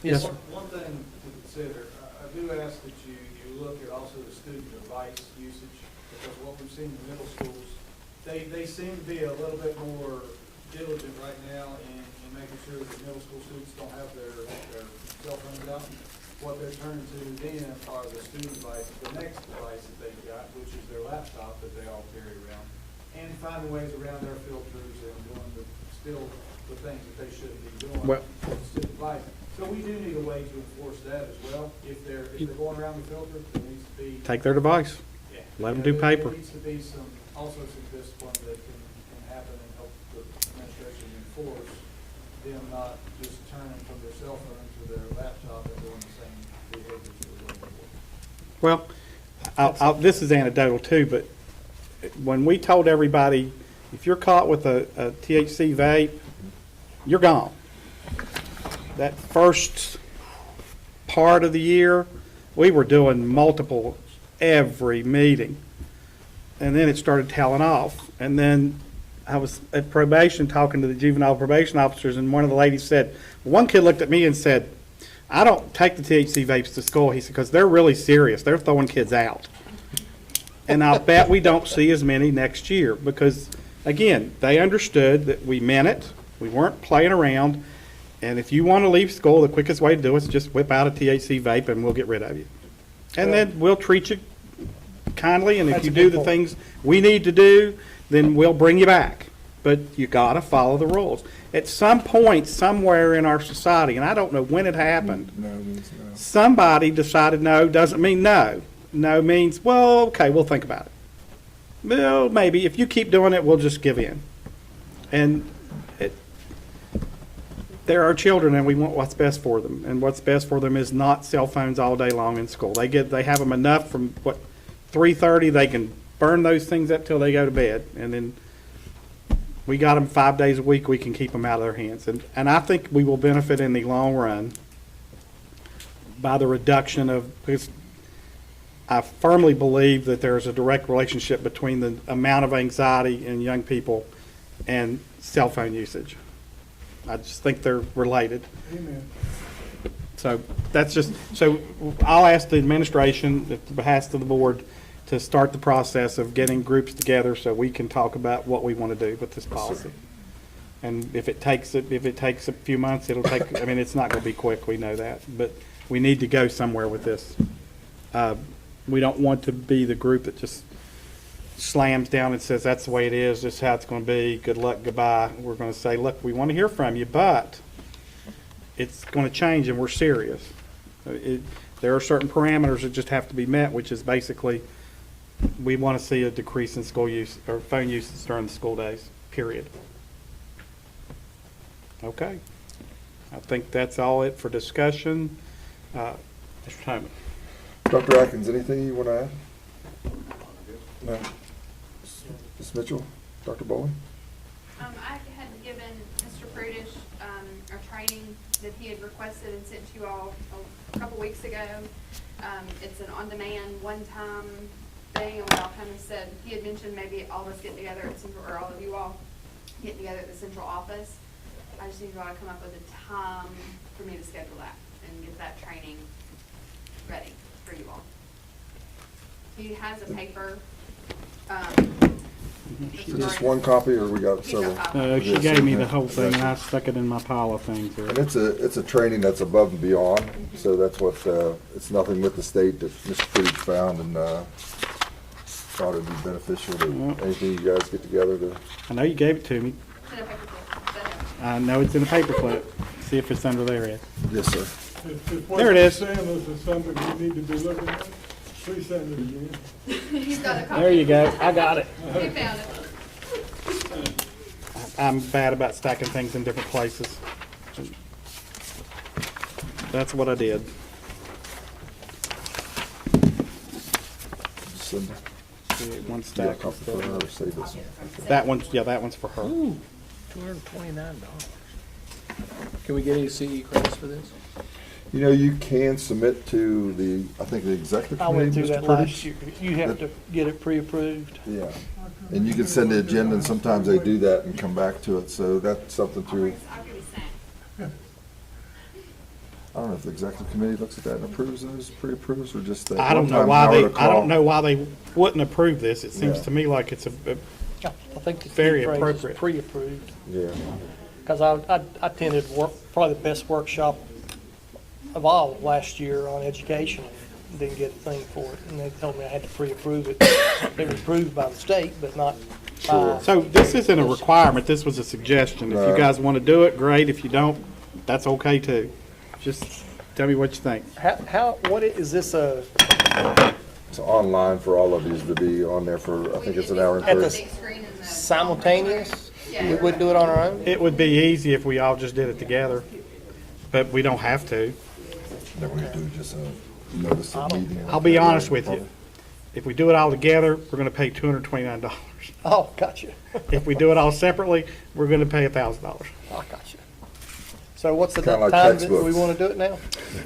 Yes, sir. One thing to consider, I do ask that you look at also the student device usage, because what we've seen in the middle schools, they seem to be a little bit more diligent right now in making sure that middle school students don't have their cell phones out. What they're turning to then are the student devices, the next device that they've got, which is their laptop that they all carry around, and finding ways around their filters and doing the things that they shouldn't be doing with the student device. So we do need a way to enforce that as well. If they're going around the filter, there needs to be Take their device. yeah. Let them do paper. There needs to be also some discipline that can happen and help the administration enforce them not just turning from their cell phone to their laptop and doing the same behaviors that we're looking for. Well, this is anecdotal too, but when we told everybody, if you're caught with a THC vape, you're gone. That first part of the year, we were doing multiple every meeting. And then it started tailing off. And then I was at probation talking to the juvenile probation officers, and one of the ladies said, one kid looked at me and said, I don't take the THC vapes to school, he said, because they're really serious. They're throwing kids out. And I bet we don't see as many next year because, again, they understood that we meant it. We weren't playing around. And if you want to leave school, the quickest way to do it is just whip out a THC vape and we'll get rid of you. And then we'll treat you kindly, and if you do the things we need to do, then we'll bring you back. But you got to follow the rules. At some point, somewhere in our society, and I don't know when it happened, somebody decided no doesn't mean no. No means, well, okay, we'll think about it. Well, maybe. If you keep doing it, we'll just give in. And they're our children, and we want what's best for them. And what's best for them is not cell phones all day long in school. They have them enough from 3:30. They can burn those things up till they go to bed, and then we got them 5 days a week. We can keep them out of their hands, and I think we will benefit in the long run by the reduction of. Because I firmly believe that there's a direct relationship between the amount of anxiety in young people and cell phone usage. I just think they're related. Amen. So so I'll ask the administration, at the behest of the board, to start the process of getting groups together so we can talk about what we want to do with this policy. And if it takes a few months, it'll take, I mean, it's not going to be quick, we know that, but we need to go somewhere with this. We don't want to be the group that just slams down and says, that's the way it is, this is how it's going to be, good luck, goodbye. We're going to say, look, we want to hear from you, but it's going to change and we're serious. There are certain parameters that just have to be met, which is basically we want to see a decrease in school use or phone usage during the school days, period. Okay. I think that's all it for discussion. Mr. Thomas. Dr. Atkins, anything you want to add? No. Ms. Mitchell, Dr. Bowling? I had given Mr. Prudish a training that he had requested and sent to you all a couple weeks ago. It's an on-demand, one-time thing, and what I kind of said, he had mentioned maybe all of us getting together at Central, or all of you all getting together at the central office. I just need you all to come up with a time for me to schedule that and get that training ready for you all. He has a paper. Just one copy, or we got several? She gave me the whole thing, and I stuck it in my pile of things here. And it's a training that's above and beyond, so that's what, it's nothing with the state that Mr. Pruitt found, and thought it'd be beneficial to, anything you guys get together to, I know you gave it to me. It's in a paper clip. I know it's in a paper clip. See if it's under there, Ed. yes, sir. If what There it you're is. saying is something we need to be looking at, please send it again. He's got a copy. There you go. I got it. We found it. I'm bad about stacking things in different places. That's what I did. Send One yeah, stack. copy for her or save this one. That one's, yeah, that one's for her. $229. Can we get any CE credits for this? You know, you can submit to the, I think, the executive I committee, went through Mr. that Purdy. last year. You have to get it pre-approved. Yeah, and you can send the agenda, and sometimes they do that and come back to it, so that's something to, I don't know if the executive committee looks at that and approves those, pre-approves, or just that. I don't one know time why Howard they, will I don't call. know why they wouldn't approve this. It seems Yeah. to me like it's a I think the Very key phrase is appropriate. pre-approved. Yeah, Because I attended probably the best workshop of all last year on education. Didn't get a thing for it, and they told me I had to pre-approve it. It was approved by the state, but not by. So this isn't a requirement, this was a suggestion. If you Right. guys want to do it, great. If you don't, that's okay too. Just tell me what you think. What is this, it's online for all of these to be on there for, I think it's an hour and At the 30. Big screen and the. simultaneous? Yeah. We wouldn't do it on our own? It would be easy if we all just did it together, but we don't have to. Then we do just a notice of meeting. I'll be honest with you. If we do it all together, we're gonna pay $229. Oh, gotcha. If we do it all separately, we're gonna pay $1,000. Oh, gotcha. So what's the Kinda like time that we textbooks. want to do it now?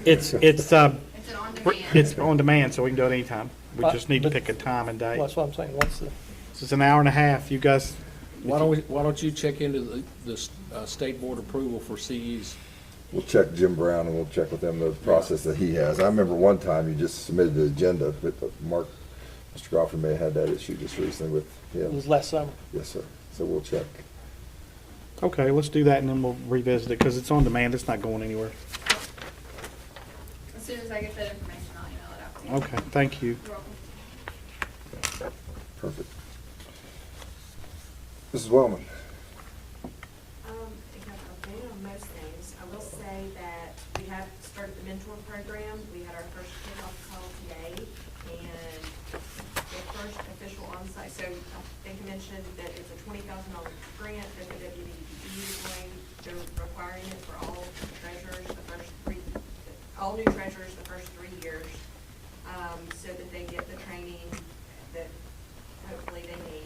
It's It's an on-demand. it's on demand, so we can do it anytime. We just need to pick a time and Well, date. that's what I'm saying. What's the, This is an hour and a half. You guys, Why don't you check into the state board approval for CEs? We'll check Jim Brown and we'll check with him the process that he has. I remember one time you just submitted the agenda, but Mark, Mr. Crawford may have had that issue just recently with it him. was last summer. Yes, sir. So we'll check. okay, let's do that and then we'll revisit it because it's on demand. It's not going anywhere. As soon as I get that information, I'll email it out to you. Okay, thank you. You're welcome. Perfect. Mrs. Wellman. I got an update on most things. I will say that we have started the mentor program. We had our first kickoff call today, and the first official onsite. So I think I mentioned that it's a $20,000 grant that the WBDE is going. They're requiring it for all treasurers all new treasurers the first 3 years, so that they get the training that hopefully they need.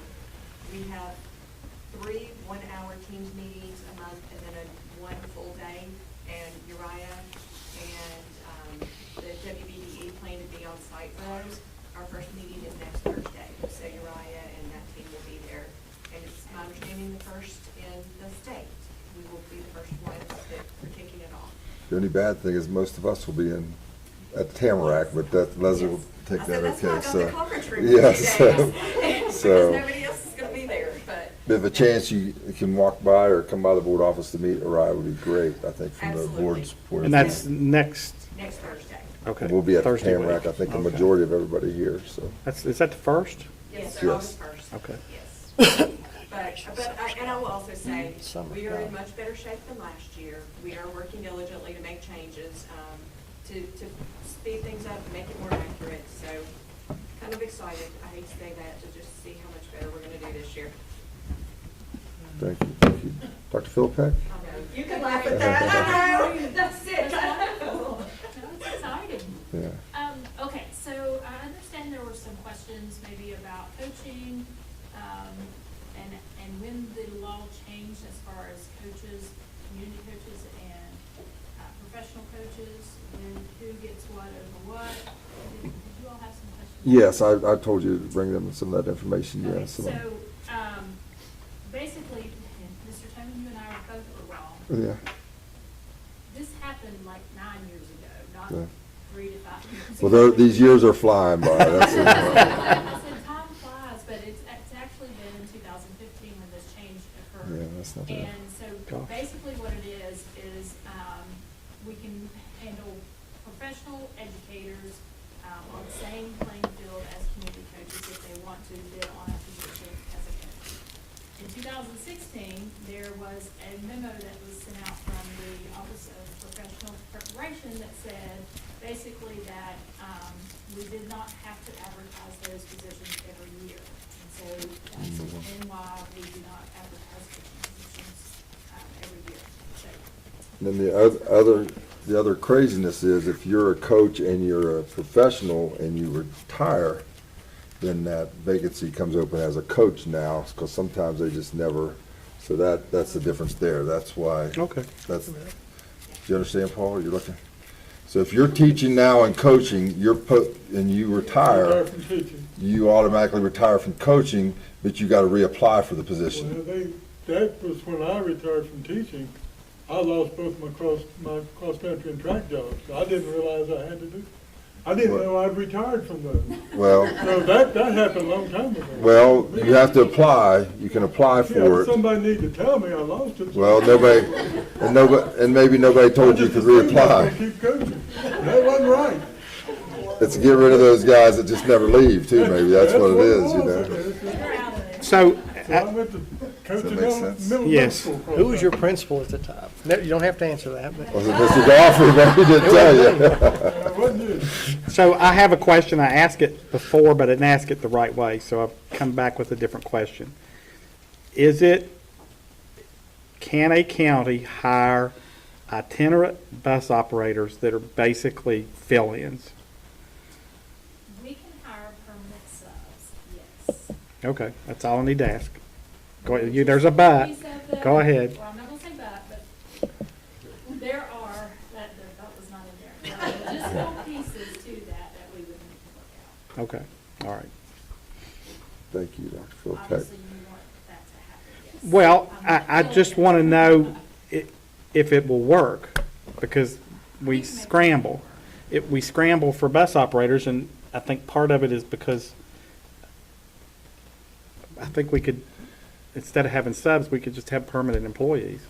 We have 3 one-hour Teams meetings a month and then one full day. And Uriah and the WBDE plan to be on site for those. Our first meeting is next Thursday, so Uriah and that team will be there. And it's my understanding the first in the state. We will be the first ones that are kicking it off. The only bad thing is most of us will be at Tamarack, but that Leslie will take I that said, that's why okay. I got So the conference room yes, for 2 days. Because so nobody else is gonna be there, but. if a chance you can walk by or come by the board office to meet Orion would be great. I think from Absolutely. the board's point of And view. that's next, Next Thursday. okay. We'll be at Thursday Tamarack. week. I think the Okay. majority of everybody here. So Is that the first? Yes, Yes. sir, August 1st. Okay. Yes. And I will also say, Summer, we are in yeah. much better shape than last year. We are working diligently to make changes, to speed things up, and make it more accurate. So, kind of excited, I hate to say that, to just see how much better we're gonna do this year. thank you. Thank you. Dr. Philpeck? I know, you can laugh at that, I know, that's it. That's exciting. Yeah. Okay, so I understand there were some questions maybe about coaching, and when the law changed as far as coaches, community coaches and professional coaches, when who gets what over what. Did you all have some questions? Yes, I told you to bring them some of that information. Okay, Yes. so, basically, Mr. Tony, you and I both were wrong. Yeah. This happened like 9 years ago, not Yeah. 3 to 5 years Well, ago. these years are flying by. That's it. I said time flies, but it's actually been in 2015 when this change occurred. Yeah, that's not bad. And so Gosh. basically what it is we can handle professional educators, on the same playing field as community coaches if they want to bid on a position as a coach. In 2016, there was a memo that was sent out from the Office of Professional Preparation that said basically that we did not have to advertise those positions every year. And so that's in why we do not advertise coaching positions every year. So, Then the other craziness is if you're a coach and you're a professional and you retire, then that vacancy comes open as a coach now, because sometimes they just never, so that's the difference there. That's why. Okay. Do you understand, Paul? You're looking? So if you're teaching now and coaching, and you retire, you automatically retire from coaching, but you gotta reapply for the position. Well, that was when I retired from teaching. I lost both my cross country and track jobs. I didn't realize I had to do. I didn't know I'd retired from those. Well. So that happened a long time ago. Well, you have to apply. You can apply for it. Somebody need to tell me I lost it. Well, and maybe nobody told you could reapply. Keep coaching. That wasn't right. It's to get rid of those guys that just never leave too, maybe. That's what it is, you know. So, I went to coaching middle yes. school. Who was your principal at the time? No, you don't have to answer that, but. Was it Mr. Goffrey? Maybe he didn't tell you. Wasn't you? So I have a question. I asked it before, but I didn't ask it the right way, so I've come back with a different question. Can a county hire itinerant bus operators that are basically fill-ins? we can hire permanent subs, yes. Okay, that's all I need to ask. Go ahead. There's a but. Go ahead. Well, I'm not gonna say but there are, that was not in there. There are logistical pieces to that we would need to work out. Okay, all right. Thank you, Dr. Phil. Obviously, you want that to happen, yes. Well, I just want to know if it will work, because we scramble. We scramble for bus operators, and I think part of it is because I think we could, instead of having subs, we could just have permanent employees.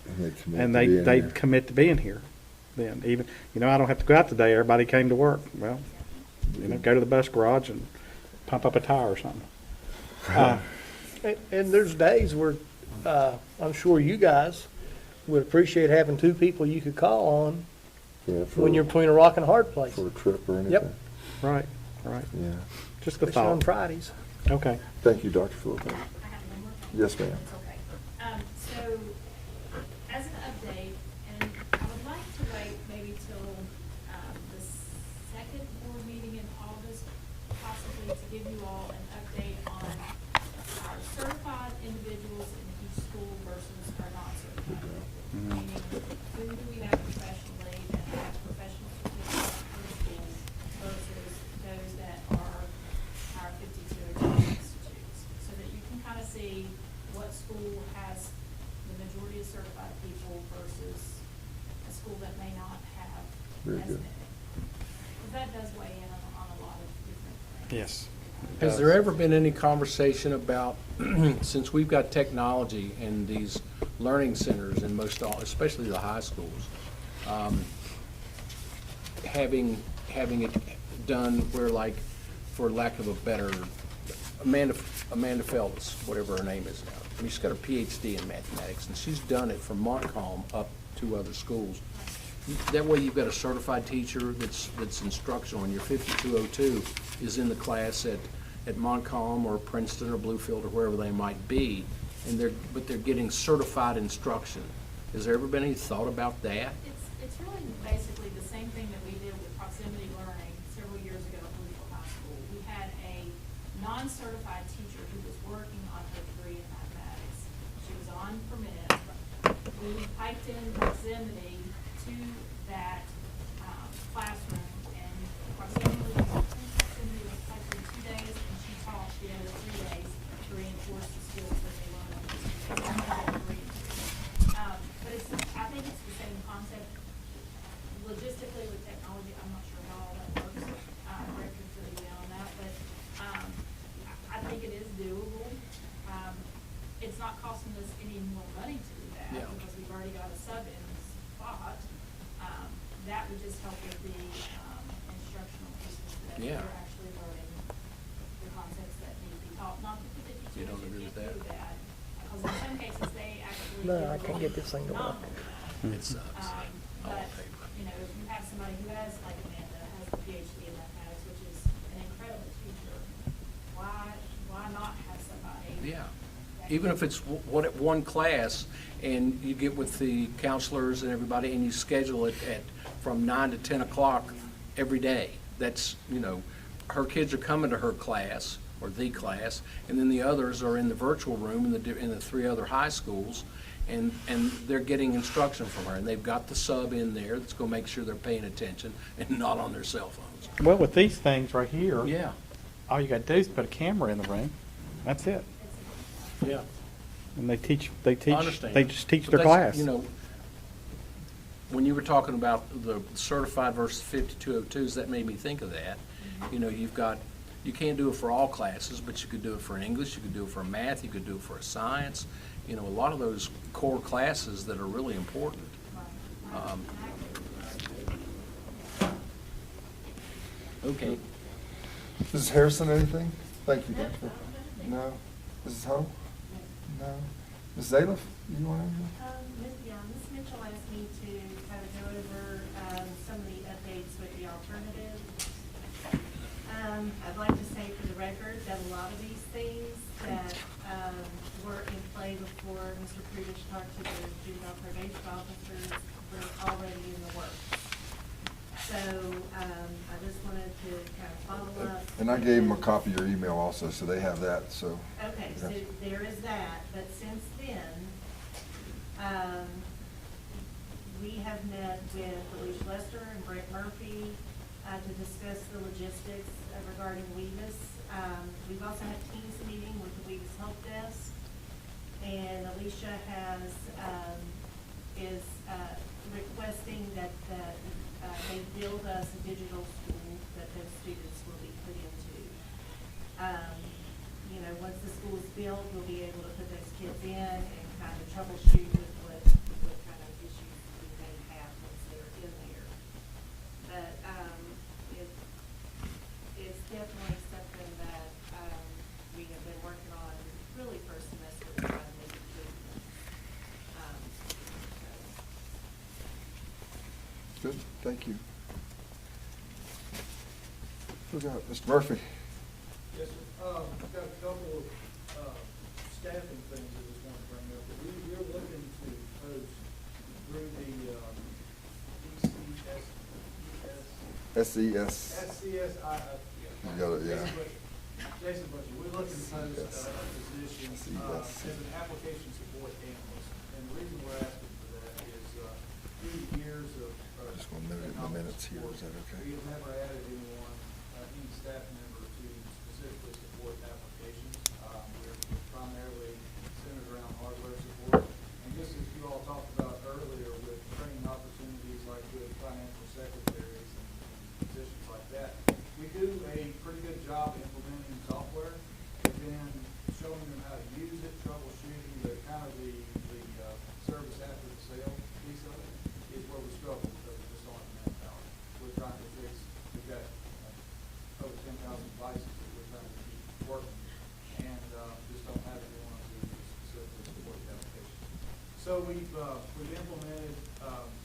And they commit to being here. Then even, I don't have to go out today, everybody came to work. Well, go to the bus garage and pump up a tire or something. And there's days where I'm sure you guys would appreciate having two people you could call on when you're between a rock and a hard place. For a trip or anything. Yep. Right. Yeah. Just the Especially on thought. Fridays. Okay. Thank you, Dr. Phil. I have one more thing. Yes, ma'am. It's okay. So, as an update, and I would like to wait maybe till the second board meeting in August, possibly to give you all an update on our certified individuals in each school versus our non-certified. Meaning, who do we have professionally that have professional certificates in schools versus those that are our 52 institutes, so that you can kind of see what school has the majority of certified people versus a school that may not have Very as good. many. Because that does weigh in on a lot of different things. Yes. Has there ever been any conversation about, since we've got technology and these learning centers in most all, especially the high schools, having it done where, like, for lack of a better, Amanda Phelps, whatever her name is now, I mean, she's got a PhD in mathematics, and she's done it from Montcalm up to other schools. That way you've got a certified teacher that's instructional, and your 5202 is in the class at Montcalm or Princeton or Bluefield or wherever they might be, and they're getting certified instruction. Has there ever been any thought about that? It's really basically the same thing that we did with proximity learning several years ago at Bluefield High School. We had a non-certified teacher who was working on her degree in mathematics. She was on permit. We piped in proximity to that classroom, and proximity was piped in 2 days, and she taught the other 3 days to reinforce the skills that they learned on the degree. But I think it's the same concept. Logistically with technology, I'm not sure how all that works. Rick can fill you in on that, but I think it is doable. It's not costing us any more money to do that because we've already got a sub in the spot. That would just help with the instructional pieces that that Yeah. they're actually learning the concepts that need to be taught. Not that the teachers You don't agree with can't do that? that, because in some cases, they actually No, do I can't get this thing to work. phenomenal. It sucks. But, you know, if you have somebody who has, like Amanda, has a PhD in mathematics, which is an incredible teacher, why not have somebody? Yeah, even if it's one class, and you get with the counselors and everybody, and you schedule it from 9 to 10 o'clock every day. That's, you know, her kids are coming to her class, or the class, and then the others are in the virtual room in the 3 other high schools, and they're getting instruction from her, and they've got the sub in there that's gonna make sure they're paying attention and not on their cell phones. Well, with these things right here, Yeah, all you gotta do is put a camera in the room. That's it. yeah. And they I understand. they just teach But their that's, class. You know, when you were talking about the certified versus 5202s, that made me think of that. You know, you can't do it for all classes, but you could do it for English, you could do it for math, you could do it for science. You know, a lot of those core classes that are really important. Okay. Mrs. Harrison, anything? Thank you, Doctor. No? Mrs. Huddle? No? Mrs. Aliff, you want to? Ms. Mitchell asked me to kind of go over some of the updates with the alternative. I'd like to say for the record that a lot of these things that were in play before Mr. Prudish talked to the juvenile probation officers were already in the works. So I just wanted to kind of follow up. And I gave them a copy of your email also, so they have that, so. Okay, so there is that, but since then, we have met with Louise Lester and Brett Murphy to discuss the logistics regarding WEVIS. We've also had a Teams meeting with the WEVIS Help Desk, and Alicia is requesting that they build us a digital school that those students will be put into. You know, once the school is built, we'll be able to put those kids in and kind of troubleshoot with what kind of issues we may have once they're in there. But it's definitely something that we have been working on really for a semester to try to make improvements. Good, thank you. We got Mr. Murphy. Yes, sir. I've got a couple of staffing things I just want to bring up. We're looking to post through the SES. You got it, yeah. Jason Butcher, we're looking to post a position as an application support analyst. And the reason we're asking for that is through the years of Just gonna note it in the minutes here, is that okay? we have never added anyone, any staff member to specifically support applications. We're primarily centered around hardware support. And just as you all talked about earlier with training opportunities like with financial secretaries and positions like that, we do a pretty good job implementing software, but then showing them how to use it, troubleshooting, the kind of the service after the sale piece of it is where we struggle because we just don't have manpower. We're trying to fix, we've got over 10,000 devices that we're trying to keep working, and just don't have anyone to specifically support the application. So we've implemented,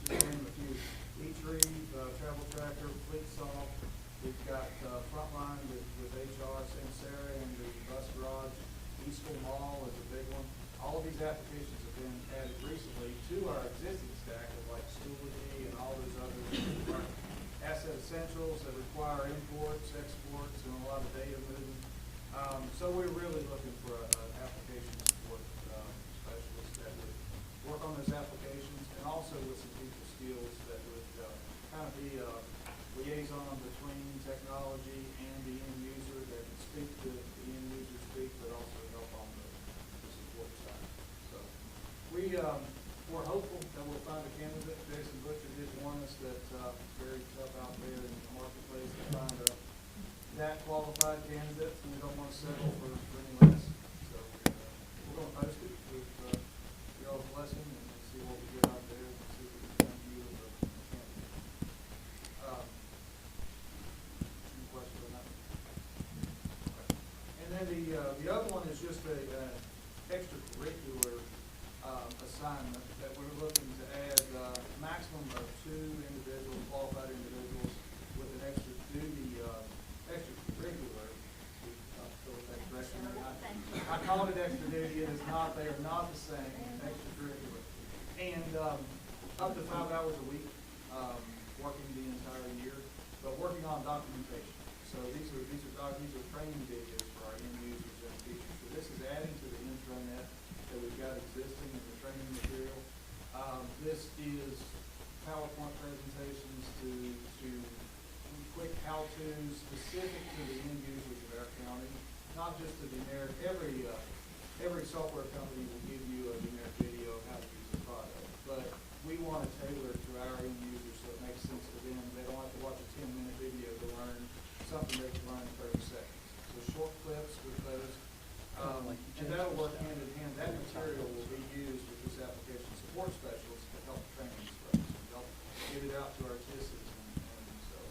just to name a few, eTreeve, Travel Tracker, FleetSoft. We've got Frontline with HR, Samsara, and the Bus Garage. eSchool Mall is a big one. All of these applications have been added recently to our existing stack of like Schoology and all those others. Asset Essentials that require imports, exports, and a lot of data moving. So we're really looking for an application support specialist that would work on those applications and also with some people skills that would kind of be a liaison between technology and the end user that can speak to the end user speak, but also help on the support side. So we're hopeful that we'll find a candidate. Jason Butcher did warn us that it's very tough out there in the marketplace to find that qualified candidate, and we don't want to settle for any less. So we're going to post it with y'all's blessing and see what we get out there and see if we can find you as a candidate. Any questions on extracurricular assignment that we're looking to add maximum of 2 individuals, qualified individuals, with an extra duty, extracurricular. I called it extra duty. It is not. They are not the same. Extracurricular, and up to 5 hours a week, working the entire year, but working on documentation. So these are training videos for our end users and teachers. So this is adding to the intranet that we've got existing in the training material. This is PowerPoint presentations to quick how-tos specific to the end users of our county, not just the generic. Every software company will give you a generic video of how to use a product, but we want to tailor it to our end users so it makes sense to them. They don't have to watch a 10-minute video to learn something they can learn in 30 seconds. So short clips with those, and that'll work hand in hand. That material will be used with this application support specialist to help train these folks and help get it out to our TISs. And so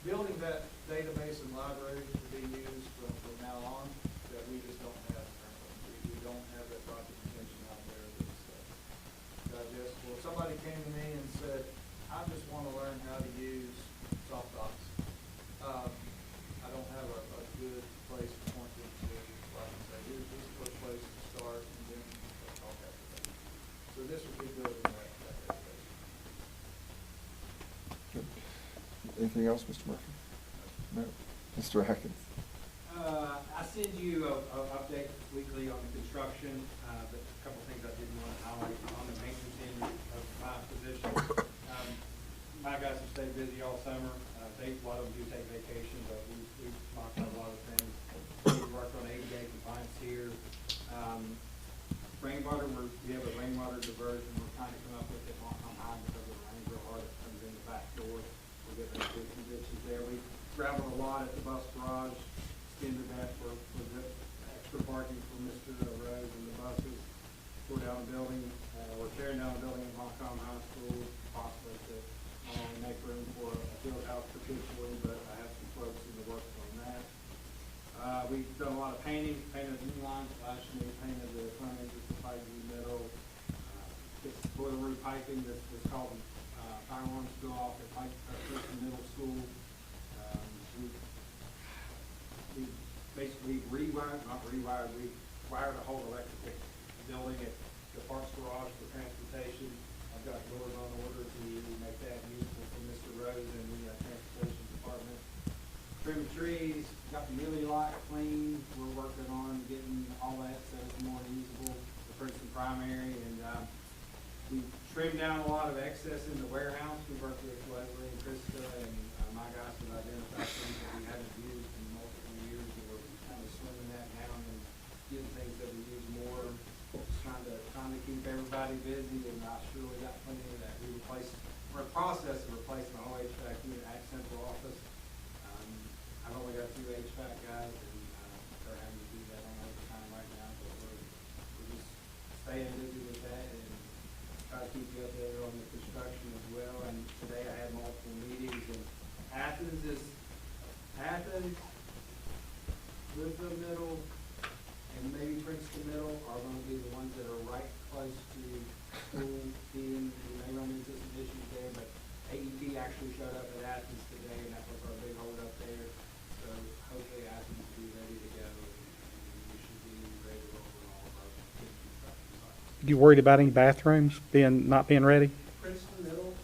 building that database and library to be used from now on that we just don't have currently. We don't have that documentation out there that's digestible. If somebody came to me and said, I just want to learn how to use SoftDocs, I don't have a good place to point them to. So I can say, here's the first place to start, and then let's talk after that. So this would be building that database. Good. Anything else, Mr. Murphy? No. Mr. Atkins? I send you a update weekly on the construction, but a couple of things I didn't want to highlight on the maintenance end of my position. My guys have stayed busy all summer. A lot of them do take vacation, but we've knocked out a lot of things. We worked on ADA compliance here. Rainwater, we have a rainwater diversion we're trying to come up with at Montcalm High because of the rain real hard that comes in the back door. We're getting into some ditches there. We traveled a lot at the bus garage, extended that for the extra parking for Mr. Rose and the buses. Tore down a building, we're tearing down a building at Montcalm High School, possibly to not only make room for a field house particularly, but I have some folks in the works on that. We've done a lot of painting, painted new lines last year, painted the front edges of the pipe in the middle. It's boiler room piping that's called fire alarm spill off at Christian Middle School. We basically we wired a whole electrical building at the parks garage for transportation. I've got doors on order to make that useful for Mr. Rose and the transportation department. Trim trees, got the Lily lot clean. We're working on getting all that so it's more usable for Princeton Primary, and we trimmed down a lot of excess in the warehouse. We worked with Leslie and Krista and my guys have identified things that we haven't used in multiple years, and we're kind of slimming that down and getting things that we use more. Just trying to keep everybody busy, and I sure we got plenty of that. We're in the process of replacing the whole HVAC unit at central office. I've only got 2 HVAC guys, and they're having to do that on overtime right now, but we're just staying busy with that and try to keep you updated on the construction as well. And today I had multiple meetings, and Athens, Lisbon Middle, and maybe Princeton Middle are going to be the ones that are right close to school being. We may run into some issues there, but AEP actually showed up at Athens today, and that was our big hold up there. So hopefully Athens will be ready to go, and we should be ready to roll with all of our construction sites. You worried about any bathrooms not being ready? Princeton Middle,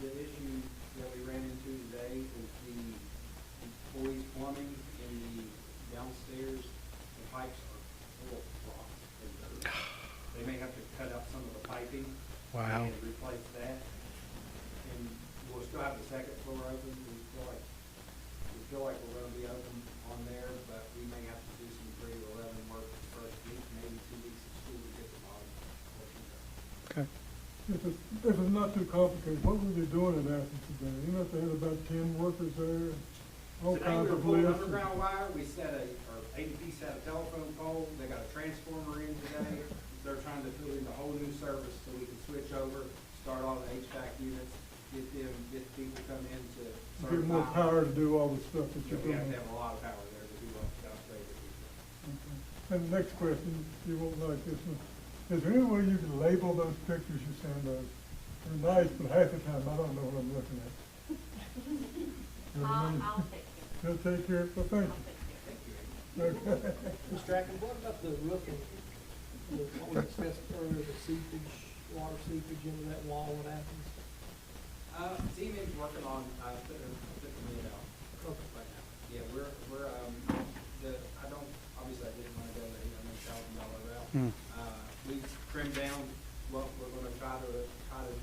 the issue that we ran into today is the boys plumbing in the downstairs. The pipes are full of rocks and dirt. They may have to cut out some of the piping. Wow. And replace that. And we'll still have the second floor open. We feel like we're going to be open on there, but we may have to do some 3 to 11 work the first week, maybe 2 weeks of school to get the bottom portion done. Okay. If it's not too complicated, what were they doing at Athens today? You know, they had about 10 workers there, all Today kinds we were of pulling lifts. underground wire. We ADP set a telephone pole. They got a transformer in today. They're trying to put in a whole new service so we can switch over, start all the HVAC units, get people come in to Give more power to do all the stuff that Yeah, you're we doing. have to have a lot of power there to do what South Bay is. And the next question, you won't like this one. Is there any way you can label those pictures you send us? They're nice, but half the time I don't know what I'm looking at. I'll take care. You'll take care of it, well, thank you. Okay. Mr. Atkins, what about the roofing, what we discussed earlier, the seepage, water seepage into that wall, what happens? Teaming's working on, putting it out right now. Yeah, we're, I don't, obviously I didn't want to go the $800,000 route. We trimmed down what we're gonna try to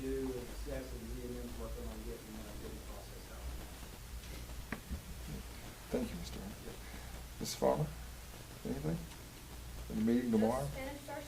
do, and staff and Teaming's working on getting the process out. Thank you, Mr. Ms. Farmer, anything? The meeting tomorrow? Just finished our